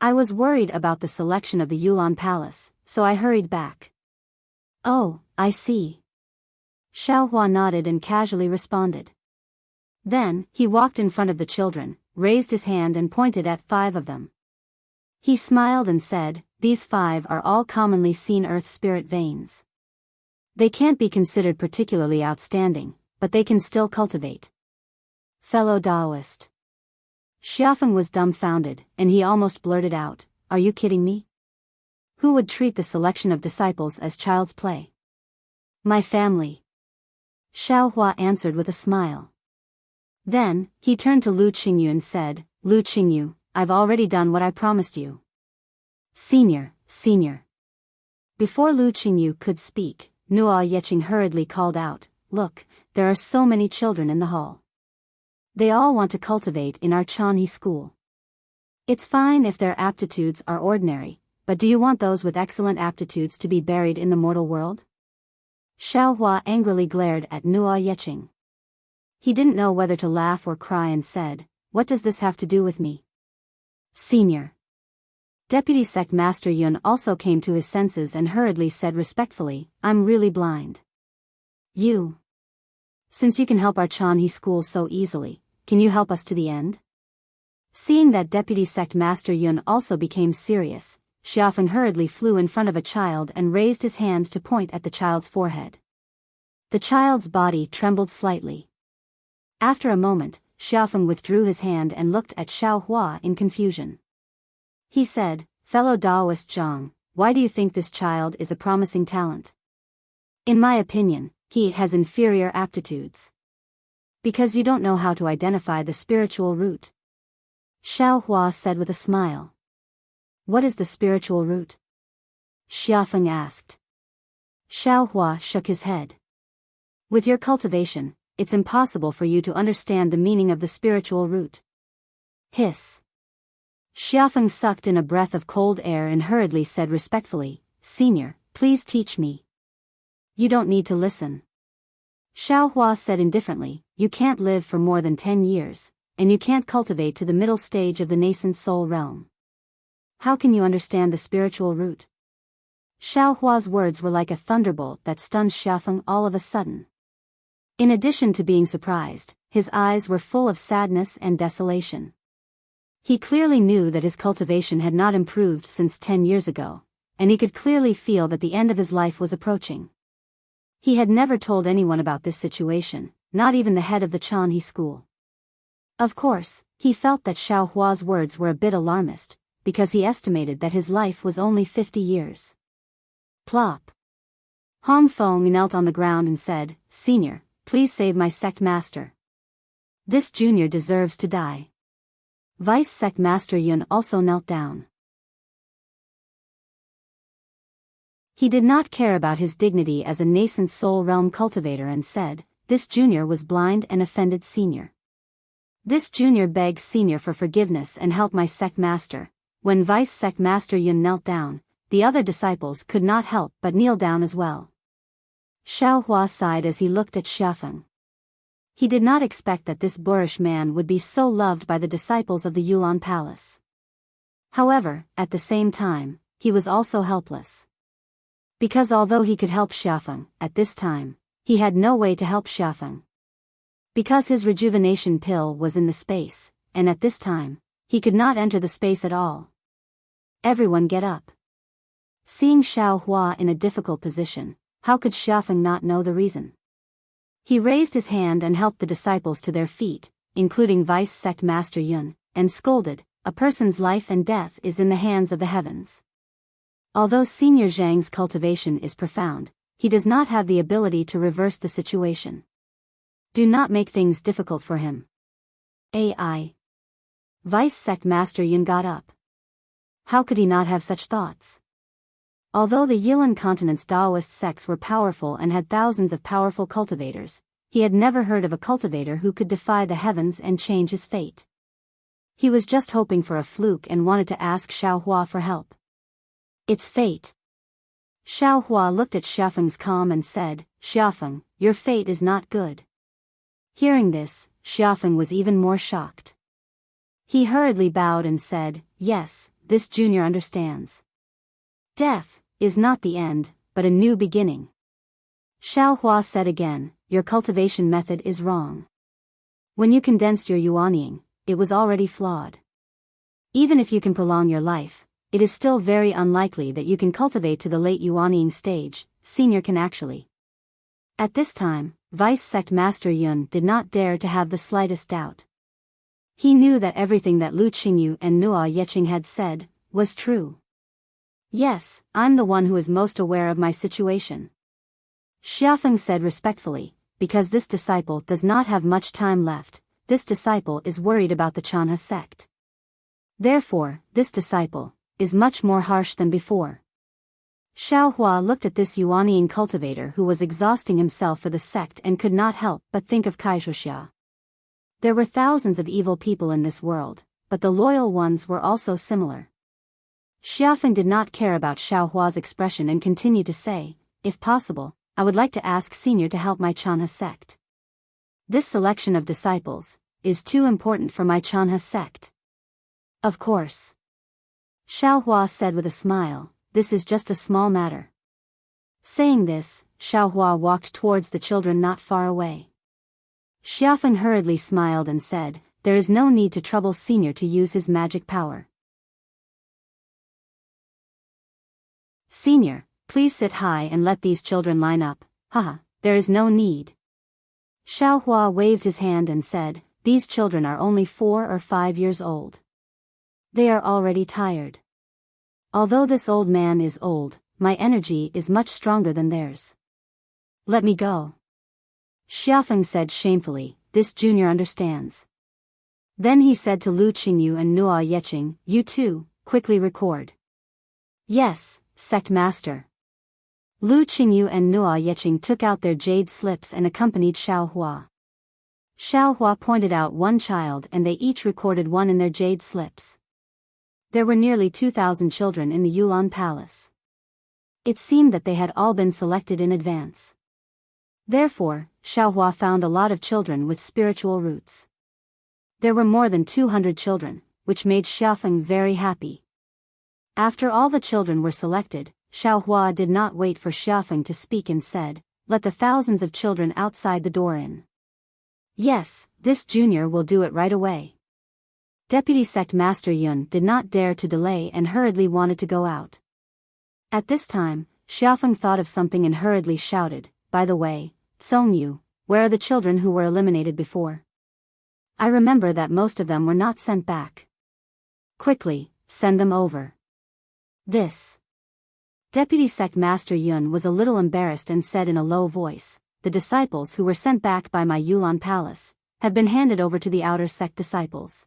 I was worried about the selection of the Yulan Palace, so I hurried back." "Oh, I see." Xiaohua nodded and casually responded. Then, he walked in front of the children, raised his hand and pointed at 5 of them. He smiled and said, "These 5 are all commonly seen earth spirit veins. They can't be considered particularly outstanding, but they can still cultivate. Fellow Taoist, Xiaofeng was dumbfounded, and he almost blurted out, "Are you kidding me? Who would treat the selection of disciples as child's play?" "My family," Xiaohua answered with a smile. Then, he turned to Lu Qingyu and said, "Lu Qingyu, I've already done what I promised you." Senior. Before Lu Qingyu could speak, Nuo Yeqing hurriedly called out, "Look, there are so many children in the hall. They all want to cultivate in our Chanhe school. It's fine if their aptitudes are ordinary, but do you want those with excellent aptitudes to be buried in the mortal world?" Xiaohua angrily glared at Nuo Yeqing. He didn't know whether to laugh or cry and said, "What does this have to do with me?" Senior. Deputy Sect Master Yun also came to his senses and hurriedly said respectfully, "I'm really blind." Since you can help our Chanhe school so easily, can you help us to the end?" Seeing that Deputy Sect Master Yun also became serious, Xiaofeng hurriedly flew in front of a child and raised his hand to point at the child's forehead. The child's body trembled slightly. After a moment, Xiaofeng withdrew his hand and looked at Xiaohua in confusion. He said, "Fellow Daoist Zhang, why do you think this child is a promising talent?" "In my opinion, he has inferior aptitudes." "Because you don't know how to identify the spiritual root," Xiaohua said with a smile. "What is the spiritual root?" Xiaofeng asked. Xiaohua shook his head. "With your cultivation, it's impossible for you to understand the meaning of the spiritual root." Hiss. Xiaofeng sucked in a breath of cold air and hurriedly said respectfully, "Senior, please teach me." "You don't need to listen," Xiaohua said indifferently. "You can't live for more than 10 years, and you can't cultivate to the middle stage of the nascent soul realm. How can you understand the spiritual root?" Xiaohua's words were like a thunderbolt that stunned Xiaofeng all of a sudden. In addition to being surprised, his eyes were full of sadness and desolation. He clearly knew that his cultivation had not improved since 10 years ago, and he could clearly feel that the end of his life was approaching. He had never told anyone about this situation, not even the head of the Chanhe school. Of course, he felt that Xiaohua's words were a bit alarmist, because he estimated that his life was only 50 years. Plop. Hong Feng knelt on the ground and said, "Senior, please save my sect master. This junior deserves to die." Vice Sect Master Yun also knelt down. He did not care about his dignity as a nascent soul realm cultivator and said, "This junior was blind and offended senior. This junior begs senior for forgiveness and help my sect master." When Vice Sect Master Yun knelt down, the other disciples could not help but kneel down as well. Xiaohua sighed as he looked at Xiaofeng. He did not expect that this boorish man would be so loved by the disciples of the Yulan Palace. However, at the same time, he was also helpless. Because although he could help Xiaofeng, at this time, he had no way to help Xiaofeng. Because his rejuvenation pill was in the space, and at this time, he could not enter the space at all. "Everyone get up." Seeing Xiaohua in a difficult position, how could Xiaofeng not know the reason? He raised his hand and helped the disciples to their feet, including Vice Sect Master Yun, and scolded, "A person's life and death is in the hands of the heavens." Although Senior Zhang's cultivation is profound, he does not have the ability to reverse the situation. Do not make things difficult for him. AI. Vice Sect Master Yun got up. How could he not have such thoughts? Although the Yilan continent's Taoist sects were powerful and had thousands of powerful cultivators, he had never heard of a cultivator who could defy the heavens and change his fate. He was just hoping for a fluke and wanted to ask Xiaohua for help. "It's fate." Xiaohua looked at Xiaofeng's calm and said, "Xiaofeng, your fate is not good." Hearing this, Xiaofeng was even more shocked. He hurriedly bowed and said, "Yes, this junior understands. Death is not the end, but a new beginning." Xiaohua said again, "Your cultivation method is wrong. When you condensed your yuanying, it was already flawed. Even if you can prolong your life, it is still very unlikely that you can cultivate to the late yuanying stage. Senior can actually." At this time, Vice Sect Master Yun did not dare to have the slightest doubt. He knew that everything that Lu Qingyu and Nua Yeching had said was true. Yes, I'm the one who is most aware of my situation. Xiafeng said respectfully, because this disciple does not have much time left. This disciple is worried about the Chanha sect. Therefore, this disciple is much more harsh than before. Xiaohua looked at this Yuanian cultivator who was exhausting himself for the sect and could not help but think of Kaishuxia. There were thousands of evil people in this world, but the loyal ones were also similar. Xiafeng did not care about Xiaohua's expression and continued to say, if possible, I would like to ask Senior to help my Chanha sect. This selection of disciples is too important for my Chanha sect. Of course. Xiaohua said with a smile, this is just a small matter. Saying this, Xiaohua walked towards the children not far away. Xiafeng hurriedly smiled and said, there is no need to trouble Senior to use his magic power. Senior, please sit high and let these children line up. Haha, there is no need. Xiaohua waved his hand and said, these children are only 4 or 5 years old. They are already tired. Although this old man is old, my energy is much stronger than theirs. Let me go. Xiafeng said shamefully, this junior understands. Then he said to Lu Qingyu and Nua Yeching, you too, quickly record. Yes, sect master. Lu Qingyu and Nua Yeching took out their jade slips and accompanied Xiaohua. Xiaohua pointed out one child and they each recorded one in their jade slips. There were nearly 2,000 children in the Yulan Palace. It seemed that they had all been selected in advance. Therefore, Xiaohua found a lot of children with spiritual roots. There were more than 200 children, which made Xiafeng very happy. After all the children were selected, Xiaohua did not wait for Xiafeng to speak and said, let the thousands of children outside the door in. Yes, this junior will do it right away. Deputy Sect Master Yun did not dare to delay and hurriedly wanted to go out. At this time, Xiafeng thought of something and hurriedly shouted, by the way, Tsongyu, where are the children who were eliminated before? I remember that most of them were not sent back. Quickly, send them over. This. Deputy Sect Master Yun was a little embarrassed and said in a low voice, the disciples who were sent back by my Yulan Palace have been handed over to the outer sect disciples.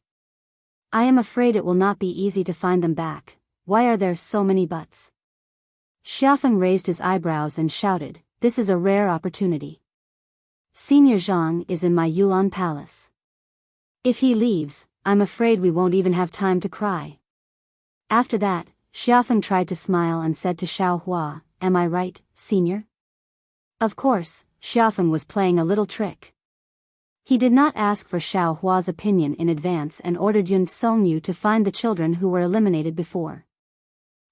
I am afraid it will not be easy to find them back. Why are there so many buts? Xiafeng raised his eyebrows and shouted, this is a rare opportunity. Senior Zhang is in my Yulan Palace. If he leaves, I'm afraid we won't even have time to cry. After that, Xiafeng tried to smile and said to Xiaohua, am I right, Senior? Of course, Xiafeng was playing a little trick. He did not ask for Xiaohua's opinion in advance and ordered Yun Songyu to find the children who were eliminated before.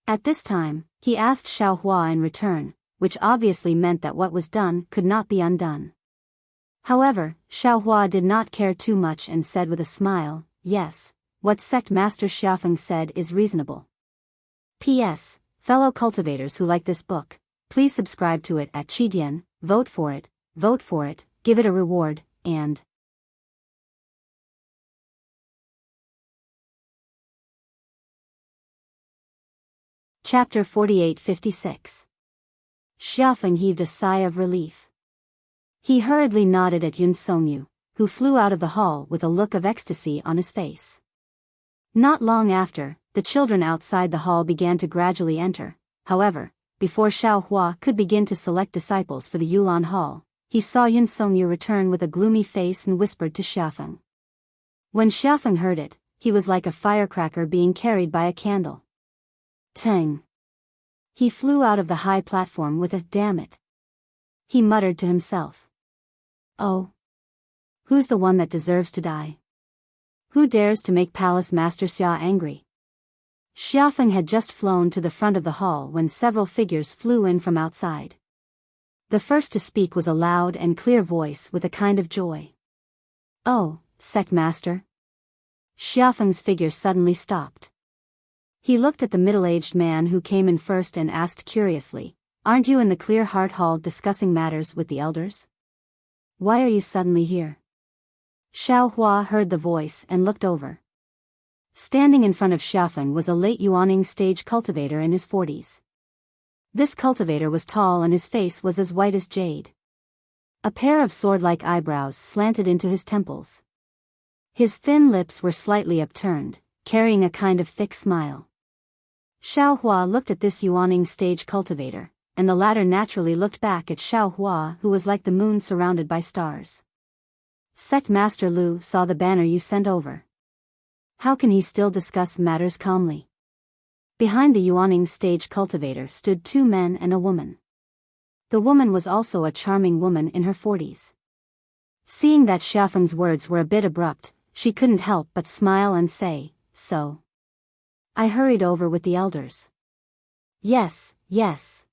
At this time, he asked Xiaohua in return, which obviously meant that what was done could not be undone. However, Xiaohua did not care too much and said with a smile, yes, what Sect Master Xiafeng said is reasonable. P.S. Fellow cultivators who like this book, please subscribe to it at Qidian, vote for it, give it a reward, and Chapter 48-56. Xiafeng heaved a sigh of relief. He hurriedly nodded at Yun Songyu, who flew out of the hall with a look of ecstasy on his face. Not long after, the children outside the hall began to gradually enter. However, before Xiaohua could begin to select disciples for the Yulan Hall, he saw Yun Songyu return with a gloomy face and whispered to Xiafeng. When Xiafeng heard it, he was like a firecracker being carried by a candle. Tang. He flew out of the high platform with a damn it. He muttered to himself. Oh. Who's the one that deserves to die? Who dares to make Palace Master Xia angry? Xiafeng had just flown to the front of the hall when several figures flew in from outside. The first to speak was a loud and clear voice with a kind of joy. Oh, Sect Master. Xiafeng's figure suddenly stopped. He looked at the middle-aged man who came in first and asked curiously, aren't you in the Clear Heart Hall discussing matters with the elders? Why are you suddenly here? Xiao Hua heard the voice and looked over. Standing in front of Xiafeng was a late yuaning stage cultivator in his 40s. This cultivator was tall and his face was as white as jade. A pair of sword-like eyebrows slanted into his temples. His thin lips were slightly upturned, carrying a kind of thick smile. Xiao Hua looked at this yuaning stage cultivator, and the latter naturally looked back at Xiao Hua, who was like the moon surrounded by stars. Sect Master Lu saw the banner you sent over. How can he still discuss matters calmly? Behind the yuaning stage cultivator stood 2 men and a woman. The woman was also a charming woman in her 40s. Seeing that Xiafeng's words were a bit abrupt, she couldn't help but smile and say, "So. I hurried over with the elders." "Yes, yes."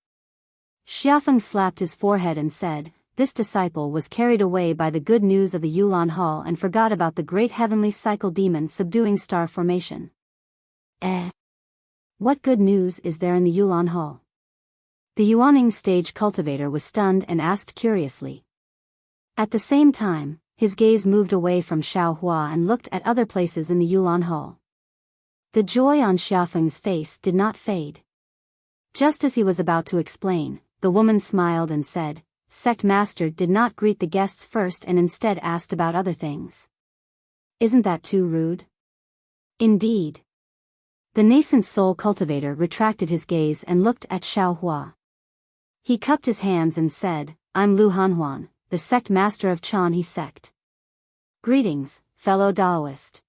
Xiafeng slapped his forehead and said, "This disciple was carried away by the good news of the Yulan Hall and forgot about the great heavenly cycle demon subduing star formation." What good news is there in the Yulan Hall?" The yuaning stage cultivator was stunned and asked curiously. At the same time, his gaze moved away from Xiao Hua and looked at other places in the Yulan Hall. The joy on Xiafeng's face did not fade. Just as he was about to explain, the woman smiled and said, "Sect Master did not greet the guests first and instead asked about other things. Isn't that too rude?" "Indeed." The nascent soul cultivator retracted his gaze and looked at Xiao Hua. He cupped his hands and said, "I'm Lu Hanhuan, the sect master of Chanhe sect. Greetings, fellow Taoist."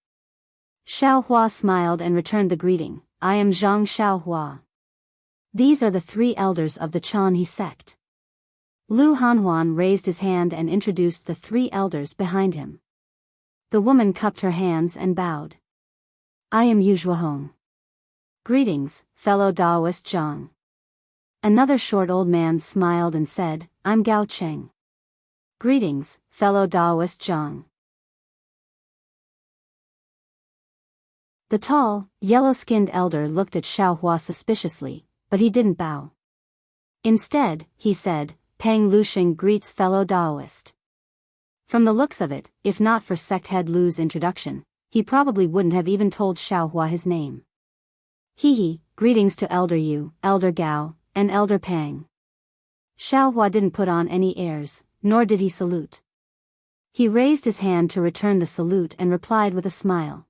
Xiao Hua smiled and returned the greeting, "I am Zhang Xiao Hua. These are the 3 elders of the Chanhe sect." Lu Hanhuan raised his hand and introduced the 3 elders behind him. The woman cupped her hands and bowed. "I am Yu Zhuahong. Greetings, fellow Taoist Zhang." Another short old man smiled and said, "I'm Gao Cheng. Greetings, fellow Taoist Zhang." The tall, yellow-skinned elder looked at Xiao Hua suspiciously, but he didn't bow. Instead, he said, "Peng Luxing greets fellow Taoist." From the looks of it, if not for sect head Lu's introduction, he probably wouldn't have even told Xiao Hua his name. "Hee, greetings to Elder Yu, Elder Gao, and Elder Pang." Xiao Hua didn't put on any airs, nor did he salute. He raised his hand to return the salute and replied with a smile.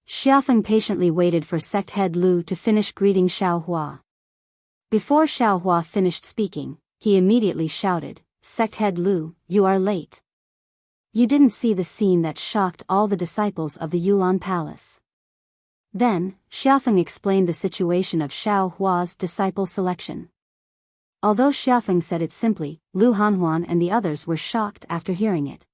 Xiafeng patiently waited for sect head Lu to finish greeting Xiao Hua. Before Xiao Hua finished speaking, he immediately shouted, "Sect head Lu, you are late. You didn't see the scene that shocked all the disciples of the Yulan Palace." Then, Xiafeng explained the situation of Xiao Hua's disciple selection. Although Xiafeng said it simply, Lu Hanhuan and the others were shocked after hearing it.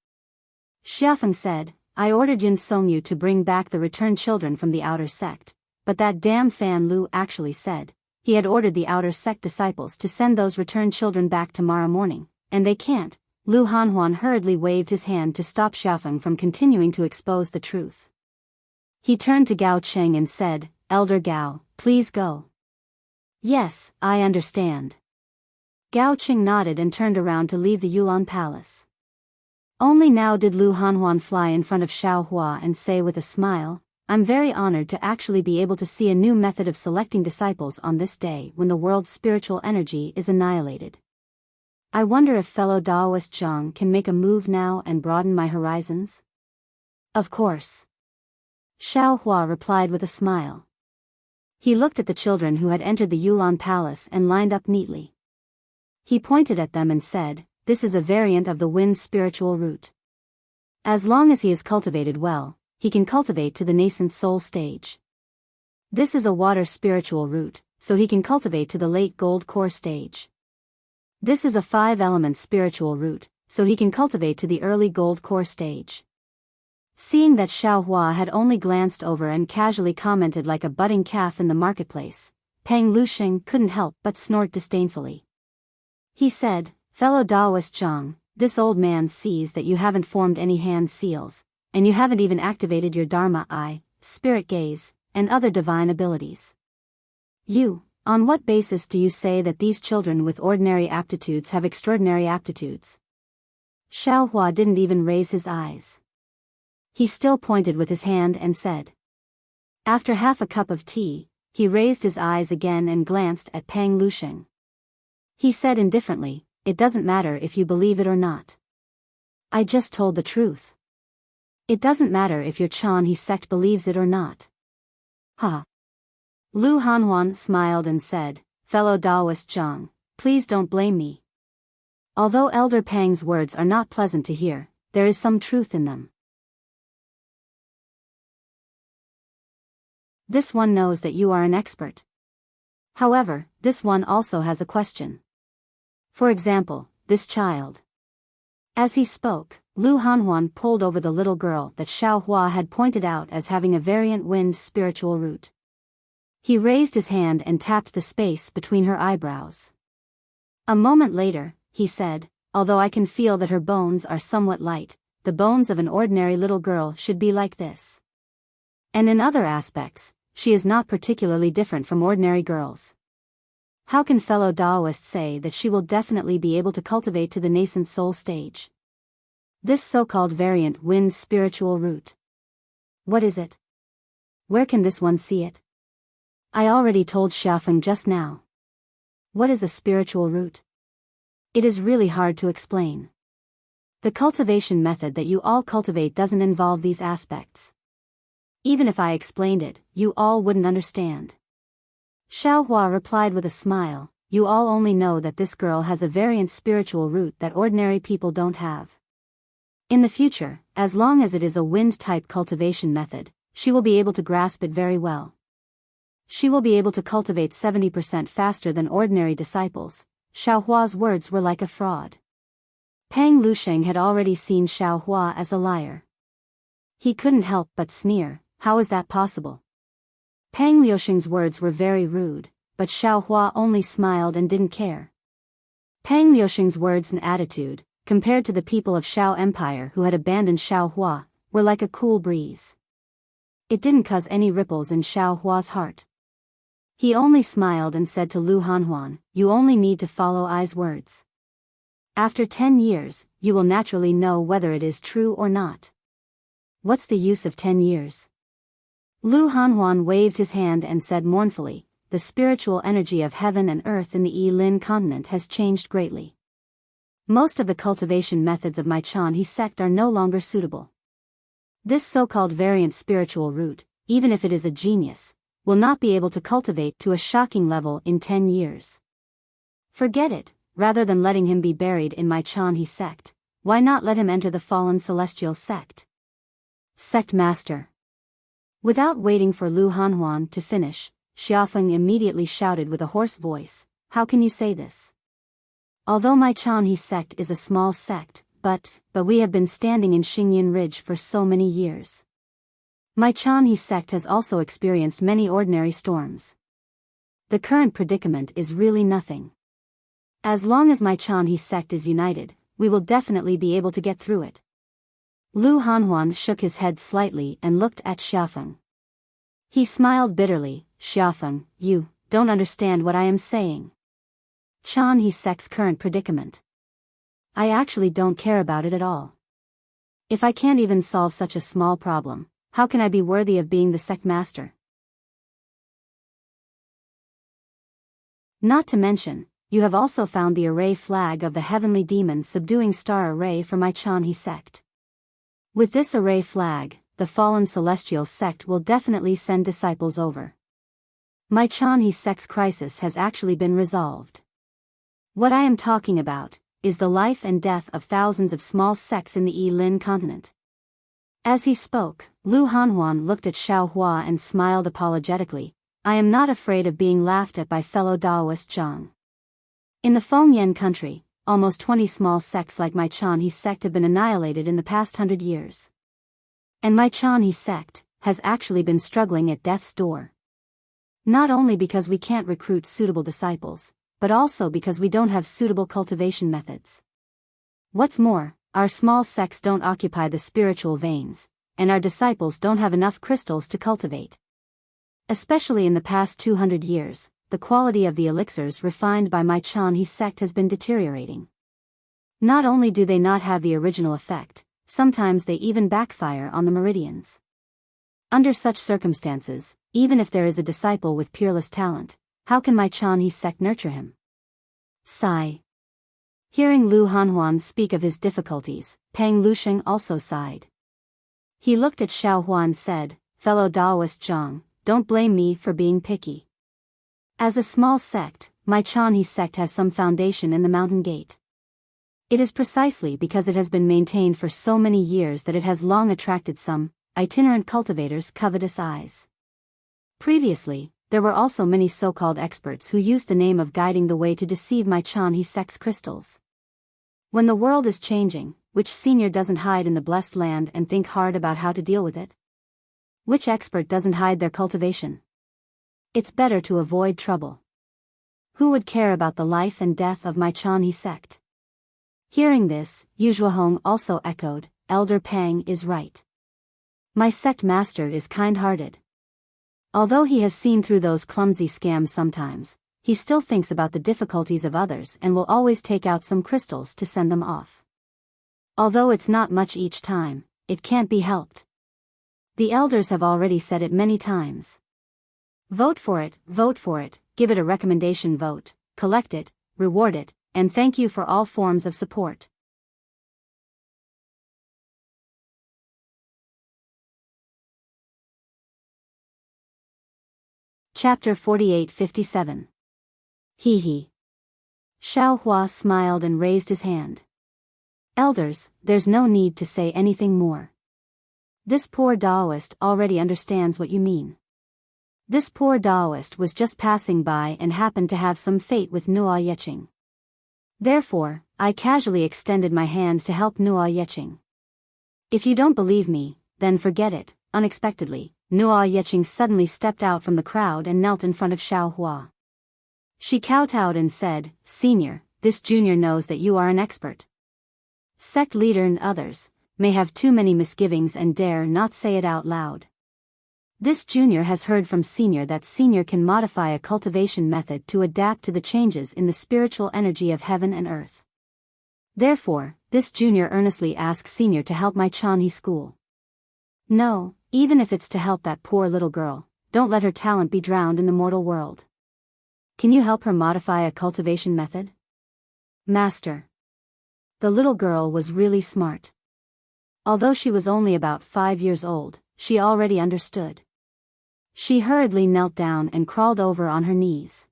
Xiafeng said, "I ordered Yun Songyu to bring back the returned children from the outer sect, but that damn Fan Lu actually said he had ordered the outer sect disciples to send those returned children back tomorrow morning, and they can't." Lu Hanhuan hurriedly waved his hand to stop Xiafeng from continuing to expose the truth. He turned to Gao Cheng and said, "Elder Gao, please go." "Yes, I understand." Gao Cheng nodded and turned around to leave the Yulan Palace. Only now did Lu Hanhuan fly in front of Xiao Hua and say with a smile, "I'm very honored to actually be able to see a new method of selecting disciples on this day when the world's spiritual energy is annihilated. I wonder if fellow Taoist Zhang can make a move now and broaden my horizons?" "Of course." Xiao Hua replied with a smile. He looked at the children who had entered the Yulan Palace and lined up neatly. He pointed at them and said, "This is a variant of the wind spiritual root. As long as he is cultivated well, he can cultivate to the nascent soul stage. This is a water spiritual root, so he can cultivate to the late gold core stage. This is a 5-element spiritual root, so he can cultivate to the early gold core stage." Seeing that Xiao Hua had only glanced over and casually commented like a budding calf in the marketplace, Peng Luxing couldn't help but snort disdainfully. He said, "Fellow Taoist Zhang, this old man sees that you haven't formed any hand seals, and you haven't even activated your Dharma eye, spirit gaze, and other divine abilities. On what basis do you say that these children with ordinary aptitudes have extraordinary aptitudes?" Xiao Hua didn't even raise his eyes. He still pointed with his hand and said. After half a cup of tea, he raised his eyes again and glanced at Pang Lusheng. He said indifferently, "It doesn't matter if you believe it or not. I just told the truth. It doesn't matter if your Chan-He sect believes it or not." Ha! Lu Hanhuan smiled and said, "Fellow Taoist Zhang, please don't blame me. Although Elder Pang's words are not pleasant to hear, there is some truth in them. This one knows that you are an expert. However, this one also has a question. For example, this child." As he spoke, Lu Hanhuan pulled over the little girl that Xiao Hua had pointed out as having a variant wind spiritual root. He raised his hand and tapped the space between her eyebrows. A moment later, he said, "Although I can feel that her bones are somewhat light, the bones of an ordinary little girl should be like this. And in other aspects, she is not particularly different from ordinary girls. How can fellow Taoists say that she will definitely be able to cultivate to the nascent soul stage? This so-called variant wind spiritual root. What is it? Where can this one see it? I already told Xiafeng just now. What is a spiritual root? It is really hard to explain. The cultivation method that you all cultivate doesn't involve these aspects. Even if I explained it, you all wouldn't understand." Xiao Hua replied with a smile, "You all only know that this girl has a variant spiritual root that ordinary people don't have. In the future, as long as it is a wind-type cultivation method, she will be able to grasp it very well. She will be able to cultivate 70% faster than ordinary disciples." Xiao Hua's words were like a fraud. Pang Lusheng had already seen Xiao Hua as a liar. He couldn't help but sneer, "How is that possible?" Pang Liusheng's words were very rude, but Xiao Hua only smiled and didn't care. Pang Liusheng's words and attitude, compared to the people of Xiao Empire who had abandoned Xiao Hua, were like a cool breeze. It didn't cause any ripples in Xiao Hua's heart. He only smiled and said to Lu Hanhuan, "You only need to follow I's words. After 10 years, you will naturally know whether it is true or not." "What's the use of 10 years? Lu Hanhuan waved his hand and said mournfully, "The spiritual energy of heaven and earth in the Yilin continent has changed greatly. Most of the cultivation methods of my Chan-He sect are no longer suitable. This so-called variant spiritual root, even if it is a genius, will not be able to cultivate to a shocking level in 10 years. Forget it. Rather than letting him be buried in my Chan-He sect, why not let him enter the fallen celestial sect?" "Sect master." Without waiting for Lu Hanhuan to finish, Xiafeng immediately shouted with a hoarse voice, "How can you say this? Although my Chan-He sect is a small sect, but we have been standing in Xingyan Ridge for so many years. My Chan-He sect has also experienced many ordinary storms. The current predicament is really nothing. As long as my Chan-He sect is united, we will definitely be able to get through it." Lu Hanhuan shook his head slightly and looked at Xiafeng. He smiled bitterly, "Xiafeng, you don't understand what I am saying. Chan-He sect's current predicament. I actually don't care about it at all. If I can't even solve such a small problem, how can I be worthy of being the sect master? Not to mention, you have also found the array flag of the heavenly demon subduing star array for my Chan-He sect. With this array flag, the fallen celestial sect will definitely send disciples over. My Chan-He sect's crisis has actually been resolved. What I am talking about is the life and death of thousands of small sects in the Yilin continent." As he spoke, Lu Hanhuan looked at Xiao Hua and smiled apologetically, "I am not afraid of being laughed at by fellow Taoist Zhang. In the Fengyan country, almost 20 small sects like my Chan-He sect have been annihilated in the past 100 years. And my Chan-He sect has actually been struggling at death's door. Not only because we can't recruit suitable disciples, but also because we don't have suitable cultivation methods. What's more, our small sects don't occupy the spiritual veins, and our disciples don't have enough crystals to cultivate. Especially in the past 200 years, the quality of the elixirs refined by my Chan-He sect has been deteriorating. Not only do they not have the original effect, sometimes they even backfire on the meridians. Under such circumstances, even if there is a disciple with peerless talent, how can my Chanhe sect nurture him? Sigh. Hearing Lu Hanhuan speak of his difficulties, Peng Lusheng also sighed. He looked at Xiao Huan and said, "Fellow Daoist Zhang, don't blame me for being picky. As a small sect, my Chanhe sect has some foundation in the Mountain Gate. It is precisely because it has been maintained for so many years that it has long attracted some itinerant cultivators' covetous eyes. Previously, there were also many so-called experts who used the name of guiding the way to deceive my Chanhe sect's crystals. When the world is changing, which senior doesn't hide in the blessed land and think hard about how to deal with it? Which expert doesn't hide their cultivation? It's better to avoid trouble. Who would care about the life and death of my Chanhe sect?" Hearing this, Yu Zhuohong also echoed, "Elder Pang is right. My sect master is kind-hearted. Although he has seen through those clumsy scams sometimes, he still thinks about the difficulties of others and will always take out some crystals to send them off. Although it's not much each time, it can't be helped. The elders have already said it many times. Vote for it, give it a recommendation vote, collect it, reward it, and thank you for all forms of support." Chapter 48-57. Hee hee. Xiao Hua smiled and raised his hand. "Elders, there's no need to say anything more. This poor Daoist already understands what you mean. This poor Daoist was just passing by and happened to have some fate with Nuo Yeqing. Therefore, I casually extended my hand to help Nuo Yeqing. If you don't believe me, then forget it." Unexpectedly, Nuo Yeqing suddenly stepped out from the crowd and knelt in front of Xiao Hua. She kowtowed and said, "Senior, this junior knows that you are an expert. Sect leader and others may have too many misgivings and dare not say it out loud. This junior has heard from senior that senior can modify a cultivation method to adapt to the changes in the spiritual energy of heaven and earth. Therefore, this junior earnestly asks senior to help my Chanhe school. No, even if it's to help that poor little girl, don't let her talent be drowned in the mortal world. Can you help her modify a cultivation method?" "Master." The little girl was really smart. Although she was only about 5 years old, she already understood. She hurriedly knelt down and crawled over on her knees.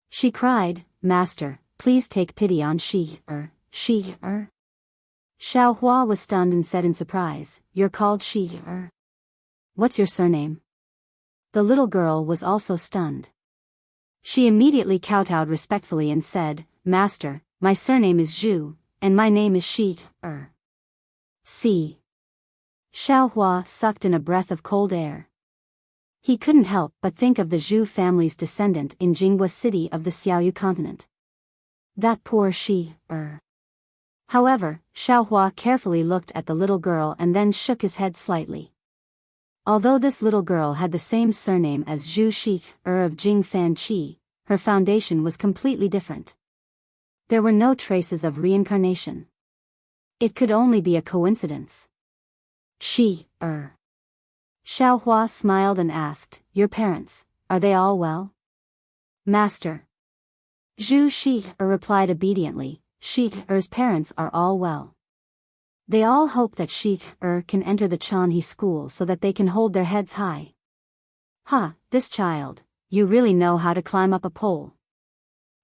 She cried, "Master, please take pity on she-er." Xiao Hua was stunned and said in surprise, "You're called she-er? What's your surname?" The little girl was also stunned. She immediately kowtowed respectfully and said, "Master, my surname is Zhu, and my name is she-er." See. Xiao Hua sucked in a breath of cold air. He couldn't help but think of the Zhu family's descendant in Jinghua city of the Xiaoyu continent. That poor she-er. However, Xiao Hua carefully looked at the little girl and then shook his head slightly. Although this little girl had the same surname as Zhu Shi-er of Jingfan Qi, her foundation was completely different. There were no traces of reincarnation. It could only be a coincidence. Shi-er. Xiao Hua smiled and asked, "Your parents, are they all well?" "Master." Zhu Shi-er replied obediently, "Shi-er's parents are all well. They all hope that Shi-er can enter the Chanhe school so that they can hold their heads high." "Ha, this child, you really know how to climb up a pole."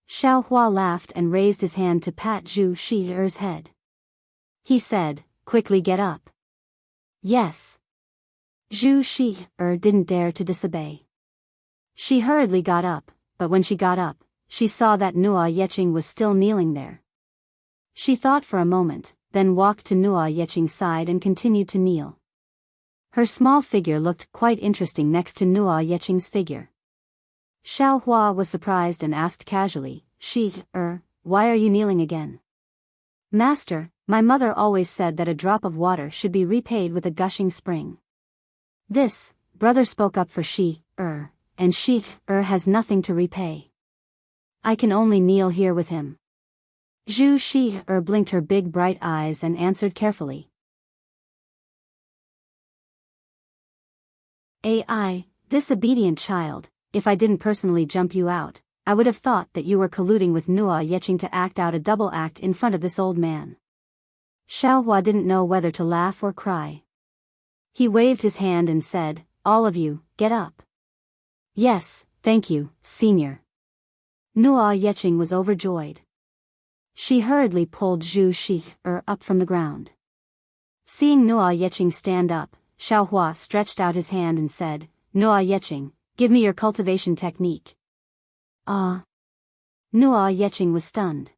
Xiao Hua laughed and raised his hand to pat Zhu Shi-er's head. He said, "Quickly get up." "Yes." Zhu Shi-er didn't dare to disobey. She hurriedly got up, but when she got up, she saw that Nuo Yeqing was still kneeling there. She thought for a moment, then walked to Nuo Yeqing's side and continued to kneel. Her small figure looked quite interesting next to Nuo Yeqing's figure. Xiao Hua was surprised and asked casually, "Shi-er, why are you kneeling again?" "Master, my mother always said that a drop of water should be repaid with a gushing spring." This brother spoke up for Shi-er, and Shi-er has nothing to repay. I can only kneel here with him. Zhu Shi-er blinked her big bright eyes and answered carefully. AI, this obedient child, if I didn't personally jump you out, I would have thought that you were colluding with Nua Yeching to act out a double act in front of this old man. Xiaohua didn't know whether to laugh or cry. He waved his hand and said, "All of you, get up." "Yes, thank you, senior." Nua Yeching was overjoyed. She hurriedly pulled Zhu Shi up from the ground. Seeing Nua Yeching stand up, Xiaohua stretched out his hand and said, "Nua Yeching, give me your cultivation technique." Ah. Nua Yeching was stunned.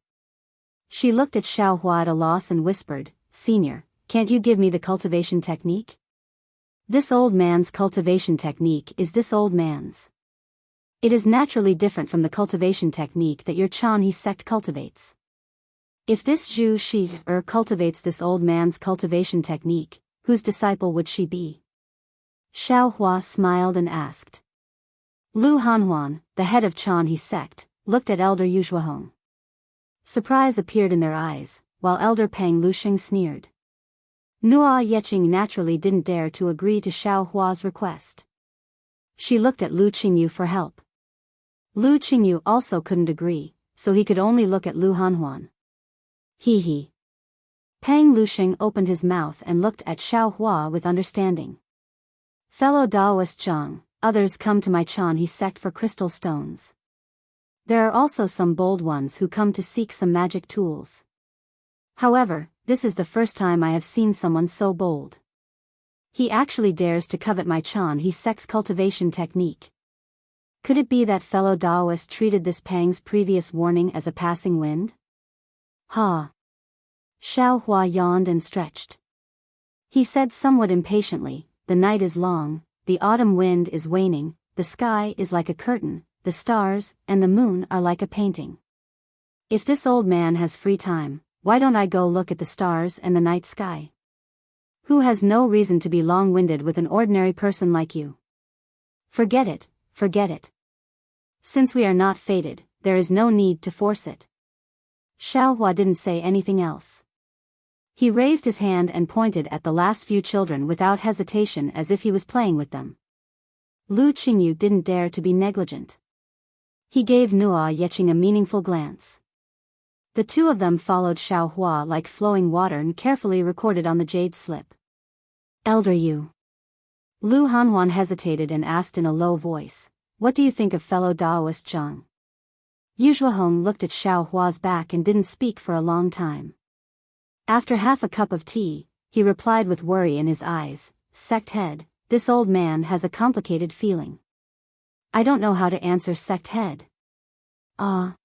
She looked at Xiaohua at a loss and whispered, "Senior, can't you give me the cultivation technique?" This old man's cultivation technique is this old man's. It is naturally different from the cultivation technique that your Chanhe sect cultivates. If this Zhu Shi cultivates this old man's cultivation technique, whose disciple would she be? Xiaohua smiled and asked. Lu Hanhuan, the head of Chanhe sect, looked at Elder Yuzhuahong. Surprise appeared in their eyes, while Elder Peng Lusheng sneered. Nua Yeching naturally didn't dare to agree to Xiaohua's request. She looked at Lu Qingyu for help. Lu Qingyu also couldn't agree, so he could only look at Lu Hanhuan. He. Peng Lusheng opened his mouth and looked at Xiaohua with understanding. Fellow Daoist Zhang, others come to my Chanhe sect for crystal stones. There are also some bold ones who come to seek some magic tools. However, this is the first time I have seen someone so bold. He actually dares to covet my Chanhe sect's cultivation technique. Could it be that fellow Daoist treated this Pang's previous warning as a passing wind? Ha! Xiaohua yawned and stretched. He said somewhat impatiently, "The night is long, the autumn wind is waning, the sky is like a curtain, the stars and the moon are like a painting. If this old man has free time, why don't I go look at the stars and the night sky? Who has no reason to be long-winded with an ordinary person like you? Forget it, forget it. Since we are not fated, there is no need to force it." Xiaohua didn't say anything else. He raised his hand and pointed at the last few children without hesitation as if he was playing with them. Lu Qingyu didn't dare to be negligent. He gave Nua Yeching a meaningful glance. The two of them followed Xiaohua like flowing water and carefully recorded on the jade slip. "Elder Yu." Lu Hanhuan hesitated and asked in a low voice, "What do you think of fellow Daoist Zhang?" Yuzhuahong looked at Xiaohua's back and didn't speak for a long time. After half a cup of tea, he replied with worry in his eyes, "Sect head, this old man has a complicated feeling. I don't know how to answer sect head." "Ah.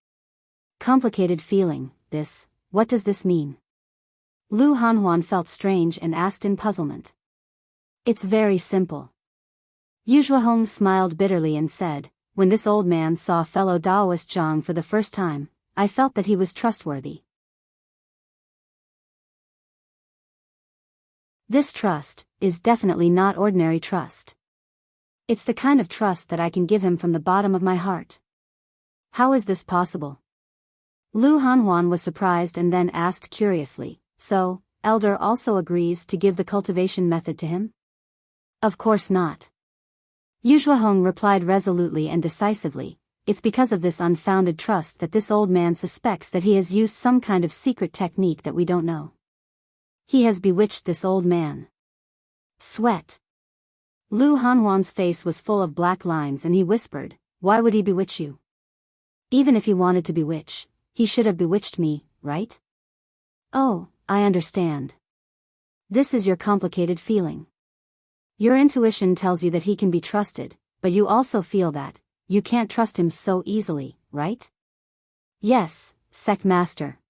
Complicated feeling, this, what does this mean?" Lu Hanhuan felt strange and asked in puzzlement. "It's very simple." Yuzhuahong smiled bitterly and said, "When this old man saw fellow Daoist Zhang for the first time, I felt that he was trustworthy. This trust is definitely not ordinary trust. It's the kind of trust that I can give him from the bottom of my heart. How is this possible?" Lu Hanhuan was surprised and then asked curiously, "So, Elder also agrees to give the cultivation method to him?" "Of course not." Yuzhuahong replied resolutely and decisively, "It's because of this unfounded trust that this old man suspects that he has used some kind of secret technique that we don't know. He has bewitched this old man." Sweat. Lu Hanhuan's face was full of black lines and he whispered, "Why would he bewitch you? Even if he wanted to bewitch, he should have bewitched me, right?" "Oh, I understand. This is your complicated feeling. Your intuition tells you that he can be trusted, but you also feel that you can't trust him so easily, right?" "Yes, Sect Master.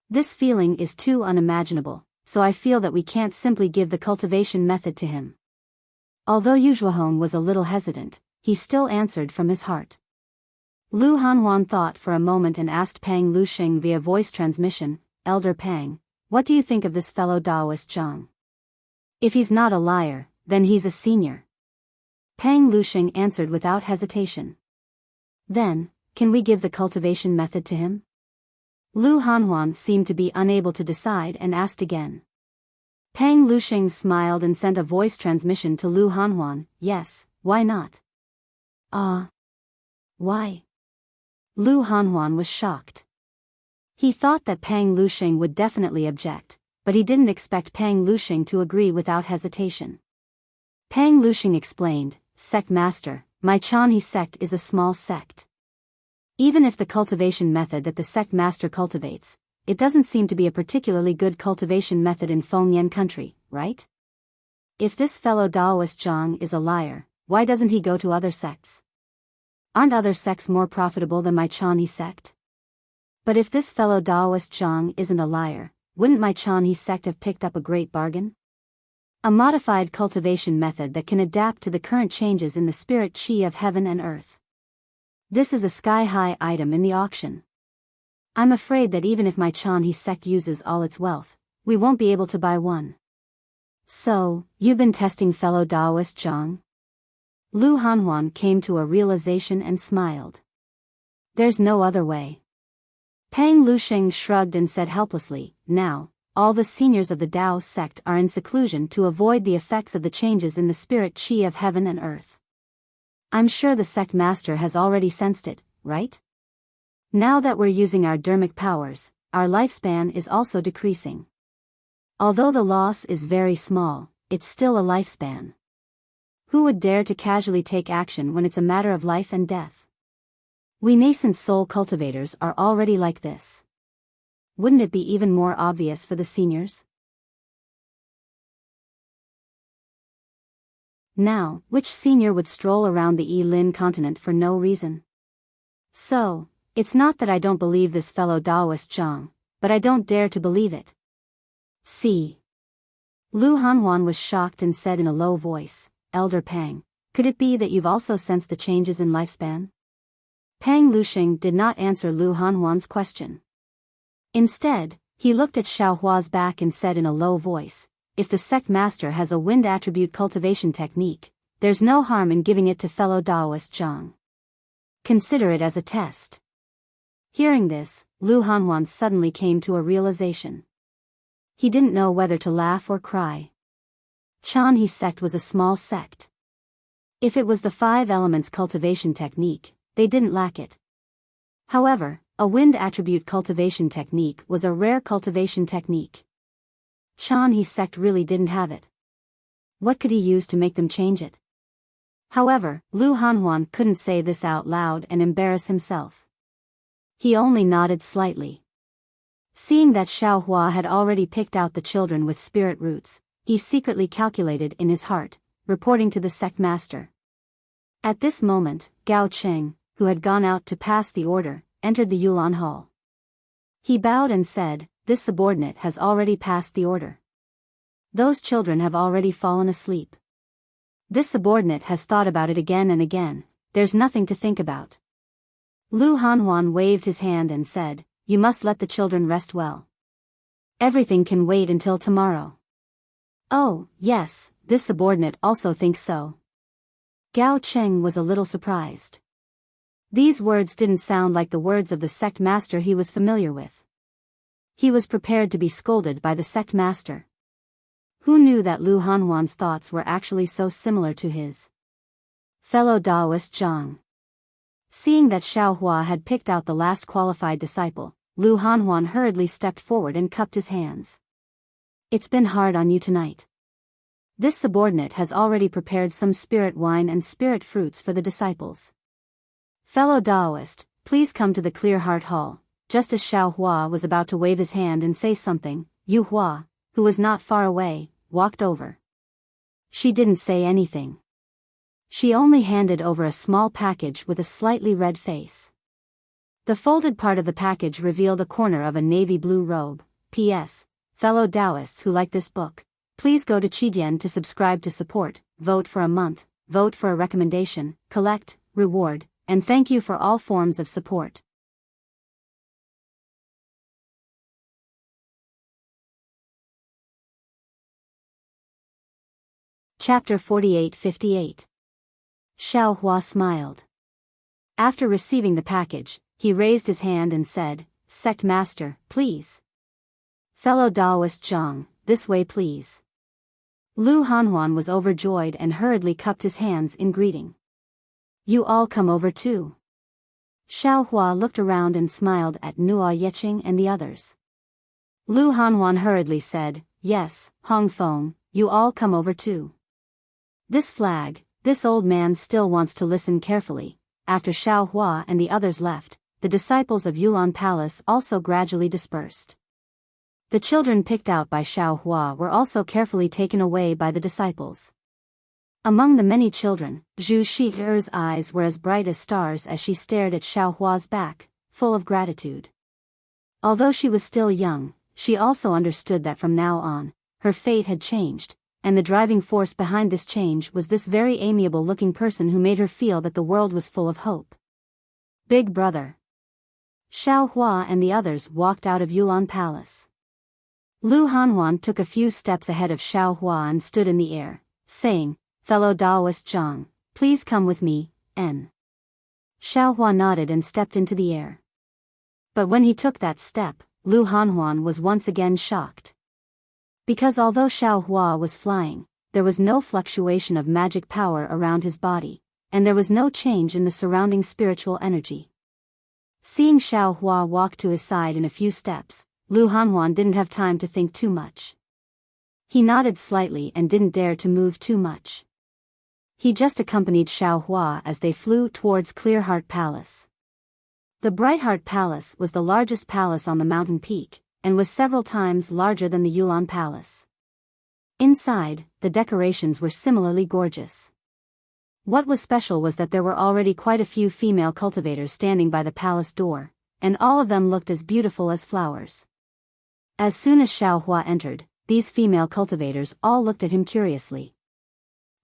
This feeling is too unimaginable, so I feel that we can't simply give the cultivation method to him." Although Yuzhuahong was a little hesitant, he still answered from his heart. Lu Hanhuan thought for a moment and asked Peng Lusheng via voice transmission, "Elder Peng, what do you think of this fellow Daoist Zhang? If he's not a liar, then he's a senior." Peng Lusheng answered without hesitation. "Then, can we give the cultivation method to him?" Lu Hanhuan seemed to be unable to decide and asked again. Pang Lushing smiled and sent a voice transmission to Lu Hanhuan. Yes, why not? Why? Lu Hanhuan was shocked. He thought that Pang Lushing would definitely object, but he didn't expect Pang Lushing to agree without hesitation. Pang Lushing explained, Sect Master, my Chanhe sect is a small sect. Even if the cultivation method that the sect master cultivates, it doesn't seem to be a particularly good cultivation method in Fengyan country, right? If this fellow Daoist Zhang is a liar, why doesn't he go to other sects? Aren't other sects more profitable than my Chanhe sect? But if this fellow Daoist Zhang isn't a liar, wouldn't my Chanhe sect have picked up a great bargain? A modified cultivation method that can adapt to the current changes in the spirit chi of heaven and earth. This is a sky-high item in the auction. I'm afraid that even if my Chanhe sect uses all its wealth, we won't be able to buy one. So, you've been testing fellow Daoist Zhang? Lu Hanhuan came to a realization and smiled. There's no other way. Pang Lushing shrugged and said helplessly, now, all the seniors of the Dao sect are in seclusion to avoid the effects of the changes in the spirit chi of heaven and earth. I'm sure the sect master has already sensed it, right? Now that we're using our dermic powers, our lifespan is also decreasing. Although the loss is very small, it's still a lifespan. Who would dare to casually take action when it's a matter of life and death? We nascent soul cultivators are already like this. Wouldn't it be even more obvious for the seniors? Now, which senior would stroll around the Yi-Lin continent for no reason? So, it's not that I don't believe this fellow Daoist Zhang, but I don't dare to believe it. See. Lu Hanhuan was shocked and said in a low voice, Elder Pang, could it be that you've also sensed the changes in lifespan? Pang Lushing did not answer Lu Hanhuan's question. Instead, he looked at Xiaohua's back and said in a low voice, if the sect master has a wind attribute cultivation technique, there's no harm in giving it to fellow Daoist Zhang. Consider it as a test. Hearing this, Lu Hanhuan suddenly came to a realization. He didn't know whether to laugh or cry. Chanhe sect was a small sect. If it was the 5 elements cultivation technique, they didn't lack it. However, a wind attribute cultivation technique was a rare cultivation technique. Chanhe sect really didn't have it. What could he use to make them change it? However, Lu Hanhuan couldn't say this out loud and embarrass himself. He only nodded slightly. Seeing that Xiaohua had already picked out the children with spirit roots, he secretly calculated in his heart, reporting to the sect master. At this moment, Gao Cheng, who had gone out to pass the order, entered the Yulan hall. He bowed and said, this subordinate has already passed the order. Those children have already fallen asleep. This subordinate has thought about it again and again, there's nothing to think about. Lu Hanhuan waved his hand and said, you must let the children rest well. Everything can wait until tomorrow. Oh, yes, this subordinate also thinks so. Gao Cheng was a little surprised. These words didn't sound like the words of the sect master he was familiar with. He was prepared to be scolded by the sect master. Who knew that Lu Hanhuan's thoughts were actually so similar to his? Fellow Daoist Zhang. Seeing that Xiaohua had picked out the last qualified disciple, Lu Hanhuan hurriedly stepped forward and cupped his hands. It's been hard on you tonight. This subordinate has already prepared some spirit wine and spirit fruits for the disciples. Fellow Daoist, please come to the Clear Heart Hall. Just as Xiaohua was about to wave his hand and say something, Yu Hua, who was not far away, walked over. She didn't say anything. She only handed over a small package with a slightly red face. The folded part of the package revealed a corner of a navy blue robe. P.S. Fellow Taoists who like this book, please go to Qidian to subscribe to support, vote for a month, vote for a recommendation, collect, reward, and thank you for all forms of support. Chapter 48-58. Xiaohua smiled. After receiving the package, he raised his hand and said, Sect Master, please. Fellow Daoist Zhang, this way please. Lu Hanhuan was overjoyed and hurriedly cupped his hands in greeting. You all come over too. Xiao Hua looked around and smiled at Nua Yeqing and the others. Lu Hanhuan hurriedly said, yes, Hong Feng, you all come over too. This flag, this old man still wants to listen carefully. After Xiao Hua and the others left, the disciples of Yulan Palace also gradually dispersed. The children picked out by Xiao Hua were also carefully taken away by the disciples. Among the many children, Zhu Shi'er's eyes were as bright as stars as she stared at Xiao Hua's back, full of gratitude. Although she was still young, she also understood that from now on, her fate had changed, and the driving force behind this change was this very amiable-looking person who made her feel that the world was full of hope. Big brother. Xiao Hua and the others walked out of Yulan Palace. Lu Hanhuan took a few steps ahead of Xiao Hua and stood in the air, saying, Fellow Taoist Zhang, please come with me, N. Xiao Hua nodded and stepped into the air. But when he took that step, Lu Hanhuan was once again shocked. Because although Xiao Hua was flying, there was no fluctuation of magic power around his body, and there was no change in the surrounding spiritual energy. Seeing Xiao Hua walk to his side in a few steps, Lu Hanhuan didn't have time to think too much. He nodded slightly and didn't dare to move too much. He just accompanied Xiao Hua as they flew towards Clearheart Palace. The Brightheart Palace was the largest palace on the mountain peak, and was several times larger than the Yulan Palace. Inside, the decorations were similarly gorgeous. What was special was that there were already quite a few female cultivators standing by the palace door, and all of them looked as beautiful as flowers. As soon as Xiao Hua entered, these female cultivators all looked at him curiously.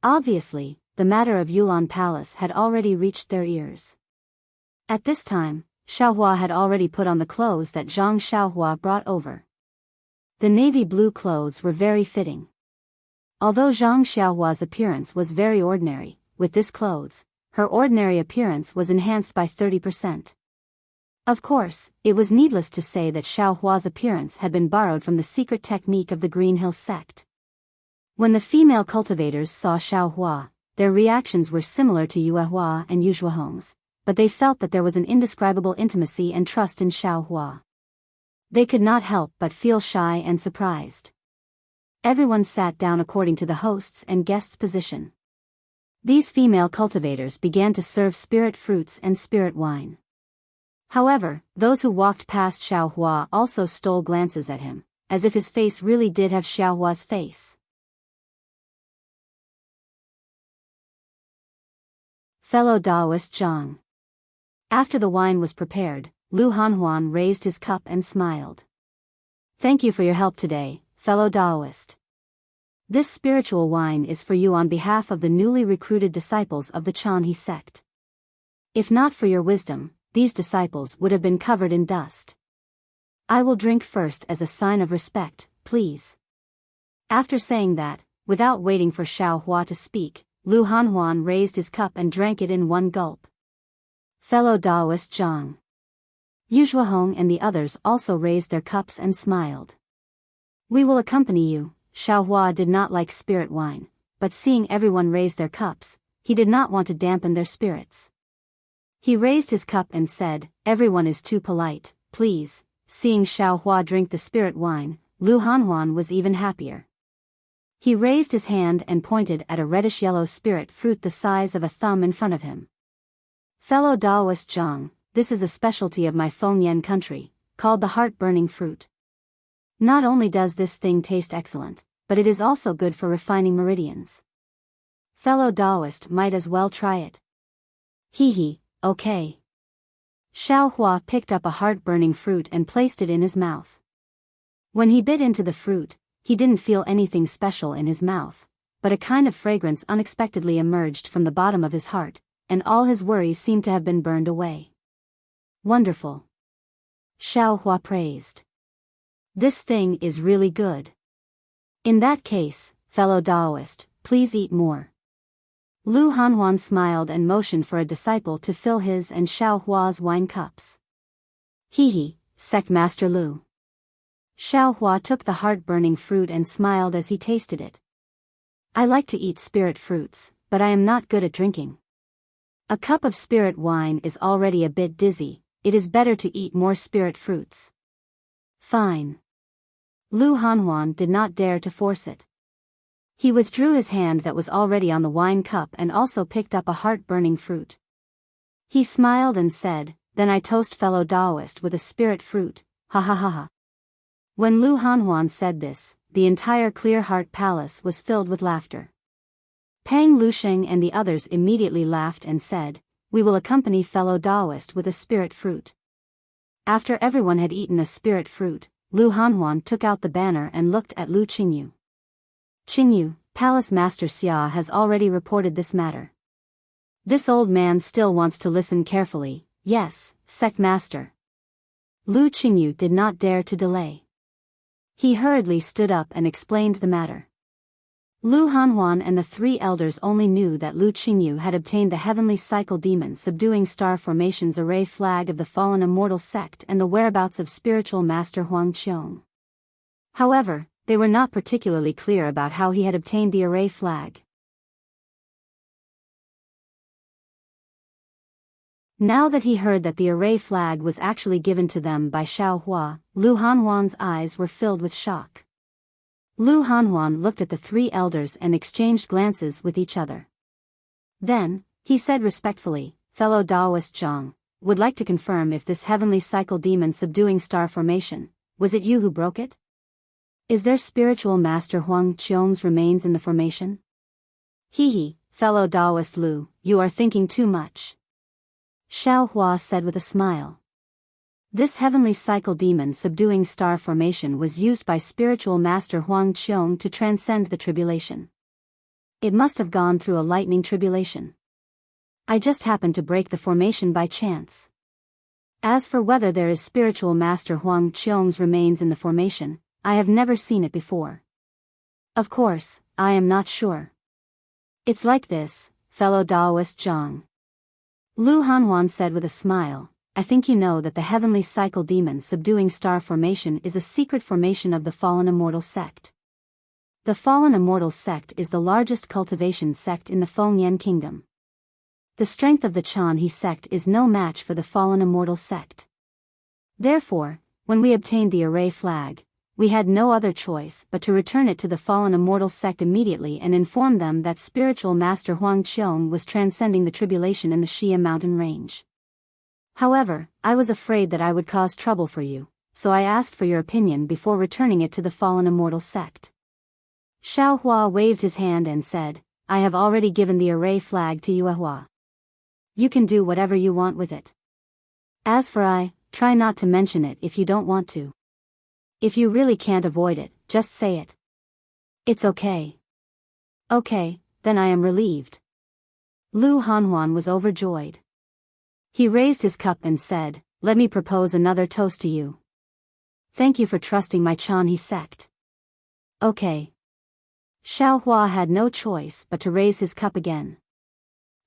Obviously, the matter of Yulan Palace had already reached their ears. At this time, Xiao Hua had already put on the clothes that Zhang Xiaohua brought over. The navy blue clothes were very fitting. Although Zhang Xiaohua's appearance was very ordinary, with this clothes, her ordinary appearance was enhanced by 30%. Of course, it was needless to say that Xiao Hua's appearance had been borrowed from the secret technique of the Green Hill sect. When the female cultivators saw Xiao Hua, their reactions were similar to Yue Hua and Yu Zhuahong's, but they felt that there was an indescribable intimacy and trust in Xiao Hua. They could not help but feel shy and surprised. Everyone sat down according to the host's and guest's position. These female cultivators began to serve spirit fruits and spirit wine. However, those who walked past Xiao Hua also stole glances at him, as if his face really did have Xiao Hua's face. Fellow Taoist Zhang. After the wine was prepared, Lu Hanhuan raised his cup and smiled. Thank you for your help today, fellow Taoist. This spiritual wine is for you on behalf of the newly recruited disciples of the Chanhe sect. If not for your wisdom, these disciples would have been covered in dust. I will drink first as a sign of respect, please. After saying that, without waiting for Xiao Hua to speak, Lu Hanhuan raised his cup and drank it in one gulp. Fellow Taoist Zhang. Yu Zhuahong and the others also raised their cups and smiled. We will accompany you. Xiao Hua did not like spirit wine, but seeing everyone raise their cups, he did not want to dampen their spirits. He raised his cup and said, everyone is too polite, please. Seeing Xiao Hua drink the spirit wine, Lu Hanhuan was even happier. He raised his hand and pointed at a reddish-yellow spirit fruit the size of a thumb in front of him. Fellow Taoist Zhang, this is a specialty of my Fengyan country, called the heart-burning fruit. Not only does this thing taste excellent, but it is also good for refining meridians. Fellow Taoist might as well try it. Hee, okay. Xiao Hua picked up a heart-burning fruit and placed it in his mouth. When he bit into the fruit, he didn't feel anything special in his mouth, but a kind of fragrance unexpectedly emerged from the bottom of his heart, and all his worries seemed to have been burned away. Wonderful. Xiao Hua praised. This thing is really good. In that case, fellow Taoist, please eat more. Lu Hanhuan smiled and motioned for a disciple to fill his and Xiao Hua's wine cups. Hee, Sect Master Lu. Xiaohua took the heart-burning fruit and smiled as he tasted it. I like to eat spirit fruits, but I am not good at drinking. A cup of spirit wine is already a bit dizzy, it is better to eat more spirit fruits. Fine. Lu Hanhuan did not dare to force it. He withdrew his hand that was already on the wine cup and also picked up a heart-burning fruit. He smiled and said, then I toast fellow Taoist with a spirit fruit, ha ha ha ha. When Lu Hanhuan said this, the entire Clear Heart Palace was filled with laughter. Pang Lusheng and the others immediately laughed and said, we will accompany fellow Taoist with a spirit fruit. After everyone had eaten a spirit fruit, Lu Hanhuan took out the banner and looked at Lu Qingyu. Qingyu, Palace Master Xia has already reported this matter. This old man still wants to listen carefully, yes, Sect Master. Lu Qingyu did not dare to delay. He hurriedly stood up and explained the matter. Lu Hanhuan and the three elders only knew that Lu Qingyu had obtained the heavenly cycle demon subduing star formation's array flag of the fallen immortal sect and the whereabouts of spiritual master Huang Qiong. However, they were not particularly clear about how he had obtained the array flag. Now that he heard that the array flag was actually given to them by Xiaohua, Lu Hanhuan's eyes were filled with shock. Lu Hanhuan looked at the three elders and exchanged glances with each other. Then, he said respectfully, fellow Taoist Zhang, would like to confirm if this heavenly cycle demon subduing star formation, was it you who broke it? Is there spiritual master Huang Qiong's remains in the formation? Hee, fellow Taoist Lu, you are thinking too much. Xiaohua said with a smile. This heavenly cycle demon subduing star formation was used by spiritual master Huang Qiong to transcend the tribulation. It must have gone through a lightning tribulation. I just happened to break the formation by chance. As for whether there is spiritual master Huang Qiong's remains in the formation, I have never seen it before. Of course, I am not sure. It's like this, fellow Taoist Zhang. Lu Hanhuan said with a smile, I think you know that the heavenly cycle demon subduing star formation is a secret formation of the fallen immortal sect. The fallen immortal sect is the largest cultivation sect in the Fengyan kingdom. The strength of the Chanhe sect is no match for the fallen immortal sect. Therefore, when we obtained the array flag, we had no other choice but to return it to the fallen immortal sect immediately and inform them that spiritual master Huang Qiong was transcending the tribulation in the Xia mountain range. However, I was afraid that I would cause trouble for you, so I asked for your opinion before returning it to the fallen immortal sect. Xiaohua waved his hand and said, I have already given the array flag to Yuehua. You can do whatever you want with it. As for I, try not to mention it if you don't want to. If you really can't avoid it, just say it. It's okay. Okay, then I am relieved. Lu Hanhuan was overjoyed. He raised his cup and said, let me propose another toast to you. Thank you for trusting my Chanhe sect. Okay. Xiaohua had no choice but to raise his cup again.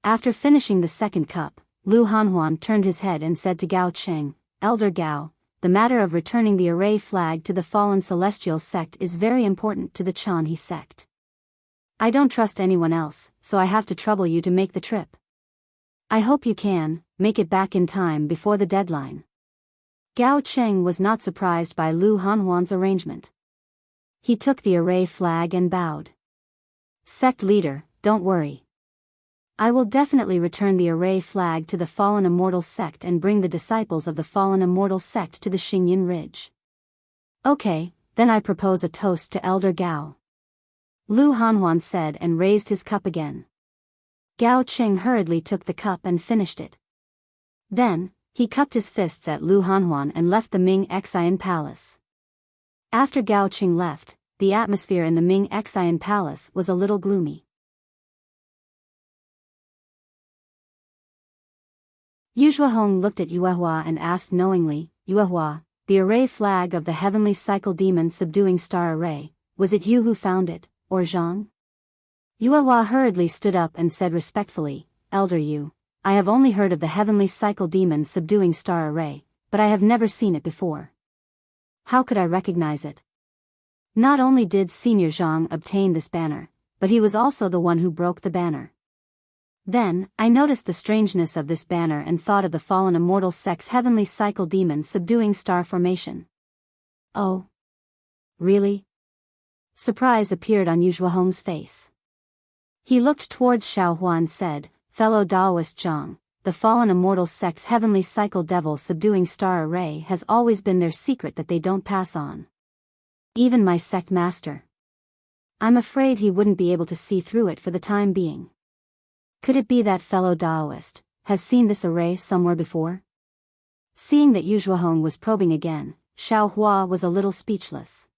After finishing the second cup, Lu Hanhuan turned his head and said to Gao Cheng, Elder Gao, the matter of returning the array flag to the fallen celestial sect is very important to the Chanhe sect. I don't trust anyone else, so I have to trouble you to make the trip. I hope you can make it back in time before the deadline. Gao Cheng was not surprised by Lu Hanhuan's arrangement. He took the array flag and bowed. Sect leader, don't worry. I will definitely return the array flag to the fallen immortal sect and bring the disciples of the fallen immortal sect to the Xingyin Ridge. Okay, then I propose a toast to Elder Gao. Lu Hanhuan said and raised his cup again. Gao Cheng hurriedly took the cup and finished it. Then, he cupped his fists at Lu Hanhuan and left the Ming Xian Palace. After Gao Cheng left, the atmosphere in the Ming Xian Palace was a little gloomy. Yu Zhuahong looked at Yuehua and asked knowingly, Yuehua, the array flag of the heavenly cycle demon subduing star array, was it you who found it, or Zhang? Yuehua hurriedly stood up and said respectfully, Elder Yu, I have only heard of the heavenly cycle demon subduing star array, but I have never seen it before. How could I recognize it? Not only did Senior Zhang obtain this banner, but he was also the one who broke the banner. Then, I noticed the strangeness of this banner and thought of the fallen immortal sect's heavenly cycle demon subduing star formation. Oh. Really? Surprise appeared on Yu Zhuahong's face. He looked towards Xiaohua and said, "Fellow Taoist Zhang, the fallen immortal sect's heavenly cycle devil subduing star array has always been their secret that they don't pass on. Even my sect master. I'm afraid he wouldn't be able to see through it for the time being. Could it be that fellow Taoist has seen this array somewhere before?" Seeing that Yu Zhuahong was probing again, Xiaohua was a little speechless.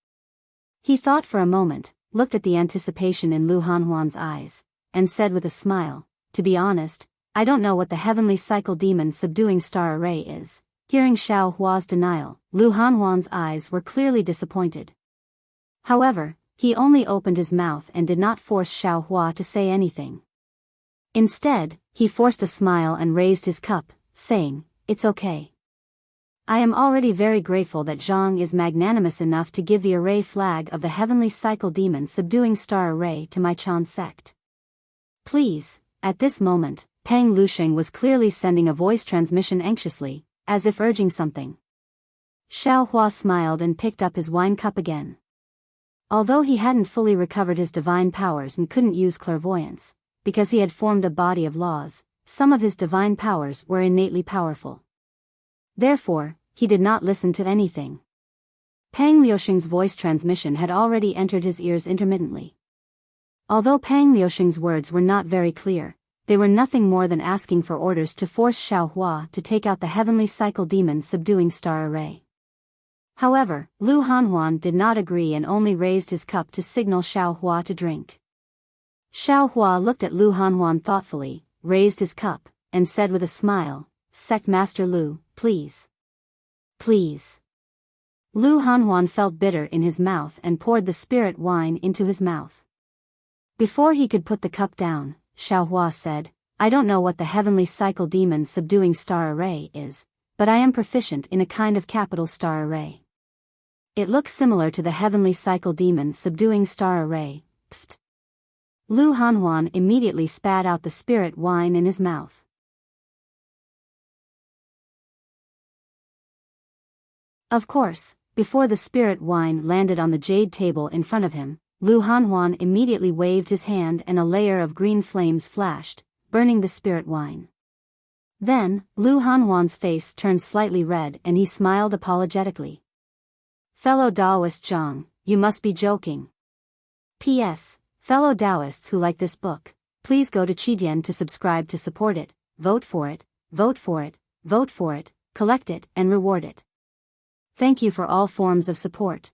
He thought for a moment, looked at the anticipation in Lu Hanhuan's eyes, and said with a smile, "To be honest, I don't know what the heavenly cycle demon subduing star array is." Hearing Xiaohua's denial, Lu Hanhuan's eyes were clearly disappointed. However, he only opened his mouth and did not force Xiaohua to say anything. Instead, he forced a smile and raised his cup, saying, "It's okay. I am already very grateful that Zhang is magnanimous enough to give the array flag of the heavenly cycle demon subduing star array to my Chan sect. Please." At this moment, Peng Lusheng was clearly sending a voice transmission anxiously, as if urging something. Xiaohua smiled and picked up his wine cup again. Although he hadn't fully recovered his divine powers and couldn't use clairvoyance, because he had formed a body of laws, some of his divine powers were innately powerful. Therefore, he did not listen to anything. Peng Liusheng's voice transmission had already entered his ears intermittently. Although Peng Liusheng's words were not very clear, they were nothing more than asking for orders to force Xiaohua to take out the heavenly cycle demon subduing star array. However, Lu Hanhuan did not agree and only raised his cup to signal Xiaohua to drink. Xiaohua looked at Lu Hanhuan thoughtfully, raised his cup, and said with a smile, "Sect Master Lu, please. Please." Lu Hanhuan felt bitter in his mouth and poured the spirit wine into his mouth. Before he could put the cup down, Xiaohua said, "I don't know what the heavenly cycle demon subduing star array is, but I am proficient in a kind of capital star array. It looks similar to the heavenly cycle demon subduing star array." Pft. Lu Hanhuan immediately spat out the spirit wine in his mouth. Of course, before the spirit wine landed on the jade table in front of him, Lu Hanhuan immediately waved his hand and a layer of green flames flashed, burning the spirit wine. Then, Lu Hanhuan's face turned slightly red and he smiled apologetically. "Fellow Taoist Zhang, you must be joking. P.S. Fellow Taoists who like this book, please go to Qidian to subscribe to support it, vote for it, vote for it, vote for it, collect it and reward it. Thank you for all forms of support."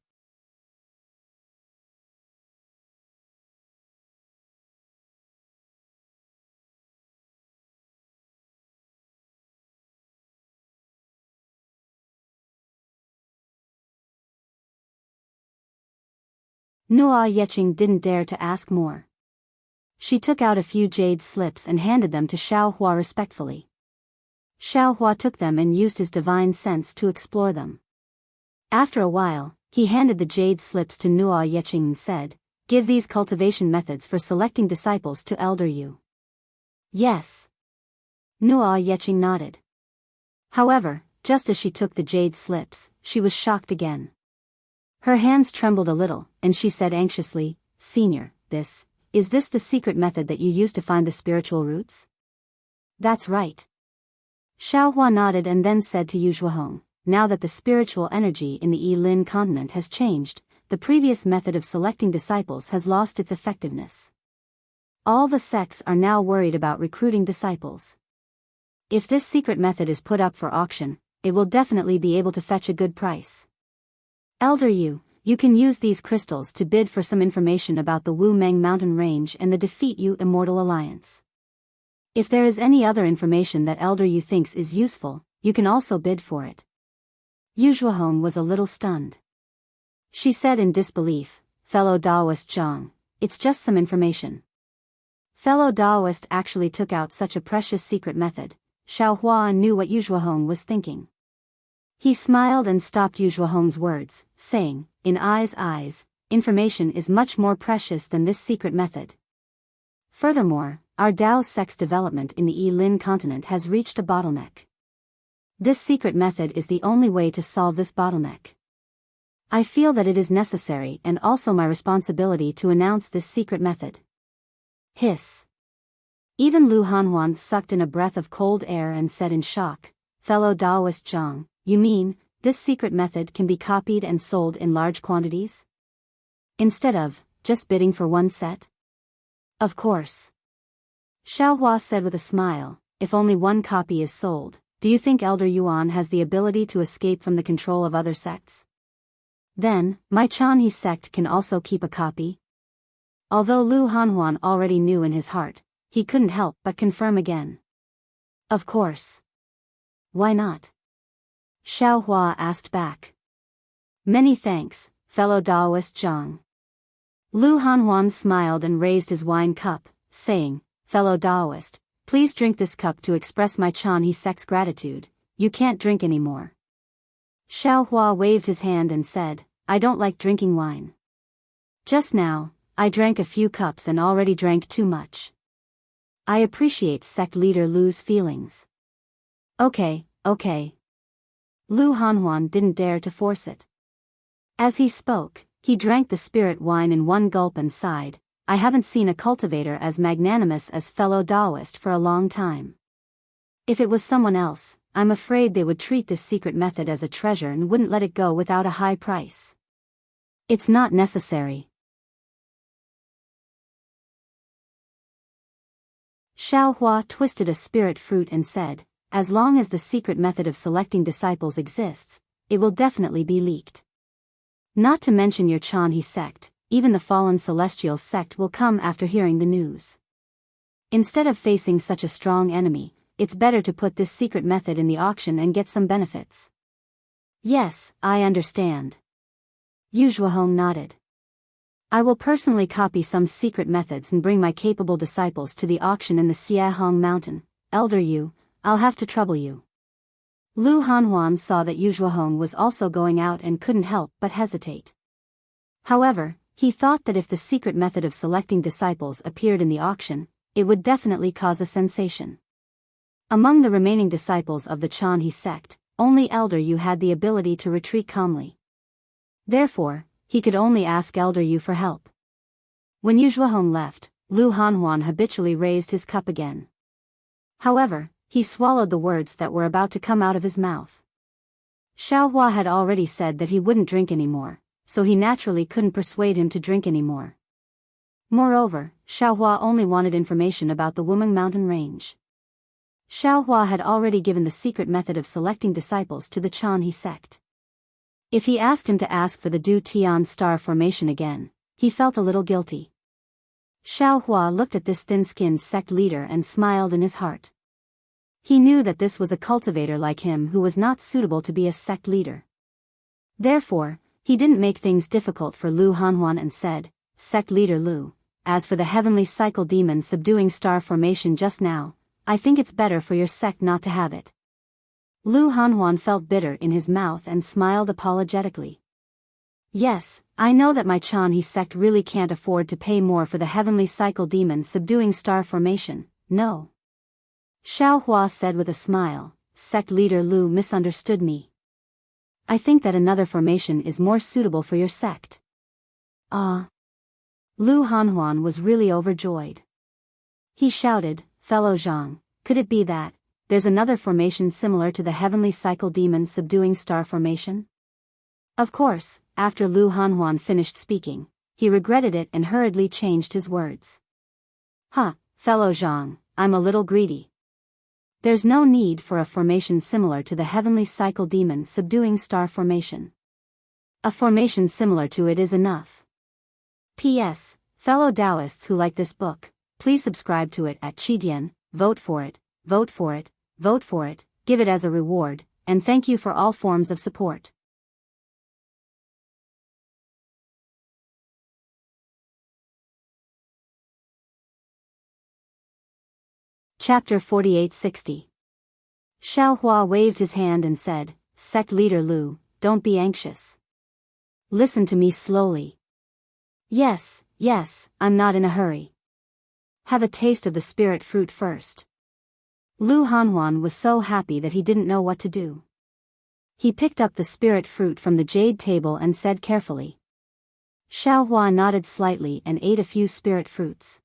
Nua Yeqing didn't dare to ask more. She took out a few jade slips and handed them to Xiaohua respectfully. Xiaohua took them and used his divine sense to explore them. After a while, he handed the jade slips to Nua Yeqing and said, "Give these cultivation methods for selecting disciples to Elder Yu." "Yes." Nua Yeqing nodded. However, just as she took the jade slips, she was shocked again. Her hands trembled a little, and she said anxiously, "Senior, is this the secret method that you use to find the spiritual roots?" "That's right." Xiaohua nodded and then said to Yu Zhuahong, "Now that the spiritual energy in the Yilin continent has changed, the previous method of selecting disciples has lost its effectiveness. All the sects are now worried about recruiting disciples. If this secret method is put up for auction, it will definitely be able to fetch a good price. Elder Yu, you can use these crystals to bid for some information about the Wu Meng mountain range and the Defeat Yu Immortal Alliance. If there is any other information that Elder Yu thinks is useful, you can also bid for it." Yu Zhuahong was a little stunned. She said in disbelief, "Fellow Taoist Zhang, it's just some information." Fellow Taoist actually took out such a precious secret method. Xiaohua knew what Yu Zhuahong was thinking. He smiled and stopped Yuzhuahong's words, saying, "In I's eyes, information is much more precious than this secret method. Furthermore, our Dao sect's development in the Yi-Lin continent has reached a bottleneck. This secret method is the only way to solve this bottleneck. I feel that it is necessary and also my responsibility to announce this secret method." Hiss. Even Lu Hanhuan sucked in a breath of cold air and said in shock, "Fellow Daoist Zhang, you mean, this secret method can be copied and sold in large quantities? Instead of, just bidding for one set?" "Of course." Xiaohua said with a smile, "If only one copy is sold, do you think Elder Yuan has the ability to escape from the control of other sects? Then, my Chanhe sect can also keep a copy?" Although Lu Hanhuan already knew in his heart, he couldn't help but confirm again. "Of course." "Why not?" Xiaohua asked back. "Many thanks, fellow Daoist Zhang." Lu Hanhuan smiled and raised his wine cup, saying, "Fellow Daoist, please drink this cup to express my Chanhe sect's gratitude. You can't drink anymore." Xiaohua waved his hand and said, "I don't like drinking wine. Just now, I drank a few cups and already drank too much. I appreciate sect leader Lu's feelings." Okay. Lu Hanhuan didn't dare to force it. As he spoke, he drank the spirit wine in one gulp and sighed, "I haven't seen a cultivator as magnanimous as fellow Daoist for a long time. If it was someone else, I'm afraid they would treat this secret method as a treasure and wouldn't let it go without a high price. It's not necessary." Xiaohua twisted a spirit fruit and said, "As long as the secret method of selecting disciples exists, it will definitely be leaked. Not to mention your Chanhe sect, even the fallen celestial sect will come after hearing the news. Instead of facing such a strong enemy, it's better to put this secret method in the auction and get some benefits." "Yes, I understand." Yuzhuahong nodded. "I will personally copy some secret methods and bring my capable disciples to the auction in the Xiahong mountain. Elder Yu, I'll have to trouble you." Lu Hanhuan saw that Yuzhuahong was also going out and couldn't help but hesitate. However, he thought that if the secret method of selecting disciples appeared in the auction, it would definitely cause a sensation. Among the remaining disciples of the Chanhe sect, only Elder Yu had the ability to retreat calmly. Therefore, he could only ask Elder Yu for help. When Yuzhuahong left, Lu Hanhuan habitually raised his cup again. However, he swallowed the words that were about to come out of his mouth. Xiaohua had already said that he wouldn't drink anymore, so he naturally couldn't persuade him to drink anymore. Moreover, Xiaohua only wanted information about the Wuming Mountain range. Xiaohua had already given the secret method of selecting disciples to the Chanhe sect. If he asked him to ask for the Du Tian star formation again, he felt a little guilty. Xiaohua looked at this thin-skinned sect leader and smiled in his heart. He knew that this was a cultivator like him who was not suitable to be a sect leader. Therefore, he didn't make things difficult for Lu Hanhuan and said, "Sect leader Lu, as for the heavenly cycle demon subduing star formation just now, I think it's better for your sect not to have it." Lu Hanhuan felt bitter in his mouth and smiled apologetically. "Yes, I know that my Chanhe sect really can't afford to pay more for the heavenly cycle demon subduing star formation, no." Xiaohua said with a smile, "Sect leader Lu misunderstood me. I think that another formation is more suitable for your sect." "Ah." Lu Hanhuan was really overjoyed. He shouted, "Fellow Zhang, could it be that there's another formation similar to the heavenly cycle demon subduing star formation?" Of course, after Lu Hanhuan finished speaking, he regretted it and hurriedly changed his words. Fellow Zhang, I'm a little greedy. There's no need for a formation similar to the heavenly cycle demon subduing star formation. A formation similar to it is enough. P.S. Fellow Taoists who like this book, please subscribe to it at Qidian, vote for it, vote for it, vote for it, give it as a reward, and thank you for all forms of support. Chapter 4860. Xiaohua waved his hand and said, Sect leader Lu, don't be anxious. Listen to me slowly. Yes, I'm not in a hurry. Have a taste of the spirit fruit first. Lu Hanhuan was so happy that he didn't know what to do. He picked up the spirit fruit from the jade table and said carefully. Xiaohua nodded slightly and ate a few spirit fruits.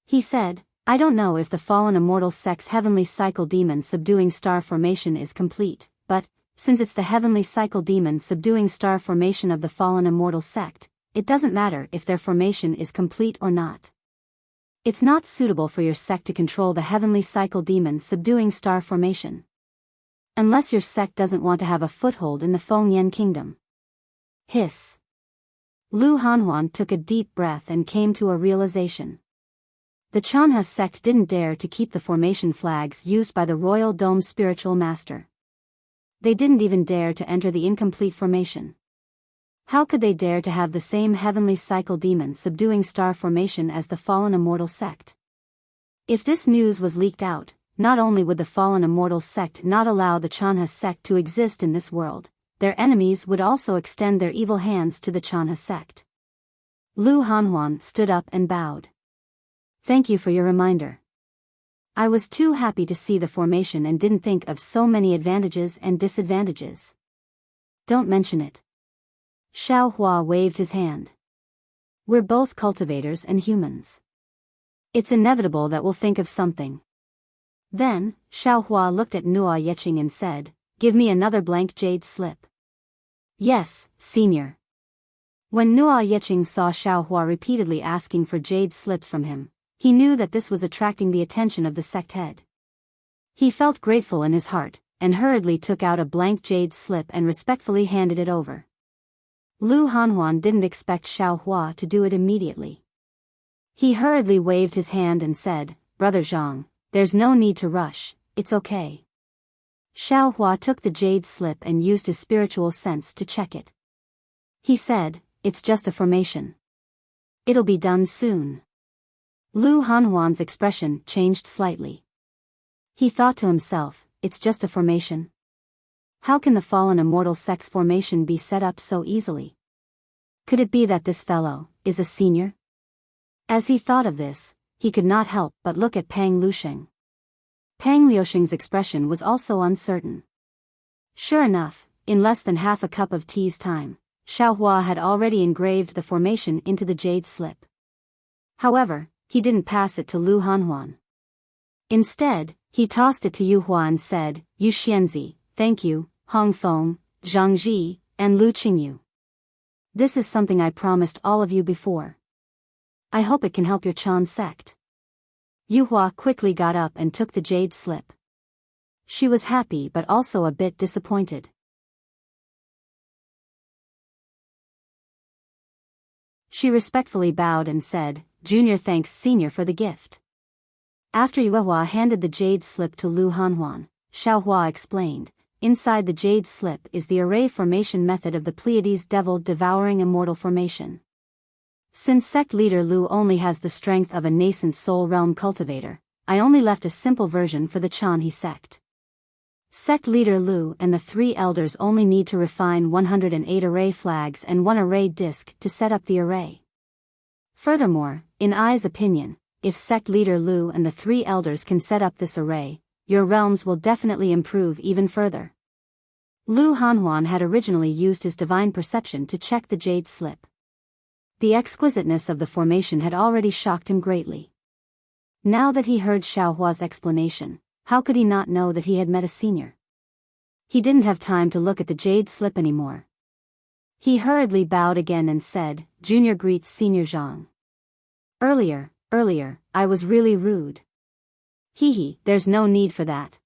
He said, I don't know if the fallen immortal sect's heavenly cycle demon subduing star formation is complete, but, since it's the heavenly cycle demon subduing star formation of the fallen immortal sect, it doesn't matter if their formation is complete or not. It's not suitable for your sect to control the heavenly cycle demon subduing star formation. Unless your sect doesn't want to have a foothold in the Fengyan kingdom. Hiss. Lu Hanhuan took a deep breath and came to a realization. The Chanha sect didn't dare to keep the formation flags used by the Royal Dome spiritual master. They didn't even dare to enter the incomplete formation. How could they dare to have the same heavenly cycle demon subduing star formation as the fallen immortal sect? If this news was leaked out, not only would the fallen immortal sect not allow the Chanha sect to exist in this world, their enemies would also extend their evil hands to the Chanha sect. Lu Hanhuan stood up and bowed. Thank you for your reminder. I was too happy to see the formation and didn't think of so many advantages and disadvantages. Don't mention it. Xiaohua waved his hand. We're both cultivators and humans. It's inevitable that we'll think of something. Then, Xiaohua looked at Nua Yeqing and said, Give me another blank jade slip. Yes, senior. When Nua Yeqing saw Xiaohua repeatedly asking for jade slips from him, he knew that this was attracting the attention of the sect head. He felt grateful in his heart, and hurriedly took out a blank jade slip and respectfully handed it over. Lu Hanhuan didn't expect Xiaohua to do it immediately. He hurriedly waved his hand and said, Brother Zhang, there's no need to rush, it's okay. Xiaohua took the jade slip and used his spiritual sense to check it. He said, It's just a formation. It'll be done soon. Lu Hanhuan's expression changed slightly. He thought to himself, It's just a formation. How can the fallen immortal sect's formation be set up so easily? Could it be that this fellow is a senior? As he thought of this, he could not help but look at Pang Lusheng. Pang Liusheng's expression was also uncertain. Sure enough, in less than half a cup of tea's time, Xiaohua had already engraved the formation into the jade slip. However, he didn't pass it to Lu Hanhuan. Instead, he tossed it to Yu Hua and said, Yu Xianzi, thank you, Hong Feng, Zhang Ji, and Lu Qingyu. This is something I promised all of you before. I hope it can help your Chan sect. Yu Hua quickly got up and took the jade slip. She was happy but also a bit disappointed. She respectfully bowed and said, Junior thanks Senior for the gift. After Yu Hua handed the jade slip to Lu Hanhuan, Xiaohua explained, Inside the jade slip is the array formation method of the Pleiades Devil Devouring Immortal Formation. Since sect leader Lu only has the strength of a nascent soul realm cultivator, I only left a simple version for the Chanhe sect. Sect leader Lu and the 3 elders only need to refine 108 array flags and 1 array disc to set up the array. Furthermore, in I's opinion, if sect leader Lu and the 3 elders can set up this array, your realms will definitely improve even further. Lu Hanhuan had originally used his divine perception to check the jade slip. The exquisiteness of the formation had already shocked him greatly. Now that he heard Xiaohua's explanation, how could he not know that he had met a senior? He didn't have time to look at the jade slip anymore. He hurriedly bowed again and said, Junior greets Senior Zhang. Earlier, I was really rude. There's no need for that.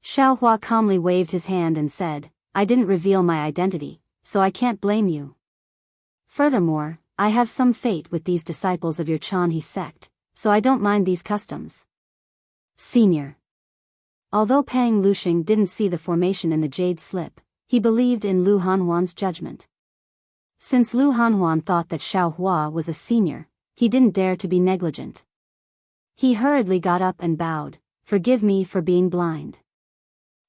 Xiaohua calmly waved his hand and said, I didn't reveal my identity, so I can't blame you. Furthermore, I have some fate with these disciples of your Chanhe sect, so I don't mind these customs. Senior. Although Pang Lusheng didn't see the formation in the jade slip, he believed in Lu Hanhuan's judgment. Since Lu Hanhuan thought that Xiaohua was a senior, he didn't dare to be negligent. He hurriedly got up and bowed, Forgive me for being blind.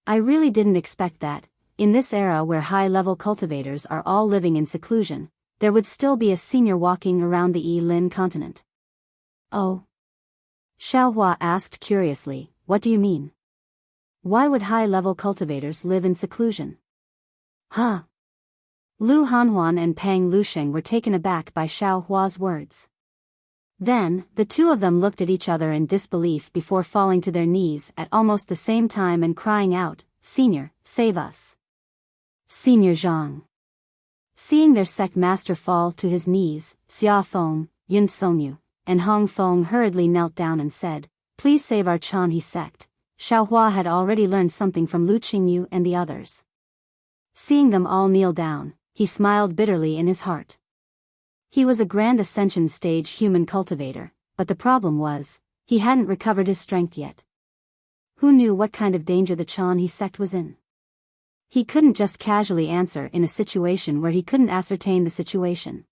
I really didn't expect that, in this era where high-level cultivators are all living in seclusion, there would still be a senior walking around the Yi-Lin continent. Oh? Xiaohua asked curiously, what do you mean? Why would high-level cultivators live in seclusion? Huh? Lu Hanhuan and Pang Lusheng were taken aback by Xiaohua's words. Then, the two of them looked at each other in disbelief before falling to their knees at almost the same time and crying out, Senior, save us. Senior Zhang. Seeing their sect master fall to his knees, Xia Feng, Yun Songyu, and Hong Feng hurriedly knelt down and said, Please save our Chanhe sect. Xiaohua had already learned something from Lu Qingyu and the others. Seeing them all kneel down, he smiled bitterly in his heart. He was a grand ascension stage human cultivator, but the problem was, he hadn't recovered his strength yet. Who knew what kind of danger the Chanhe sect was in? He couldn't just casually answer in a situation where he couldn't ascertain the situation.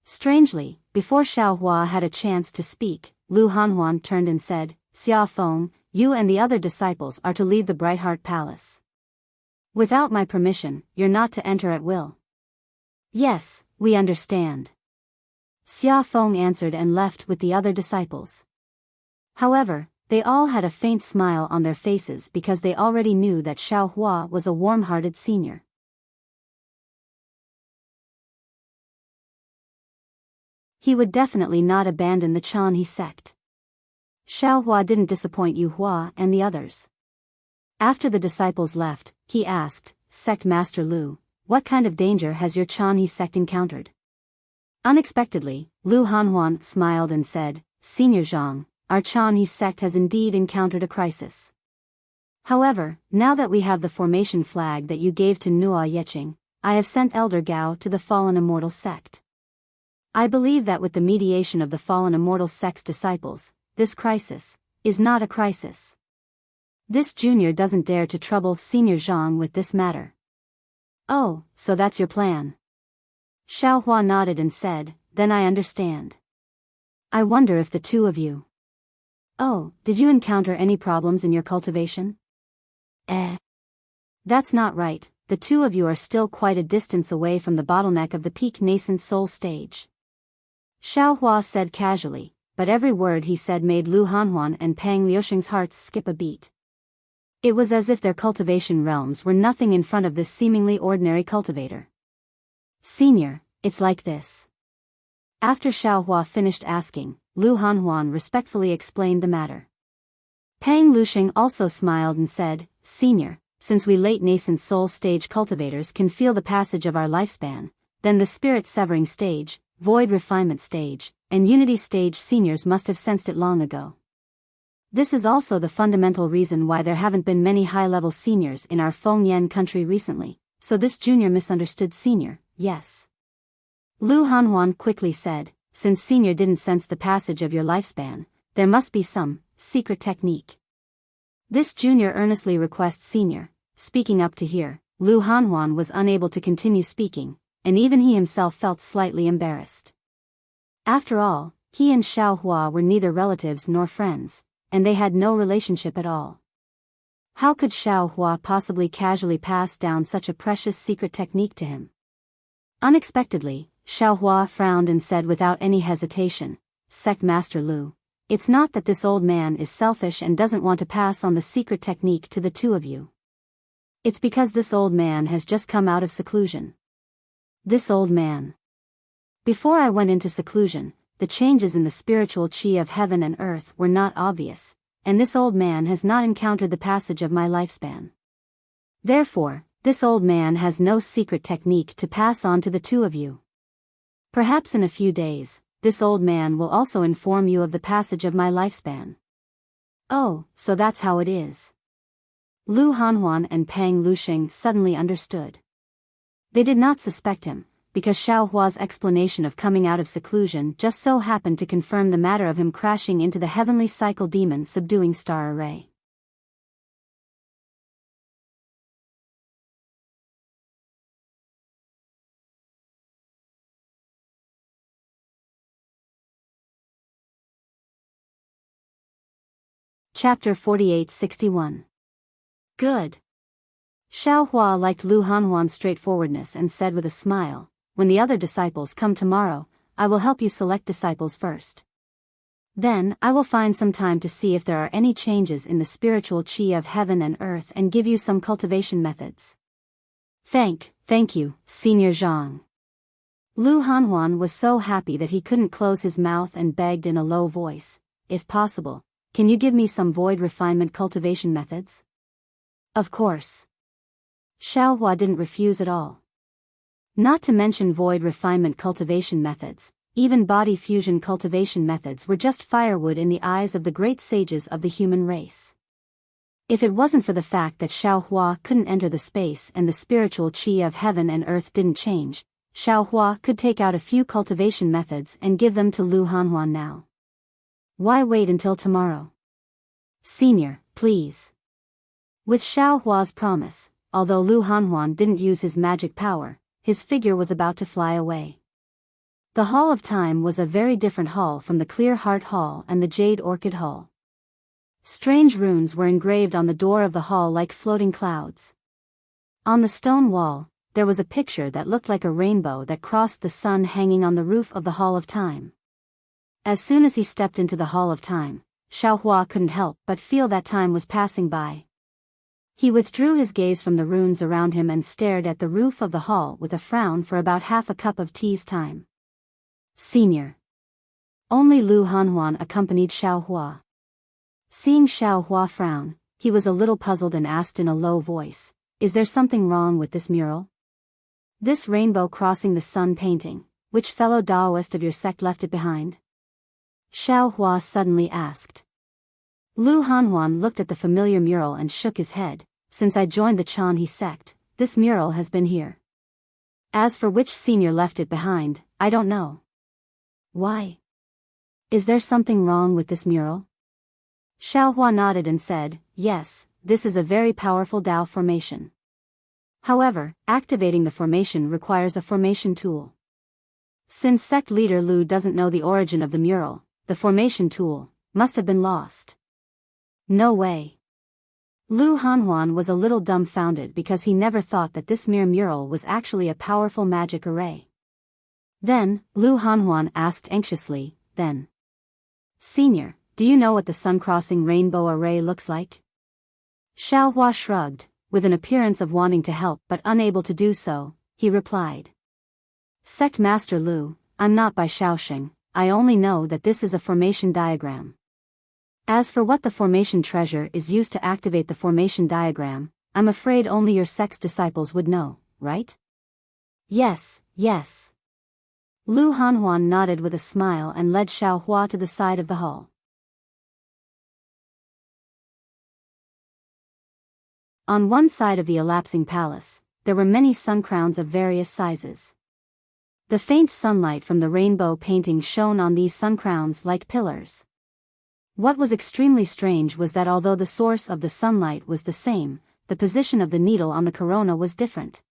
Strangely, before Xiaohua had a chance to speak, Lu Hanhuan turned and said, Xia Feng, you and the other disciples are to leave the Bright Heart Palace. Without my permission, you're not to enter at will. Yes, we understand. Xia Feng answered and left with the other disciples. However, they all had a faint smile on their faces because they already knew that Xiaohua was a warm-hearted senior. He would definitely not abandon the Chanhe sect. Xiaohua didn't disappoint Yu Hua and the others. After the disciples left, he asked, Sect Master Lu, what kind of danger has your Chanhe sect encountered? Unexpectedly, Lu Hanhuan smiled and said, Senior Zhang, our Chanhe sect has indeed encountered a crisis. However, now that we have the formation flag that you gave to Nua Yeqing, I have sent Elder Gao to the Fallen Immortal sect. I believe that with the mediation of the Fallen Immortal sect's disciples, this crisis is not a crisis. This junior doesn't dare to trouble Senior Zhang with this matter. Oh, so that's your plan. Xiaohua nodded and said, then I understand. I wonder if the two of you. Oh, did you encounter any problems in your cultivation? That's not right, the two of you are still quite a distance away from the bottleneck of the peak nascent soul stage. Xiaohua said casually, but every word he said made Lu Hanhuan and Pang Liusheng's hearts skip a beat. It was as if their cultivation realms were nothing in front of this seemingly ordinary cultivator. Senior, it's like this. After Xiaohua finished asking, Lu Hanhuan respectfully explained the matter. Pang Lusheng also smiled and said, Senior, since we late nascent soul stage cultivators can feel the passage of our lifespan, then the spirit severing stage, void refinement stage, and unity stage seniors must have sensed it long ago. This is also the fundamental reason why there haven't been many high-level seniors in our Fengyan country recently, so this junior misunderstood senior, yes. Lu Hanhuan quickly said, since senior didn't sense the passage of your lifespan, there must be some secret technique. This junior earnestly requests senior, speaking up to hear. Lu Hanhuan was unable to continue speaking, and even he himself felt slightly embarrassed. After all, he and Xiaohua were neither relatives nor friends, and they had no relationship at all. How could Xiaohua possibly casually pass down such a precious secret technique to him? Unexpectedly, Xiaohua frowned and said without any hesitation, Sect Master Lu, it's not that this old man is selfish and doesn't want to pass on the secret technique to the two of you. It's because this old man has just come out of seclusion. This old man. Before I went into seclusion, the changes in the spiritual chi of heaven and earth were not obvious, and this old man has not encountered the passage of my lifespan. Therefore, this old man has no secret technique to pass on to the two of you. Perhaps in a few days, this old man will also inform you of the passage of my lifespan. Oh, so that's how it is. Lu Hanhuan and Pang Lusheng suddenly understood. They did not suspect him, because Xiaohua's explanation of coming out of seclusion just so happened to confirm the matter of him crashing into the heavenly cycle demon subduing star array. Chapter 4861. Good. Xiao Hua liked Lu Hanhuan's straightforwardness and said with a smile, "When the other disciples come tomorrow, I will help you select disciples first. Then, I will find some time to see if there are any changes in the spiritual qi of heaven and earth and give you some cultivation methods." Thank you, Senior Zhang. Lu Hanhuan was so happy that he couldn't close his mouth and begged in a low voice, "If possible, can you give me some void refinement cultivation methods?" Of course. Xiao Hua didn't refuse at all. Not to mention void refinement cultivation methods, even body fusion cultivation methods were just firewood in the eyes of the great sages of the human race. If it wasn't for the fact that Xiao Hua couldn't enter the space and the spiritual qi of heaven and earth didn't change, Xiao Hua could take out a few cultivation methods and give them to Lu Hanhuan now. Why wait until tomorrow? Senior, please. With Xiao Hua's promise, although Lu Hanhuan didn't use his magic power, his figure was about to fly away. The Hall of Time was a very different hall from the Clear Heart Hall and the Jade Orchid Hall. Strange runes were engraved on the door of the hall like floating clouds. On the stone wall, there was a picture that looked like a rainbow that crossed the sun hanging on the roof of the Hall of Time. As soon as he stepped into the Hall of Time, Xiao Hua couldn't help but feel that time was passing by. He withdrew his gaze from the runes around him and stared at the roof of the hall with a frown for about half a cup of tea's time. Senior. Only Lu Hanhuan accompanied Xiao Hua. Seeing Xiao Hua frown, he was a little puzzled and asked in a low voice, "Is there something wrong with this mural? This rainbow crossing the sun painting, which fellow Taoist of your sect left it behind?" Xiao Hua suddenly asked. Lu Hanhuan looked at the familiar mural and shook his head. "Since I joined the Chanhe sect, this mural has been here. As for which senior left it behind, I don't know." "Why? Is there something wrong with this mural?" Xiao Hua nodded and said, "Yes, this is a very powerful Tao formation. However, activating the formation requires a formation tool. Since sect leader Lu doesn't know the origin of the mural, the formation tool must have been lost." "No way." Lu Hanhuan was a little dumbfounded because he never thought that this mere mural was actually a powerful magic array. Then, Lu Hanhuan asked anxiously, "Then, Senior, do you know what the sun-crossing rainbow array looks like?" Xiao Hua shrugged, with an appearance of wanting to help but unable to do so, he replied. "Sect Master Lu, I'm not by Shaoxing, I only know that this is a formation diagram. As for what the formation treasure is used to activate the formation diagram, I'm afraid only your sect's disciples would know, right?" Yes. Lu Hanhuan nodded with a smile and led Xiao Hua to the side of the hall. On one side of the elapsing palace, there were many sun crowns of various sizes. The faint sunlight from the rainbow painting shone on these sun crowns like pillars. What was extremely strange was that although the source of the sunlight was the same, the position of the needle on the corona was different.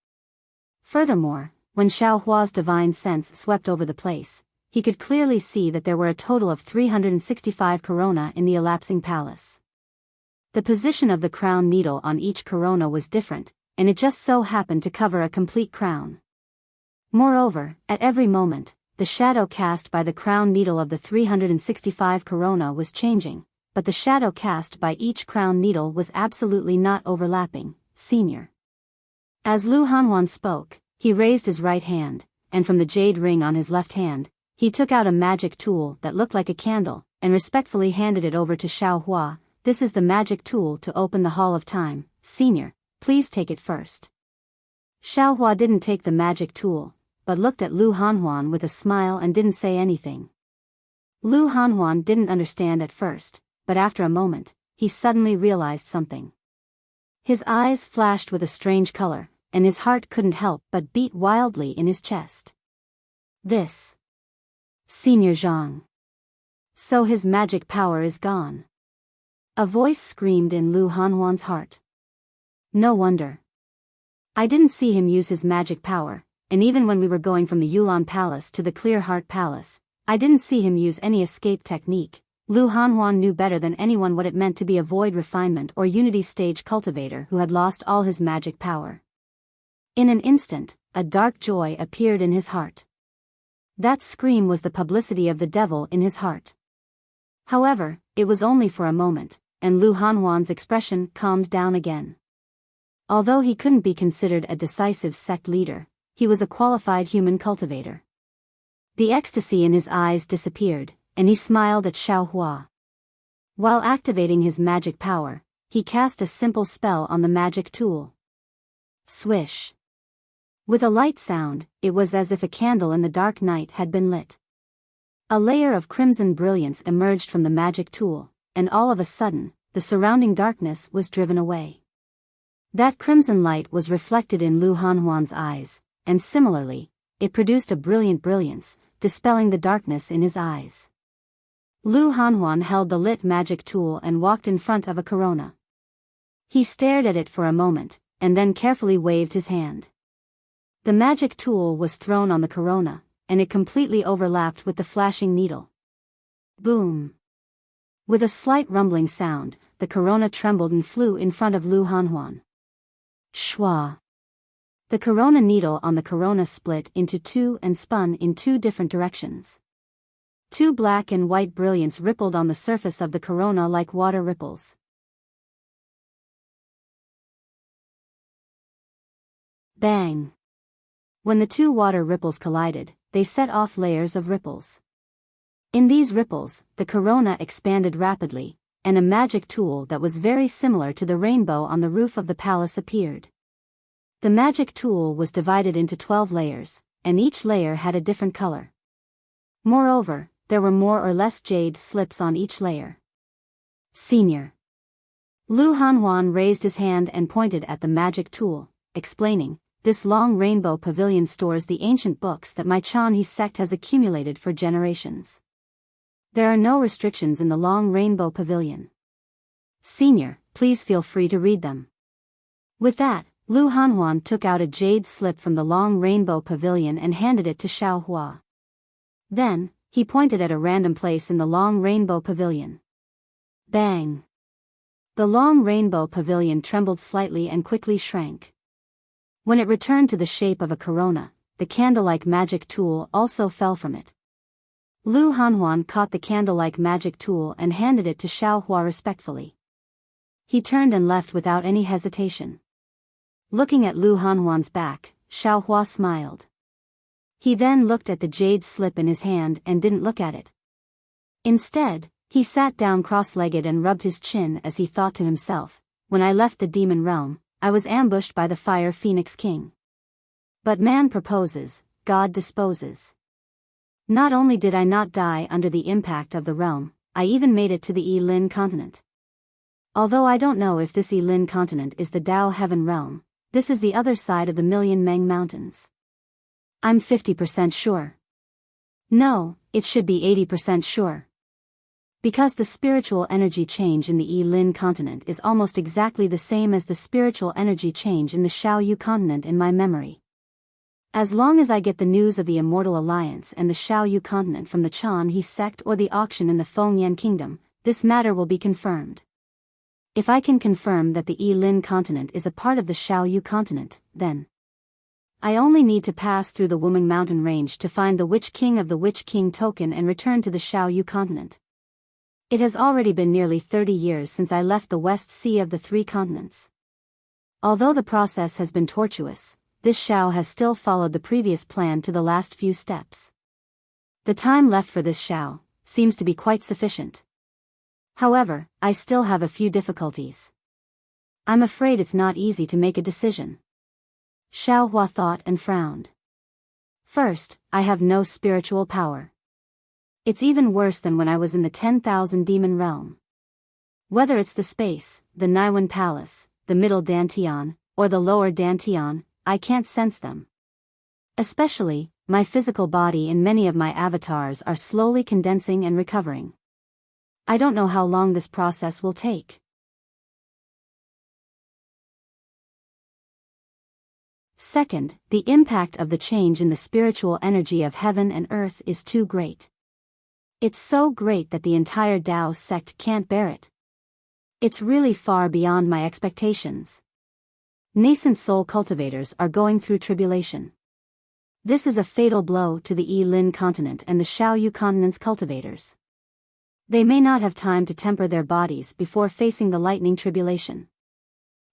Furthermore, when Xiao Hua's divine sense swept over the place, he could clearly see that there were a total of 365 corona in the elapsing palace. The position of the crown needle on each corona was different, and it just so happened to cover a complete crown. Moreover, at every moment, the shadow cast by the crown needle of the 365 corona was changing, but the shadow cast by each crown needle was absolutely not overlapping. Senior. As Lu Hanhuan spoke, he raised his right hand, and from the jade ring on his left hand, he took out a magic tool that looked like a candle, and respectfully handed it over to Xiao Hua. "This is the magic tool to open the Hall of Time, Senior, please take it first." Xiao Hua didn't take the magic tool, but looked at Lu Hanhuan with a smile and didn't say anything. Lu Hanhuan didn't understand at first, but after a moment, he suddenly realized something. His eyes flashed with a strange color, and his heart couldn't help but beat wildly in his chest. This. Senior Zhang. So his magic power is gone. A voice screamed in Lu Hanhuan's heart. No wonder. I didn't see him use his magic power, and even when we were going from the Yulan Palace to the Clear Heart Palace, I didn't see him use any escape technique, Lu Hanhuan knew better than anyone what it meant to be a void refinement or unity stage cultivator who had lost all his magic power. In an instant, a dark joy appeared in his heart. That scream was the publicity of the devil in his heart. However, it was only for a moment, and Lu Hanhuan's expression calmed down again. Although he couldn't be considered a decisive sect leader, he was a qualified human cultivator. The ecstasy in his eyes disappeared, and he smiled at Xiaohua. While activating his magic power, he cast a simple spell on the magic tool. Swish. With a light sound, it was as if a candle in the dark night had been lit. A layer of crimson brilliance emerged from the magic tool, and all of a sudden, the surrounding darkness was driven away. That crimson light was reflected in Lu Hanhuan's eyes, and similarly, it produced a brilliant brilliance, dispelling the darkness in his eyes. Lu Hanhuan held the lit magic tool and walked in front of a corona. He stared at it for a moment, and then carefully waved his hand. The magic tool was thrown on the corona, and it completely overlapped with the flashing needle. Boom! With a slight rumbling sound, the corona trembled and flew in front of Lu Hanhuan. Shwa! The corona needle on the corona split into two and spun in two different directions. Two black and white brilliance rippled on the surface of the corona like water ripples. Bang! When the two water ripples collided, they set off layers of ripples. In these ripples, the corona expanded rapidly, and a magic tool that was very similar to the rainbow on the roof of the palace appeared. The magic tool was divided into 12 layers, and each layer had a different color. Moreover, there were more or less jade slips on each layer. Senior. Lu Hanhuan raised his hand and pointed at the magic tool, explaining, "This long rainbow pavilion stores the ancient books that my Chanhe sect has accumulated for generations. There are no restrictions in the long rainbow pavilion. Senior, please feel free to read them." With that, Lu Hanhuan took out a jade slip from the long rainbow pavilion and handed it to Xiaohua. Then, he pointed at a random place in the long rainbow pavilion. Bang! The long rainbow pavilion trembled slightly and quickly shrank. When it returned to the shape of a corona, the candle-like magic tool also fell from it. Lu Hanhuan caught the candle-like magic tool and handed it to Xiaohua respectfully. He turned and left without any hesitation. Looking at Lu Hanhuan's back, Xiaohua smiled. He then looked at the jade slip in his hand and didn't look at it. Instead, he sat down cross-legged and rubbed his chin as he thought to himself, "When I left the demon realm, I was ambushed by the Fire Phoenix King. But man proposes, God disposes. Not only did I not die under the impact of the realm, I even made it to the Yilin continent. Although I don't know if this Yilin continent is the Dao Heaven realm, this is the other side of the Million Meng Mountains. I'm 50% sure. No, it should be 80% sure. Because the spiritual energy change in the Yilin continent is almost exactly the same as the spiritual energy change in the Xiaoyu continent in my memory. As long as I get the news of the Immortal Alliance and the Xiaoyu continent from the Chanhe sect or the auction in the Fengyan kingdom, this matter will be confirmed. If I can confirm that the Yilin continent is a part of the Xiaoyu continent, then I only need to pass through the Wuming mountain range to find the Witch King of the Witch King token and return to the Xiaoyu continent. It has already been nearly 30 years since I left the West Sea of the Three Continents. Although the process has been tortuous, this Xiao has still followed the previous plan to the last few steps. The time left for this Xiao seems to be quite sufficient. However, I still have a few difficulties. I'm afraid it's not easy to make a decision. Xiaohua thought and frowned. First, I have no spiritual power. It's even worse than when I was in the 10,000 demon realm. Whether it's the space, the Naiwan Palace, the middle Dantian, or the lower Dantian, I can't sense them. Especially, my physical body and many of my avatars are slowly condensing and recovering. I don't know how long this process will take. Second, the impact of the change in the spiritual energy of heaven and earth is too great. It's so great that the entire Tao sect can't bear it. It's really far beyond my expectations. Nascent soul cultivators are going through tribulation. This is a fatal blow to the Yi-Lin continent and the Xiaoyu continent's cultivators. They may not have time to temper their bodies before facing the lightning tribulation.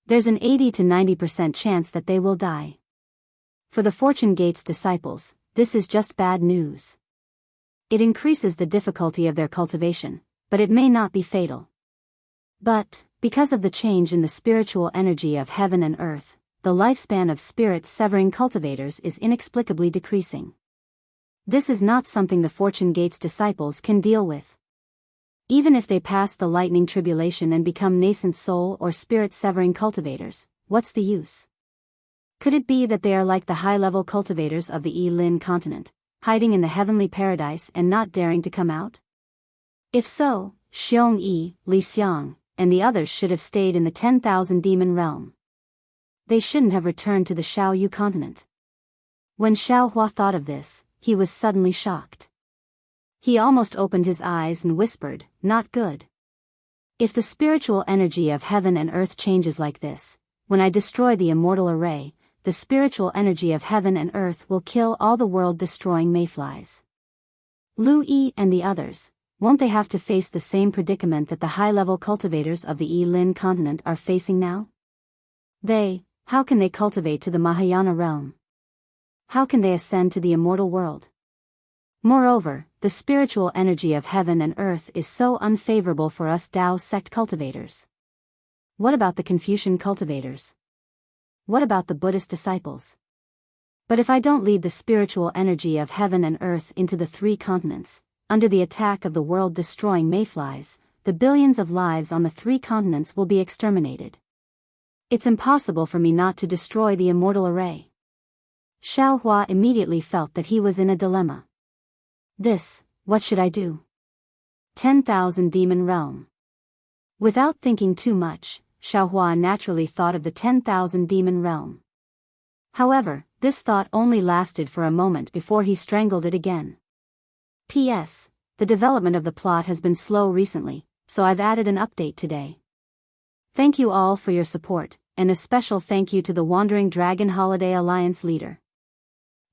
There's an 80 to 90% chance that they will die. For the Fortune Gates disciples, this is just bad news. It increases the difficulty of their cultivation, but it may not be fatal. But, because of the change in the spiritual energy of heaven and earth, the lifespan of spirit-severing cultivators is inexplicably decreasing. This is not something the Fortune Gates disciples can deal with. Even if they pass the lightning tribulation and become nascent soul or spirit-severing cultivators, what's the use? Could it be that they are like the high-level cultivators of the Yi-Lin continent, hiding in the heavenly paradise and not daring to come out? If so, Xiong Yi, Li Xiang, and the others should have stayed in the 10,000 demon realm. They shouldn't have returned to the Xiaoyu continent. When Xiaohua thought of this, he was suddenly shocked. He almost opened his eyes and whispered, "Not good. If the spiritual energy of heaven and earth changes like this, when I destroy the immortal array, the spiritual energy of heaven and earth will kill all the world-destroying mayflies. Lu Yi and the others, won't they have to face the same predicament that the high-level cultivators of the Yi-Lin continent are facing now? How can they cultivate to the Mahayana realm? How can they ascend to the immortal world? Moreover, the spiritual energy of heaven and earth is so unfavorable for us Tao sect cultivators. What about the Confucian cultivators? What about the Buddhist disciples? But if I don't lead the spiritual energy of heaven and earth into the 3 continents, under the attack of the world-destroying mayflies, the billions of lives on the 3 continents will be exterminated. It's impossible for me not to destroy the immortal array. Xiaohua immediately felt that he was in a dilemma. What should I do? 10,000 demon realm. Without thinking too much, Xiaohua naturally thought of the 10,000 demon realm. However, this thought only lasted for a moment before he strangled it again. P.S. The development of the plot has been slow recently, so I've added an update today. Thank you all for your support, and a special thank you to the Wandering Dragon Holiday Alliance leader.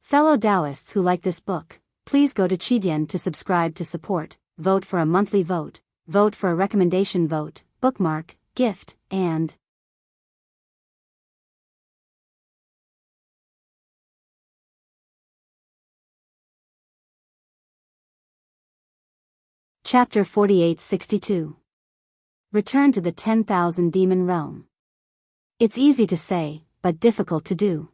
Fellow Taoists who like this book, please go to Qidian to subscribe to support, vote for a monthly vote for a recommendation vote, bookmark, gift, and Chapter 4862. Return to the 10,000 demon realm. It's easy to say, but difficult to do.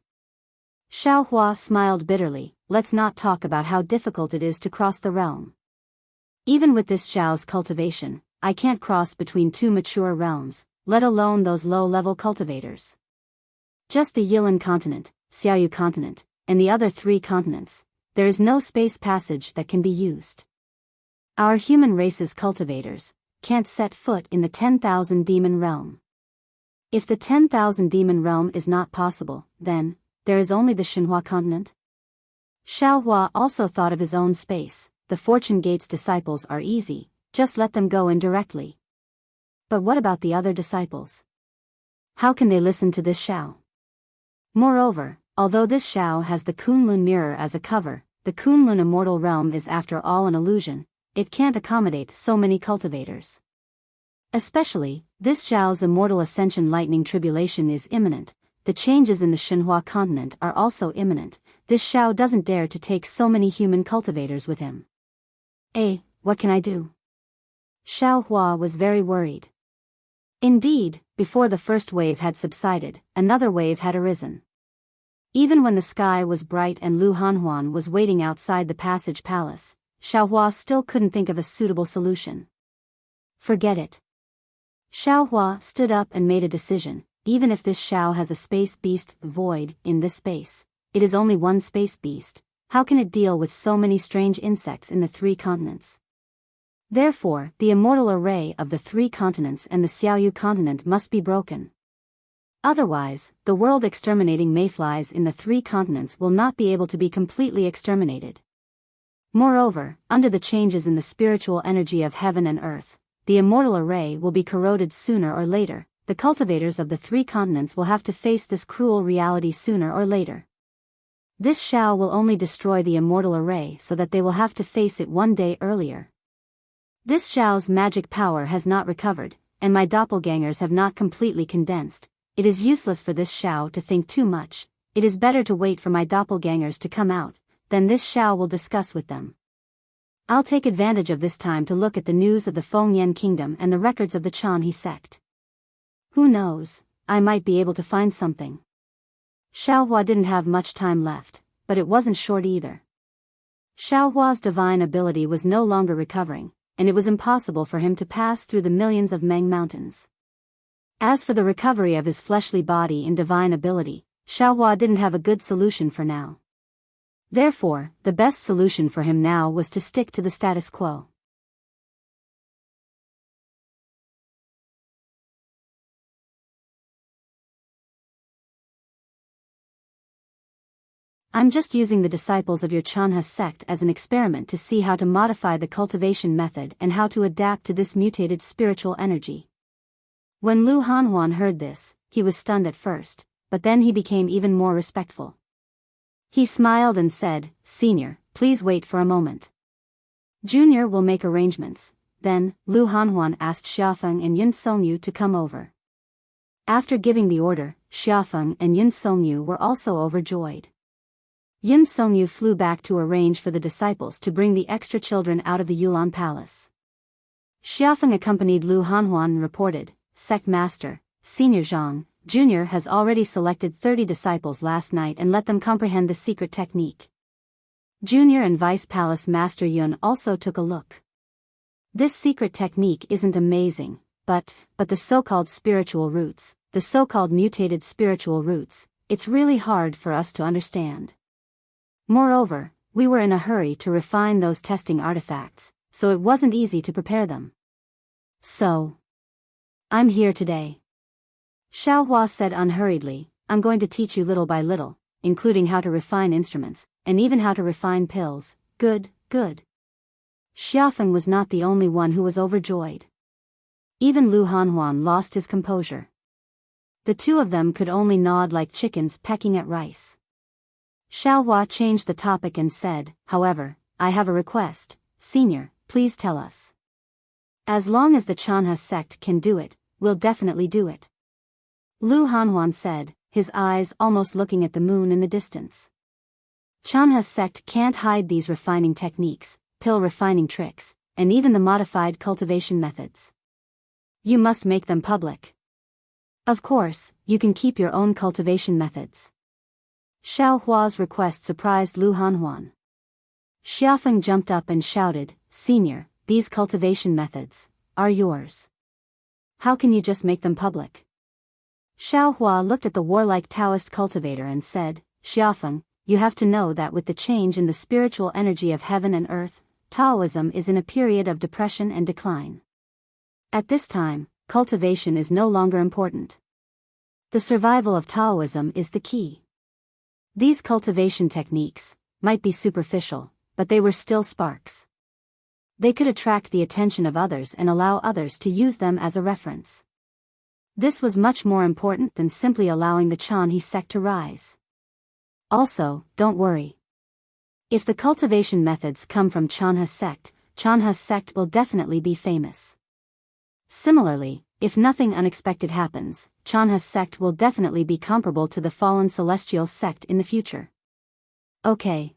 Xiaohua smiled bitterly. Let's not talk about how difficult it is to cross the realm. Even with this Xiao's cultivation, I can't cross between 2 mature realms, let alone those low-level cultivators. Just the Yi-Lin continent, Xiaoyu continent, and the other 3 continents, there is no space passage that can be used. Our human race's cultivators can't set foot in the 10,000 demon realm. If the 10,000 demon realm is not possible, then there is only the Xinhua continent. Xiaohua also thought of his own space. The Fortune Gates disciples are easy, just let them go in directly. But what about the other disciples? How can they listen to this Xiao? Moreover, although this Xiao has the Kunlun mirror as a cover, the Kunlun immortal realm is after all an illusion. It can't accommodate so many cultivators. Especially, this Xiao's immortal ascension lightning tribulation is imminent. The changes in the Xinhua continent are also imminent. This Xiao doesn't dare to take so many human cultivators with him. What can I do? Xiaohua was very worried. Indeed, before the first wave had subsided, another wave had arisen. Even when the sky was bright and Lu Hanhuan was waiting outside the passage palace, Xiaohua still couldn't think of a suitable solution. Forget it. Xiaohua stood up and made a decision. Even if this Xiao has a space beast void in this space, it is only one space beast. How can it deal with so many strange insects in the 3 continents? Therefore, the immortal array of the 3 continents and the Xiaoyu continent must be broken. Otherwise, the world-exterminating mayflies in the 3 continents will not be able to be completely exterminated. Moreover, under the changes in the spiritual energy of heaven and earth, the immortal array will be corroded sooner or later. The cultivators of the 3 continents will have to face this cruel reality sooner or later. This Shao will only destroy the immortal array so that they will have to face it one day earlier. This Shao's magic power has not recovered, and my doppelgangers have not completely condensed. It is useless for this Shao to think too much. It is better to wait for my doppelgangers to come out, then this Shao will discuss with them. I'll take advantage of this time to look at the news of the Fengyan kingdom and the records of the Chanhe sect. Who knows, I might be able to find something. Xiaohua didn't have much time left, but it wasn't short either. Xiaohua's divine ability was no longer recovering, and it was impossible for him to pass through the millions of Meng mountains. As for the recovery of his fleshly body in divine ability, Xiaohua didn't have a good solution for now. Therefore, the best solution for him now was to stick to the status quo. I'm just using the disciples of your Chanhe sect as an experiment to see how to modify the cultivation method and how to adapt to this mutated spiritual energy. When Lu Hanhuan heard this, he was stunned at first, but then he became even more respectful. He smiled and said, "Senior, please wait for a moment. Junior will make arrangements." Then, Lu Hanhuan asked Xiafeng and Yun Songyu to come over. After giving the order, Xiafeng and Yun Songyu were also overjoyed. Yun Songyu flew back to arrange for the disciples to bring the extra children out of the Yulan Palace. Xiafeng accompanied Lu Hanhuan and reported, "Sect Master, Senior Zhang, Junior has already selected 30 disciples last night and let them comprehend the secret technique." Junior and Vice Palace Master Yun also took a look. This secret technique isn't amazing, but the so-called spiritual roots, the so-called mutated spiritual roots, it's really hard for us to understand. Moreover, we were in a hurry to refine those testing artifacts, so it wasn't easy to prepare them. So, I'm here today. Xiaohua said unhurriedly, "I'm going to teach you little by little, including how to refine instruments, and even how to refine pills." Good, good. Xiafeng was not the only one who was overjoyed. Even Lu Hanhuan lost his composure. The two of them could only nod like chickens pecking at rice. Xiaohua changed the topic and said, "However, I have a request. Senior, please tell us. As long as the Chanhe sect can do it, we'll definitely do it." Lu Hanhuan said, his eyes almost looking at the moon in the distance. Chanhe sect can't hide these refining techniques, pill refining tricks, and even the modified cultivation methods. You must make them public. Of course, you can keep your own cultivation methods. Xiaohua's request surprised Lu Hanhuan. Xiafeng jumped up and shouted, "Senior, these cultivation methods are yours. How can you just make them public?" Xiaohua looked at the warlike Taoist cultivator and said, "Xiafeng, you have to know that with the change in the spiritual energy of heaven and earth, Taoism is in a period of depression and decline. At this time, cultivation is no longer important. The survival of Taoism is the key. These cultivation techniques might be superficial, but they were still sparks. They could attract the attention of others and allow others to use them as a reference. This was much more important than simply allowing the Chanhe sect to rise. Also, don't worry. If the cultivation methods come from Chanhe sect will definitely be famous. Similarly, if nothing unexpected happens, Chanhe sect will definitely be comparable to the fallen celestial sect in the future." Okay.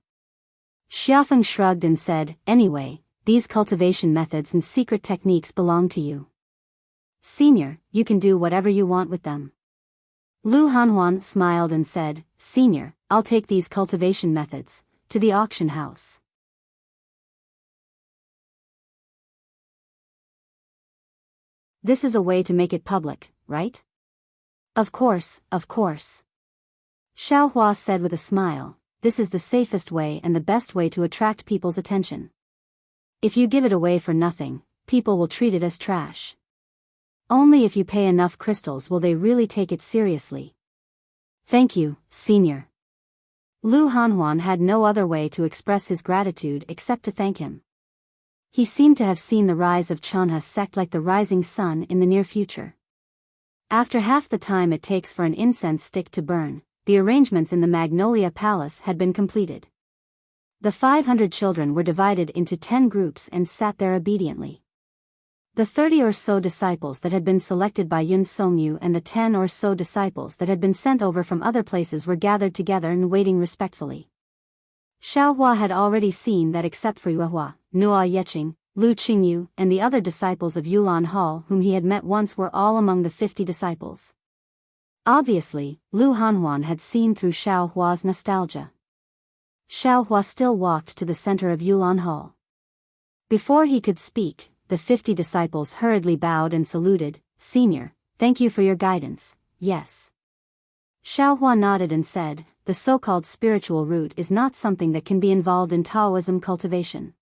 Xiafeng shrugged and said, "Anyway, these cultivation methods and secret techniques belong to you. Senior, you can do whatever you want with them." Lu Hanhuan smiled and said, "Senior, I'll take these cultivation methods to the auction house." This is a way to make it public, right? Of course, of course. Xiaohua said with a smile, "This is the safest way and the best way to attract people's attention. If you give it away for nothing, people will treat it as trash. Only if you pay enough crystals will they really take it seriously." "Thank you, Senior." Lu Hanhuan had no other way to express his gratitude except to thank him. He seemed to have seen the rise of Chanha's sect like the rising sun in the near future. After half the time it takes for an incense stick to burn, the arrangements in the Magnolia Palace had been completed. The 500 children were divided into 10 groups and sat there obediently. The 30 or so disciples that had been selected by Yun Songyu and the 10 or so disciples that had been sent over from other places were gathered together and waiting respectfully. Xiaohua had already seen that except for Yuehua, Nua Yeqing, Lu Qingyu, and the other disciples of Yulan Hall whom he had met once were all among the 50 disciples. Obviously, Lu Hanhuan had seen through Xiaohua's nostalgia. Xiaohua still walked to the center of Yulan Hall. Before he could speak, the 50 disciples hurriedly bowed and saluted. "Senior, thank you for your guidance." "Yes." Xiaohua nodded and said, "The so-called spiritual root is not something that can be involved in Taoism cultivation.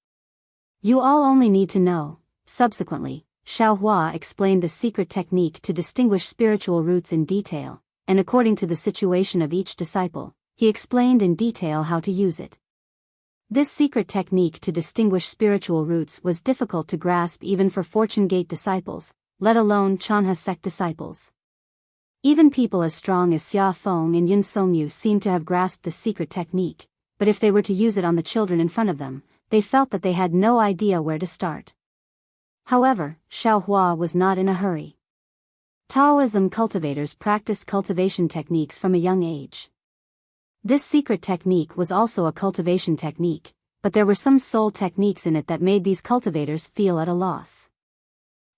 You all only need to know." Subsequently, Xiaohua explained the secret technique to distinguish spiritual roots in detail, and according to the situation of each disciple, he explained in detail how to use it. This secret technique to distinguish spiritual roots was difficult to grasp even for Fortune Gate disciples, let alone Chanha sect disciples. Even people as strong as Xia Feng and Yun Songyu seemed to have grasped the secret technique, but if they were to use it on the children in front of them, they felt that they had no idea where to start. However, Xiaohua was not in a hurry. Taoism cultivators practiced cultivation techniques from a young age. This secret technique was also a cultivation technique, but there were some soul techniques in it that made these cultivators feel at a loss.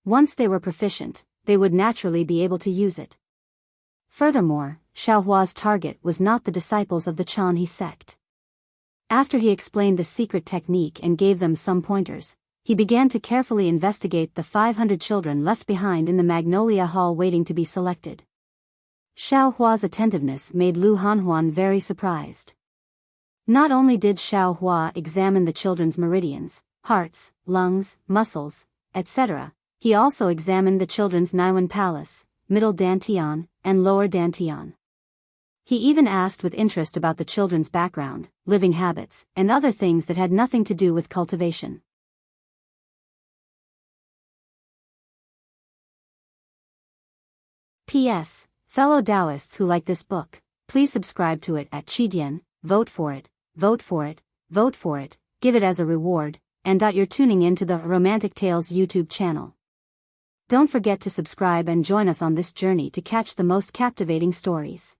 Once they were proficient, they would naturally be able to use it. Furthermore, Xiaohua's target was not the disciples of the Chanhe sect. After he explained the secret technique and gave them some pointers, he began to carefully investigate the 500 children left behind in the Magnolia Hall waiting to be selected. Xiaohua's attentiveness made Lu Hanhuan very surprised. Not only did Xiaohua examine the children's meridians, hearts, lungs, muscles, etc., he also examined the children's Naiwan Palace, Middle Dantian, and Lower Dantian. He even asked with interest about the children's background, living habits, and other things that had nothing to do with cultivation. P.S. Fellow Taoists who like this book, please subscribe to it at Qidian, vote for it, vote for it, vote for it, give it as a reward, and you're tuning in to the Romantic Tales YouTube channel. Don't forget to subscribe and join us on this journey to catch the most captivating stories.